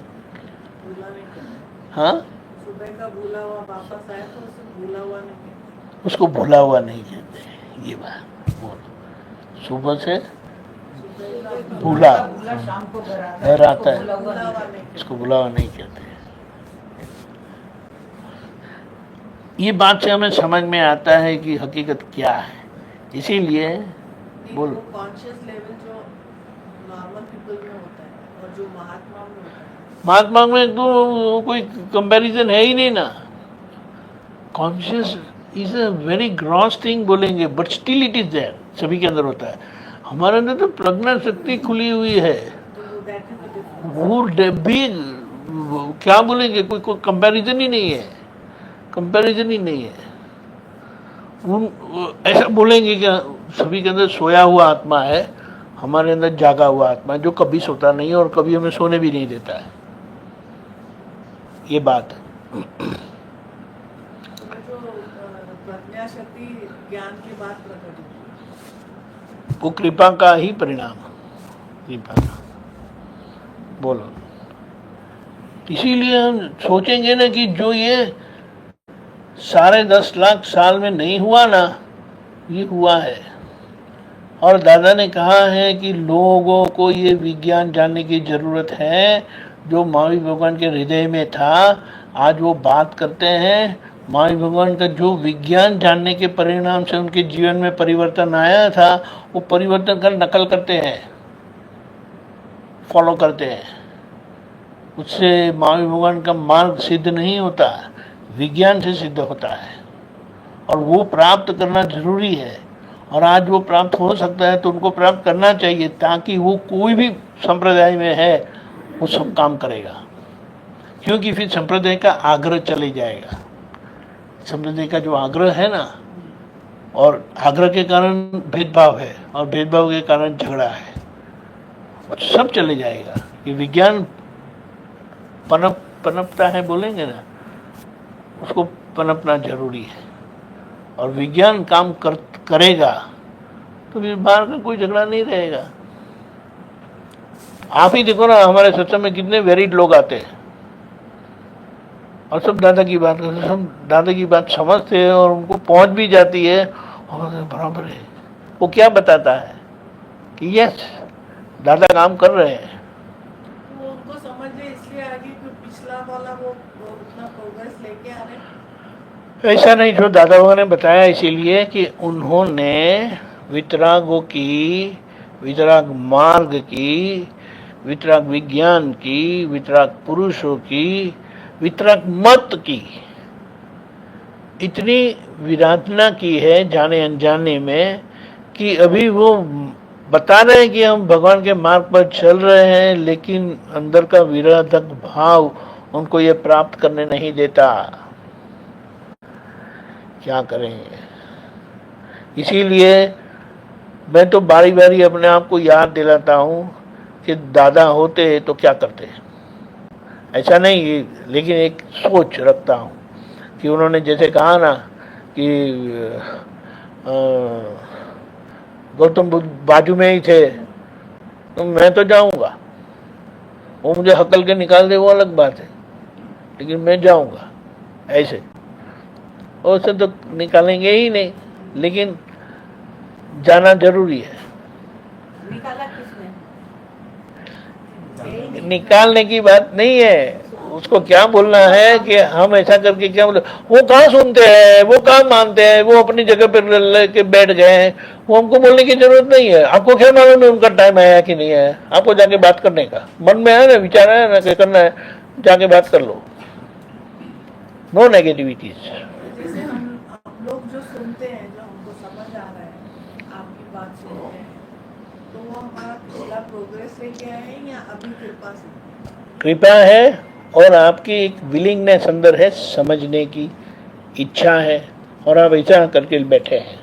हाँ, सुबह का भूला हुआ वापस आए तो उसे भूला हुआ नहीं कहते। उसको भूला हुआ नहीं कहते। ये बात बोलो, सुबह से भूला शाम को घर आता है, भूला हुआ नहीं। इसको भूला हुआ नहीं कहते। ये बात से हमें समझ में आता है कि हकीकत क्या है। इसीलिए बोलो, कॉन्शियस लेवल जो नॉर्मल पीपल में होता है और जो महात्मा में होता है, महात्मा में तो कोई कंपैरिजन है ही नहीं ना। Conscious is a very gross thing बोलेंगे, but still it is there, सभी के अंदर होता है। हमारे अंदर तो प्रज्ञा शक्ति खुली हुई है, तो दैट इज द डिफरेंस। वो भी क्या बोलेंगे, कोई कंपैरिजन ही नहीं है, कंपैरिजन ही नहीं है। ऐसा बोलेंगे कि सभी के अंदर सोया हुआ आत्मा है, हमारे अंदर जागा हुआ आत्मा है जो कभी सोता नहीं है और कभी हमें सोने भी नहीं देता है। ये बात है। जो प्रज्ञा शक्ति ज्ञान के बाद प्रकट होती है, वो कृपा का ही परिणाम, कृपा का। बोलो, इसीलिए हम सोचेंगे ना कि जो ये 10.5 लाख साल में नहीं हुआ ना, ये हुआ है। और दादा ने कहा है कि लोगों को ये विज्ञान जानने की जरूरत है जो महावीर भगवान के हृदय में था। आज वो बात करते हैं, महावीर भगवान का जो विज्ञान जानने के परिणाम से उनके जीवन में परिवर्तन आया था, वो परिवर्तन का नकल करते हैं, फॉलो करते हैं। उससे महावीर भगवान का मार्ग सिद्ध नहीं होता, विज्ञान से सिद्ध होता है, और वो प्राप्त करना जरूरी है। और आज वो प्राप्त हो सकता है तो उनको प्राप्त करना चाहिए, ताकि वो कोई भी संप्रदाय में है वो सब काम करेगा, क्योंकि फिर संप्रदाय का आग्रह चले जाएगा। संप्रदाय का जो आग्रह है ना, और आग्रह के कारण भेदभाव है, और भेदभाव के कारण झगड़ा है, सब चले जाएगा। ये विज्ञान पनपता है बोलेंगे ना, उसको पनपना जरूरी है, और विज्ञान काम करेगा तो फिर बाहर का कोई झगड़ा नहीं रहेगा। आप ही देखो ना, हमारे सत्संग में कितने वेरिड लोग आते हैं और सब दादा की बात करते, सब दादा की बात समझते हैं और उनको पहुंच भी जाती है, और बराबर है। वो क्या बताता है कि यस दादा काम कर रहे हैं। वो उनको समझ है इसलिए आगे पिछला वाला वो उतना प्रोग्रेस लेके आ रहे हैं। ऐसा नहीं, जो दादा बाबा ने बताया इसीलिए कि उन्होंने वितरागों की, वितराग मार्ग की, वितराग विज्ञान की, वितराग पुरुषों की, वितराग मत की इतनी विराधना की है जाने अनजाने में, कि अभी वो बता रहे हैं कि हम भगवान के मार्ग पर चल रहे हैं, लेकिन अंदर का विराधक भाव उनको ये प्राप्त करने नहीं देता। क्या करेंगे? इसीलिए मैं तो बारी बारी अपने आप को याद दिलाता हूँ कि दादा होते तो क्या करते। ऐसा नहीं, लेकिन एक सोच रखता हूँ कि उन्होंने जैसे कहा ना कि गौतम बुद्ध बाजू में ही थे, तो मैं तो जाऊँगा, वो मुझे हकल के निकाल दे वो अलग बात है, लेकिन मैं जाऊँगा। ऐसे उससे तो निकालेंगे ही नहीं, लेकिन जाना जरूरी है। निकाला किसने? निकालने की बात नहीं है, उसको क्या बोलना है कि हम ऐसा करके क्या बोले। वो कहाँ सुनते हैं, वो कहाँ मानते हैं, वो अपनी जगह पर लेके बैठ गए हैं, वो हमको बोलने की जरूरत नहीं है। आपको क्या मालूम है उनका टाइम आया कि नहीं है? आपको जाके बात करने का मन में है ना, विचार है ना कि करना है, जाके बात कर लो। No negativities. जैसे हम लोग जो सुनते हैं, जो हमको समझ आ रहा है, आपकी बात सुनते हैं, तो वो हमारा पिछला प्रोग्रेस लेके आए हैं या अभी कृपा से? कृपा है, और आपकी एक विलिंगनेस अंदर है, समझने की इच्छा है, और आप ऐसा करके बैठे हैं,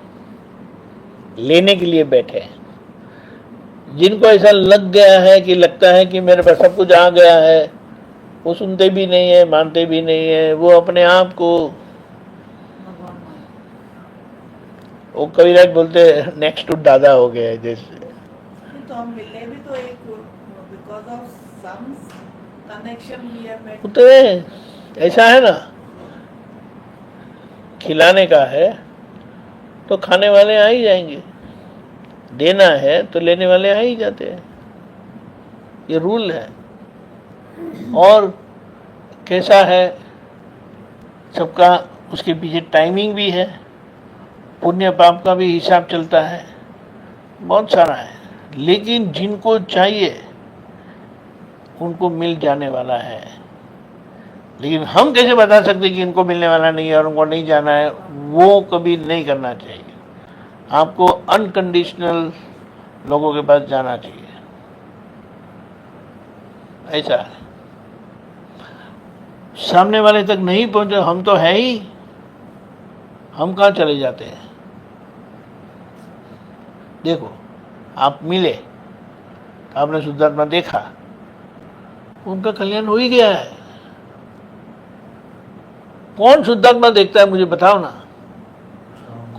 लेने के लिए बैठे हैं। जिनको ऐसा लग गया है कि लगता है कि मेरे पास सब कुछ आ गया है, वो सुनते भी नहीं है, मानते भी नहीं है, वो अपने आप को, वो कविराज बोलते नेक्स्ट टू दादा हो गया है जैसे। तो हम मिले भी तो एक because of some connection we have made. तो ऐसा है ना, खिलाने का है तो खाने वाले आ ही जाएंगे, देना है तो लेने वाले आ ही जाते हैं, ये रूल है। और कैसा है सबका, उसके पीछे टाइमिंग भी है, पुण्य पाप का भी हिसाब चलता है, बहुत सारा है। लेकिन जिनको चाहिए उनको मिल जाने वाला है। लेकिन हम कैसे बता सकते कि इनको मिलने वाला नहीं है और उनको नहीं जाना है? वो कभी नहीं करना चाहिए। आपको अनकंडीशनल लोगों के पास जाना चाहिए, ऐसा है। सामने वाले तक नहीं पहुंचे, हम तो है ही, हम कहाँ चले जाते हैं? देखो, आप मिले, आपने शुद्धात्मा देखा, उनका कल्याण हो ही गया है। कौन शुद्धात्मा देखता है मुझे बताओ ना?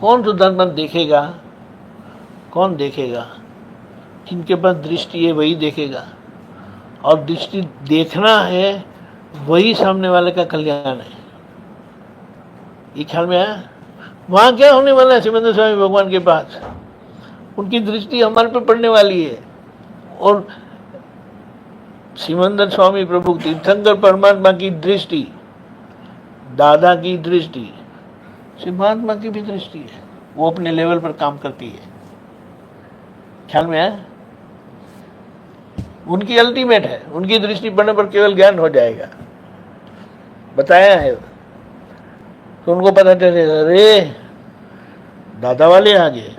कौन शुद्धात्मा देखेगा? कौन देखेगा? जिनके पास दृष्टि है वही देखेगा, और दृष्टि देखना है वही सामने वाले का कल्याण है। ये ख्याल में आया? वहां क्या होने वाला है? सिमंदर स्वामी भगवान के पास उनकी दृष्टि हमारे पे पड़ने वाली है। और सिमंदर स्वामी प्रभु तीर्थंकर परमात्मा की दृष्टि, दादा की दृष्टि, महात्मा की भी दृष्टि है, वो अपने लेवल पर काम करती है। ख्याल में है? उनकी अल्टीमेट है, उनकी दृष्टि पड़ने पर केवल ज्ञान हो जाएगा, बताया है। तो उनको पता चलेगा, अरे दादा वाले आ गए,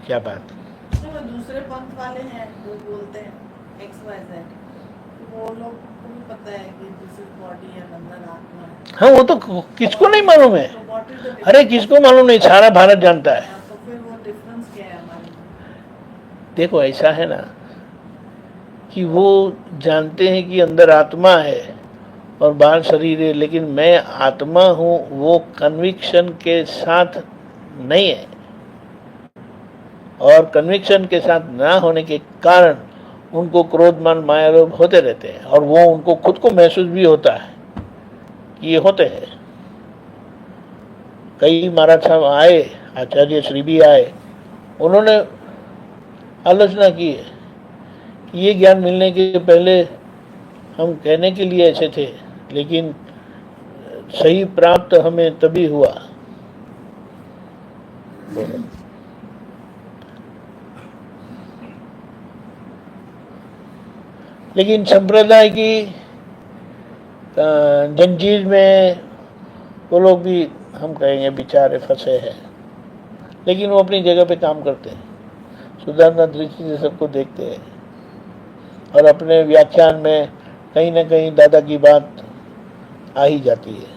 क्या बात। जो दूसरे पंथ वाले हैं वो बोलते हैं XYZ, वो लोग को भी पता है कि दिस इज बॉडी एंड अंदर आत्मा है। हाँ, वो तो किसको नहीं मालूम है, तो what is the difference? अरे किसको मालूम नहीं, सारा भारत जानता है। तो फिर वो डिफरेंस क्या है हमारे में? देखो ऐसा है ना कि वो जानते हैं कि अंदर आत्मा है और बाहर शरीर है, लेकिन मैं आत्मा हूँ वो कन्विक्शन के साथ नहीं है। और कन्विक्शन के साथ ना होने के कारण उनको क्रोध मान माया लोभ होते रहते हैं, और वो उनको खुद को महसूस भी होता है कि ये होते हैं। कई महाराज साहब आए, आचार्य श्री भी आए, उन्होंने आलोचना की है कि ये ज्ञान मिलने के पहले हम कहने के लिए ऐसे थे, लेकिन सही प्राप्त हमें तभी हुआ। लेकिन संप्रदाय की जंजीर में वो लोग भी, हम कहेंगे, बेचारे फंसे हैं, लेकिन वो अपनी जगह पे काम करते हैं, सुधारना दृष्टि से सबको देखते हैं, और अपने व्याख्यान में कहीं ना कहीं दादा की बात आ ही जाती है।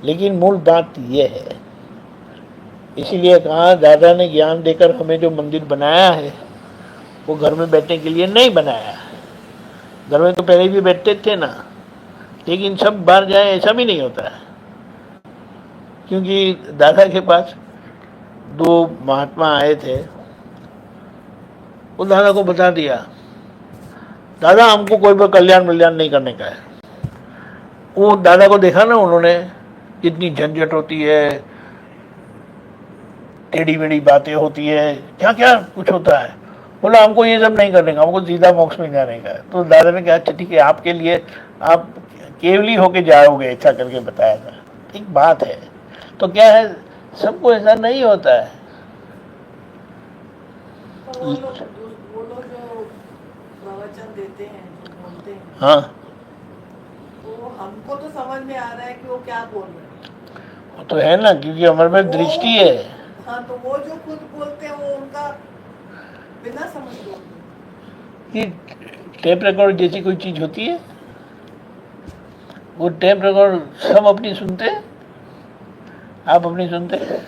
लेकिन मूल बात ये है, इसीलिए कहा दादा ने ज्ञान देकर हमें जो मंदिर बनाया है वो घर में बैठने के लिए नहीं बनाया। घर में तो पहले भी बैठते थे ना, लेकिन सब बाहर जाए ऐसा भी नहीं होता है, क्योंकि दादा के पास दो महात्मा आए थे, वो दादा को बता दिया, दादा हमको कोई भी कल्याण मल्याण नहीं करने का है। वो दादा को देखा ना उन्होंने, कितनी झंझट होती है, टेढ़ी मेढ़ी बातें होती है, क्या क्या कुछ होता है। बोला हमको ये सब नहीं करने का, हमको सीधा मोक्ष में जाने का है। तो दादा ने कहा अच्छा ठीक है, आपके लिए आप केवली होके जाओगे, ऐसा करके बताया था। एक बात है, तो क्या है, सबको ऐसा नहीं होता है। तो वो लोग जो प्रवचन देते हैं, जो बोलते हैं, हाँ, तो हमको तो समझ में आ रहा है कि वो क्या बोल रहे हैं। वो तो है ना, क्योंकि हमारे में दृष्टि है। हाँ, तो वो जो खुद बोलते हैं वो उनका बिना समझ लो। ये टेप रिकॉर्ड जैसी कोई चीज होती है, वो टेप रिकॉर्ड सब अपनी सुनते हैं, आप अपनी सुनते हैं।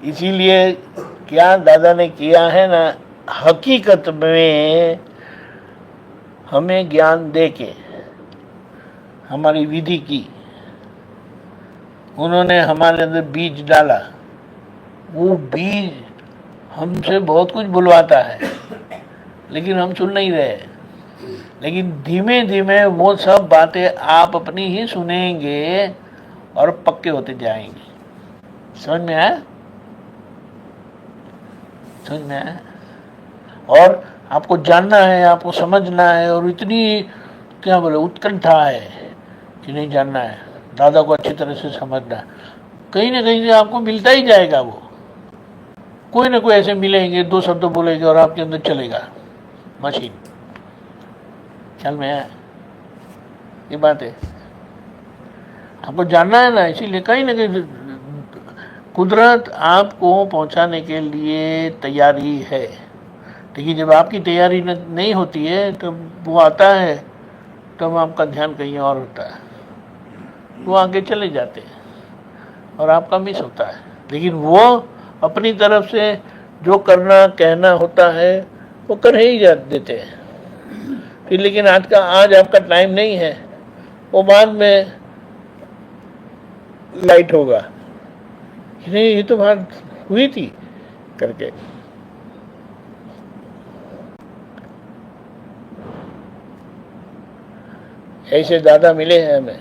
इसीलिए क्या दादा ने किया है ना, हकीकत में हमें ज्ञान देके हमारी विधि की, उन्होंने हमारे अंदर बीज डाला। वो बीज हमसे बहुत कुछ बुलवाता है, लेकिन हम सुन नहीं रहे। लेकिन धीमे धीमे वो सब बातें आप अपनी ही सुनेंगे और पक्के होते जाएंगे। समझ में आया? समझ में आया? और आपको जानना है, आपको समझना है, और इतनी क्या बोले उत्कंठा है कि नहीं जानना है, दादा को अच्छी तरह से समझना है। कहीं ना कहीं से आपको मिलता ही जाएगा। वो कोई ना कोई ऐसे मिलेंगे, दो शब्द बोलेंगे और आपके अंदर चलेगा मशीन। ख्याल में है? ये बात है, आपको जानना है ना। इसीलिए कहीं ना कहीं कुदरत आपको पहुंचाने के लिए तैयारी है, लेकिन जब आपकी तैयारी नहीं होती है तब वो आता है, तब आपका ध्यान कहीं और होता है, वो आगे चले जाते हैं और आपका मिस होता है। लेकिन वो अपनी तरफ से जो करना कहना होता है वो कर ही जा देते हैं फिर। लेकिन आज आपका टाइम नहीं है, वो बाद में लाइट होगा कि नहीं, ये तो बात हुई थी करके। ऐसे दादा मिले हैं हमें।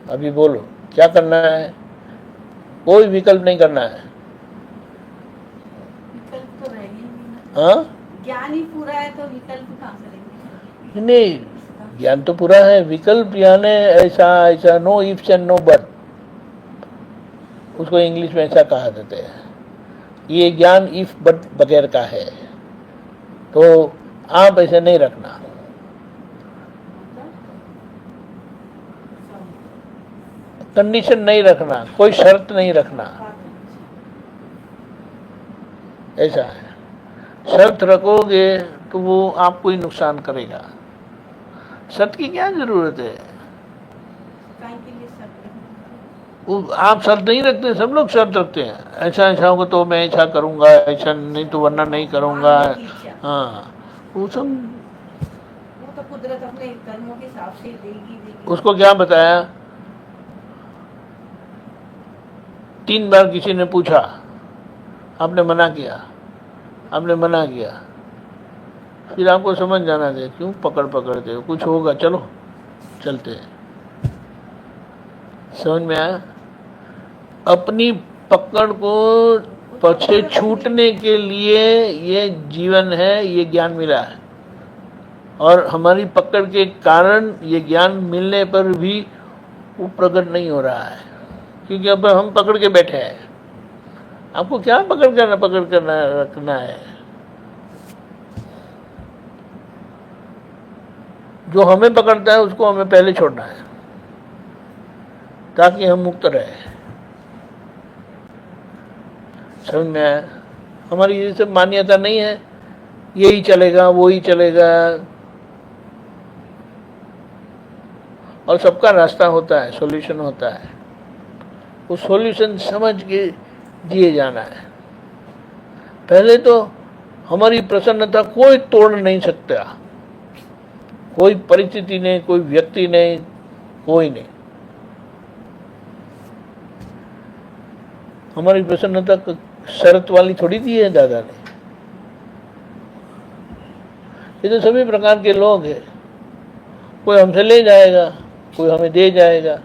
अभी बोलो क्या करना है, कोई विकल्प नहीं करना है, हाँ ज्ञान ही पूरा है तो विकल्प कहाँ करेंगे? नहीं, ज्ञान तो पूरा है, विकल्प यानी ऐसा ऐसा no ifs and no but, उसको इंग्लिश में ऐसा कहा जाता है। ये ज्ञान इफ बट बगैर का है, तो आप ऐसे नहीं रखना। कंडीशन नहीं रखना, कोई शर्त नहीं रखना, ऐसा है। शर्त रखोगे तो वो आपको ही नुकसान करेगा। शर्त की क्या जरूरत है? काय के लिए सब वो आप शर्त नहीं रखते, सब लोग शर्त रखते हैं, ऐसा ऐसा होगा तो मैं ऐसा करूंगा, ऐसा नहीं तो वरना नहीं करूंगा। हाँ, वो सब वो तो कुदरत अपने कर्मों के हिसाब से देगी। उसको क्या बताया? 3 बार किसी ने पूछा, आपने मना किया, आपने मना किया, फिर आपको समझ जाना चाहिए क्यों पकड़ते हो, कुछ होगा, चलो चलते हैं। समझ में आया? अपनी पकड़ को पीछे छूटने के लिए ये जीवन है, ये ज्ञान मिला है, और हमारी पकड़ के कारण ये ज्ञान मिलने पर भी वो प्रकट नहीं हो रहा है, क्योंकि अब हम पकड़ के बैठे हैं। आपको क्या पकड़ करना रखना है? जो हमें पकड़ता है उसको हमें पहले छोड़ना है, ताकि हम मुक्त रहे। समझ में आया? हमारी ये सब मान्यता नहीं है, यही चलेगा वो ही चलेगा, और सबका रास्ता होता है, सॉल्यूशन होता है। वो सॉल्यूशन समझ के जिए जाना है। पहले तो हमारी प्रसन्नता कोई तोड़ नहीं सकता, कोई परिस्थिति नहीं, कोई व्यक्ति नहीं, कोई नहीं। हमारी प्रसन्नता शर्त वाली थोड़ी दी है दादा ने। ये तो सभी प्रकार के लोग हैं, कोई हमसे ले जाएगा, कोई हमें दे जाएगा।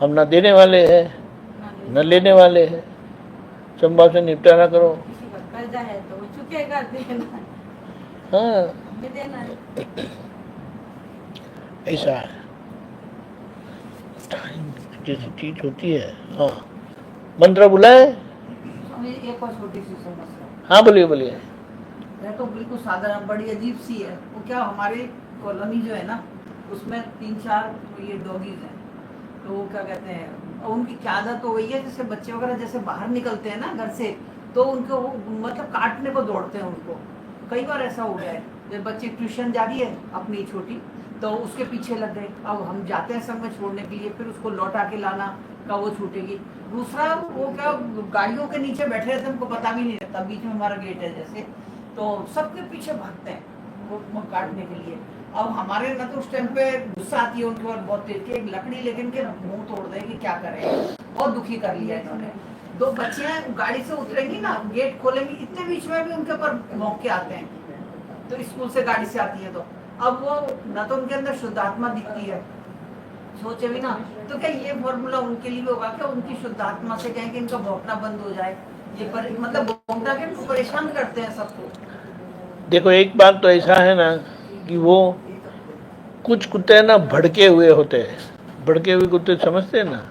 हम ना देने वाले हैं न लेने वाले हैं। संभाव से निपटारा करो। किसी का कर्जा है तो वो चुकेगा, देना हाँ, ये देना है। ऐसा है, जैसी चीज होती है। हाँ, मंत्र बुलाए। अभी एक और छोटी सी समस्या हाँ बोलिए बोलिए। है, तो बिल्कुल साधारण बड़ी अजीब सी है। वो क्या, हमारे कॉलोनी जो है ना, उसमें 3-4 ये डॉगीज हैं। तो वो क्या कहते हैं, और उनकी क्या आदत हो गई है, जैसे बच्चे वगैरह जैसे बाहर निकलते हैं ना घर से, तो उनको वो मतलब काटने को दौड़ते हैं उनको। कई बार ऐसा हो गया है, जब बच्ची ट्यूशन जा रही है अपनी छोटी, तो उसके पीछे लग गए। अब हम जाते हैं सब में छोड़ने के लिए, फिर उसको लौटा के लाना का वो छूटेगी। दूसरा, वो क्या, गाड़ियों के नीचे बैठे रहते हैं, उनको पता भी नहीं रहता, बीच में हमारा गेट है जैसे, तो सबके पीछे भागते हैं वो काटने के लिए। अब हमारे ना तो उस टाइम पे गुस्सा आती है उनके, और बहुत तेज की एक लकड़ी लेकिन के मुंह तोड़ दे कि क्या करें। बहुत दुखी कर लिया इन्होंने। 2 बच्चियां गाड़ी से उतरेंगी ना, गेट खोलेंगी, इतने बीच में भी उनके ऊपर मौके आते हैं। तो स्कूल से गाड़ी से आती है, तो अब वो ना तो उनके अंदर शुद्ध आत्मा दिखती है, सोचे भी ना, तो क्या ये फॉर्मूला उनके लिए भी होगा क्या, उनकी शुद्ध आत्मा से कहें कि इनका भौंकना बंद हो जाए। ये मतलब भौंकना के परेशान करते हैं सबको। देखो, एक बात तो ऐसा है ना कि वो कुछ कुत्ते ना भड़के हुए होते हैं। भड़के हुए कुत्ते समझते हैं ना?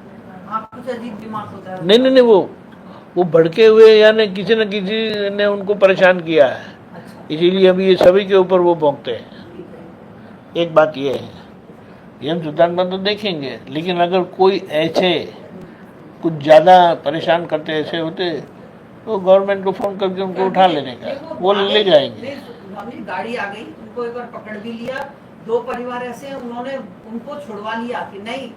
हाँ, कुछ अजीब दिमाग होता है। नहीं, वो भड़के हुए, यानी किसी न किसी ने उनको परेशान किया है, अच्छा, इसीलिए अभी ये सभी के ऊपर वो भौंकते हैं। एक बात ये है, ये हम सुल्तान तो देखेंगे, लेकिन अगर कोई ऐसे कुछ ज़्यादा परेशान करते ऐसे होते, तो गवर्नमेंट को फोन करके उनको उठा लेने का, वो ले जाएंगे। हमारी गाड़ी आ गई, उनको एक बार पकड़ भी लिया। 2 परिवार ऐसे हैं, उन्होंने उनको छुड़वा लिया कि नहीं,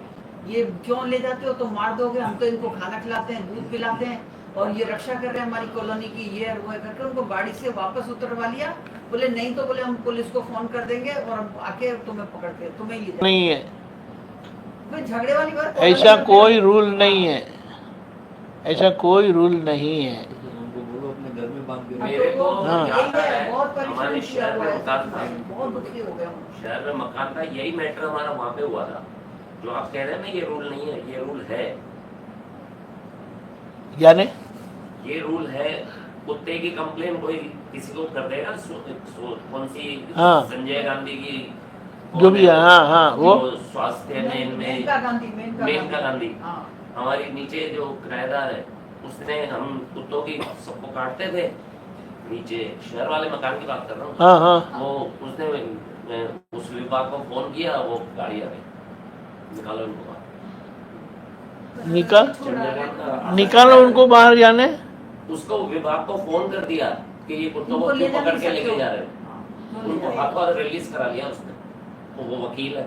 ये क्यों ले जाते हो, तो मार दोगे, हम तो इनको खाना खिलाते हैं, दूध पिलाते हैं, और ये रक्षा कर रहे हैं हमारी कॉलोनी की, ये है वो है करके उनको गाड़ी से वापस उतरवा लिया। बोले नहीं तो बोले हम पुलिस को फोन कर देंगे और आके तुम्हें पकड़ के तुम्हें ले नहीं है, कोई झगड़े वाली बात, ऐसा कोई रूल नहीं है, ऐसा कोई रूल नहीं है। उनको बोलो अपने घर में बांध के मेरे को हाँ। याद है, बहुत हमारे परेशान शहर हुआ में है, मकान था, बहुत दुखी हो गया। शहर में मकान था, यही मैटर हमारा वहाँ पे हुआ था। जो आप कह रहे हैं ना, ये रूल नहीं है, ये रूल है, यानी ये रूल है। कुत्ते की कंप्लेन कोई किसी को कर देगा, कौन सी हाँ। संजय गांधी की, जो भी है, हाँ हाँ, वो जो स्वास्थ्य में इनमें मेनका गांधी मेनका गांधी, हाँ हमारी नीचे जो किराएदार है उसने, हम कुत्तों की सबको काटते थे नीचे, शहर वाले मकान की बात कर रहा हूँ, हाँ हाँ, वो उसने उस विभाग को फोन किया, वो गाड़ी आ गई, निकालो इनको बाहर। निकालो उनको बाहर जाने। उसको विभाग को फोन कर दिया कि ये कुत्तों को उनको ले क्यों जा पकड़ नहीं के लेके सकते जा हो। रहे हो, उनको हाथों हाथ रिलीज करा लिया उसने, तो वो वकील है।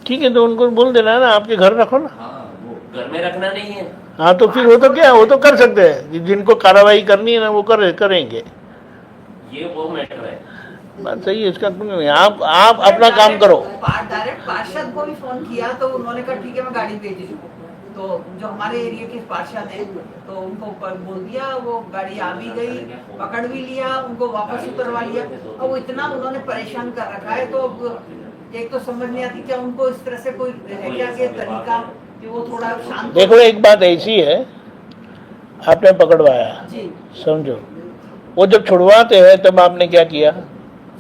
ठीक है, तो उनको बोल देना ना आपके घर रखो ना। हाँ, वो घर में रखना नहीं है। हाँ, तो फिर वो तो क्या, वो तो कर सकते हैं, जिनको कार्रवाई करनी है ना वो करेंगे। ये वो मैटर है। बात सही है, इसका कुछ नहीं। आप अपना काम करो। डायरेक्ट पार्षद को भी फोन किया तो उन्होंने कहा ठीक है मैं गाड़ी भेज रही हूँ, तो जो हमारे एरिया के पार्षद हैं तो उनको बोल दिया, वो गाड़ी आ भी गई, पकड़ भी लिया, उनको वापस उतरवा लिया। और वो इतना उन्होंने परेशान कर रखा है, तो अब एक तो समझ नहीं आती क्या उनको इस तरह से कोई है क्या कि तरीका कि वो थोड़ा शांत। देखो, एक बात ऐसी है, आपने पकड़वाया, जी, समझो, वो जब छुड़वाते हैं तब आपने क्या किया?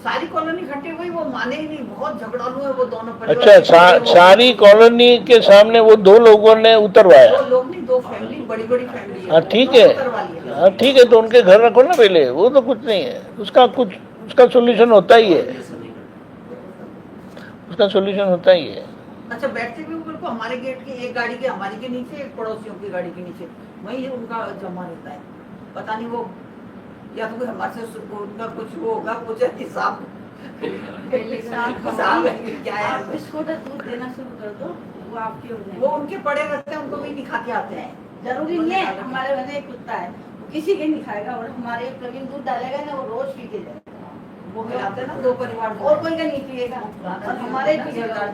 सारी कॉलोनी इकट्ठी हुई, वो माने ही नहीं, बहुत झगड़ालू है वो दोनों परिवार। अच्छा, सारी कॉलोनी के सामने वो दो लोगों ने उतरवाया? दो लोग नहीं, दो फैमिली, बड़ी बड़ी फैमिली है। हाँ ठीक है, उतरवा लिया। हाँ ठीक है, तो उनके घर रखो ना पहले, वो तो कुछ नहीं है, उसका सोल्यूशन होता ही है, उसका सोल्यूशन होता ही है। अच्छा, बैठते भी वो बिल्कुल हमारे गेट की, एक गाड़ी के हमारी के नीचे, एक पड़ोसियों की गाड़ी के नीचे, वही उनका जमा रहता है। पता नहीं वो या तो कोई हमारे से उनका कुछ वो होगा, कुछ हिसाब हिसाब है क्या है। आप इसको तो दूध देना शुरू कर दो, वो आपके हो जाएंगे। वो उनके पड़े रहते हैं, उनको भी नहीं खा के आते हैं। जरूरी नहीं है, हमारे घर में एक कुत्ता है, वो किसी के नहीं खाएगा, और हमारे प्रवीण दूध डालेगा ना, वो रोज पी के जाएगा। वो खिलाते हैं ना दो परिवार, और कोई का नहीं पिएगा, और हमारे पिएगा।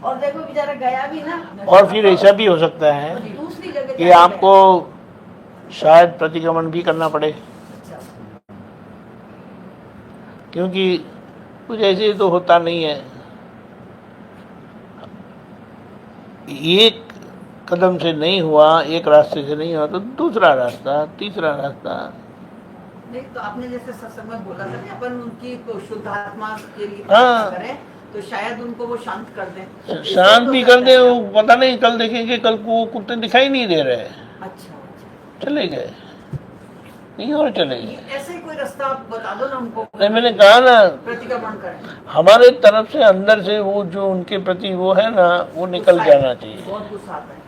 और देखो बेचारा गया भी ना, और फिर ऐसा भी हो सकता है दूसरी जगह कि आपको शायद प्रतिक्रमण भी करना पड़े, क्योंकि कुछ ऐसे तो होता नहीं है। एक कदम से नहीं हुआ, एक रास्ते से नहीं हुआ, तो दूसरा रास्ता, तीसरा रास्ता। नहीं तो आपने जैसे सत्संग में बोला था कि अपन उनकी तो शुद्ध आत्मा के लिए हाँ। प्रार्थना करें, तो शायद उनको वो शांत कर दें। शांत भी कर दे, वो पता नहीं, कल देखेंगे, कल को कुत्ते दिखाई नहीं दे रहे, अच्छा, चले गए, नहीं और चले गए। ऐसे ही कोई रास्ता आप बता दो ना उनको, नहीं, मैंने कहा ना, प्रतिक्रमण करें। हमारे तरफ से अंदर से वो जो उनके प्रति वो है ना, वो निकल जाना चाहिए। बहुत गुस्सा आता है।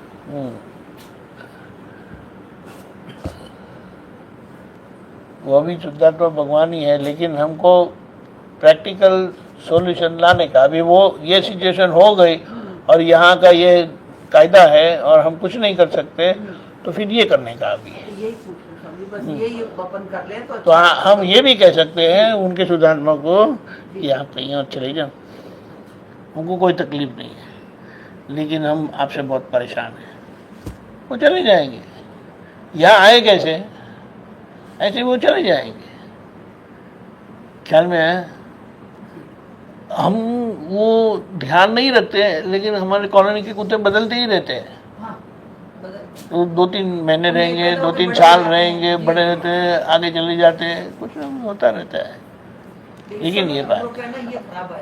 वो भी शुद्धात्मा भगवान ही है, लेकिन हमको प्रैक्टिकल सॉल्यूशन लाने का, अभी वो ये सिचुएशन हो गई और यहाँ का ये कायदा है और हम कुछ नहीं कर सकते, तो फिर ये करने का अभी है। यही पूछ रहा हूँ, बस यही अपन कर लें तो तो हम ये भी कह सकते हैं उनके शुद्धात्मा को कि आप कहीं और चले जाओ, हमको कोई तकलीफ नहीं है, लेकिन हम आपसे बहुत परेशान हैं, वो चले जाएंगे। यहाँ आए कैसे, ऐसे वो चले जाएंगे। ख्याल में है, हम वो ध्यान नहीं रखते, लेकिन हमारे कॉलोनी के कुत्ते बदलते ही रहते हैं। हाँ, तो 2-3 महीने रहेंगे, 2-3 साल रहेंगे, बड़े रहते हैं, आगे चले जाते हैं, कुछ ना कुछ होता रहता है। लेकिन ये बात, ग्रुप है ना, ये खराब है।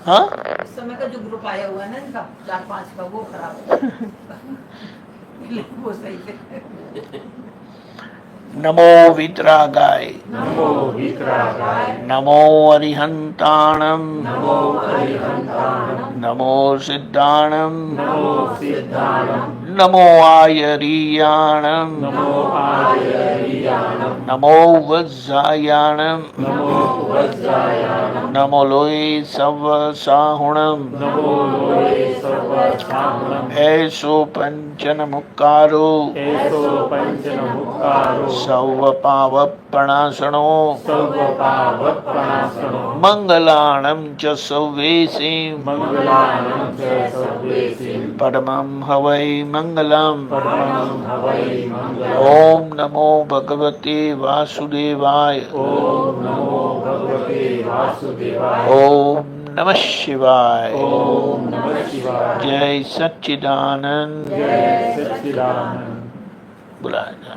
हाँ, इस समय का जो ग्रुप आया हुआ है ना इनका 4-5 का, वो खराब है। वो सही है। नमो वितरागाय, नमो अरिहंताणम, नमो सिद्धाणम, नमो आयरीयाणम, नमो वज्जायाणम, नमो लोय सवसाहुणम, ऐसो पंचन मुक्कारो, सर्वपावप्रणाशनो, मंगलाणं च सव्वेसिं, परमं हवै मंगलम्। ओम नमो भगवते वासुदेवाय, ओम नमः शिवाय, जय सच्चिदानंद। बुलाया।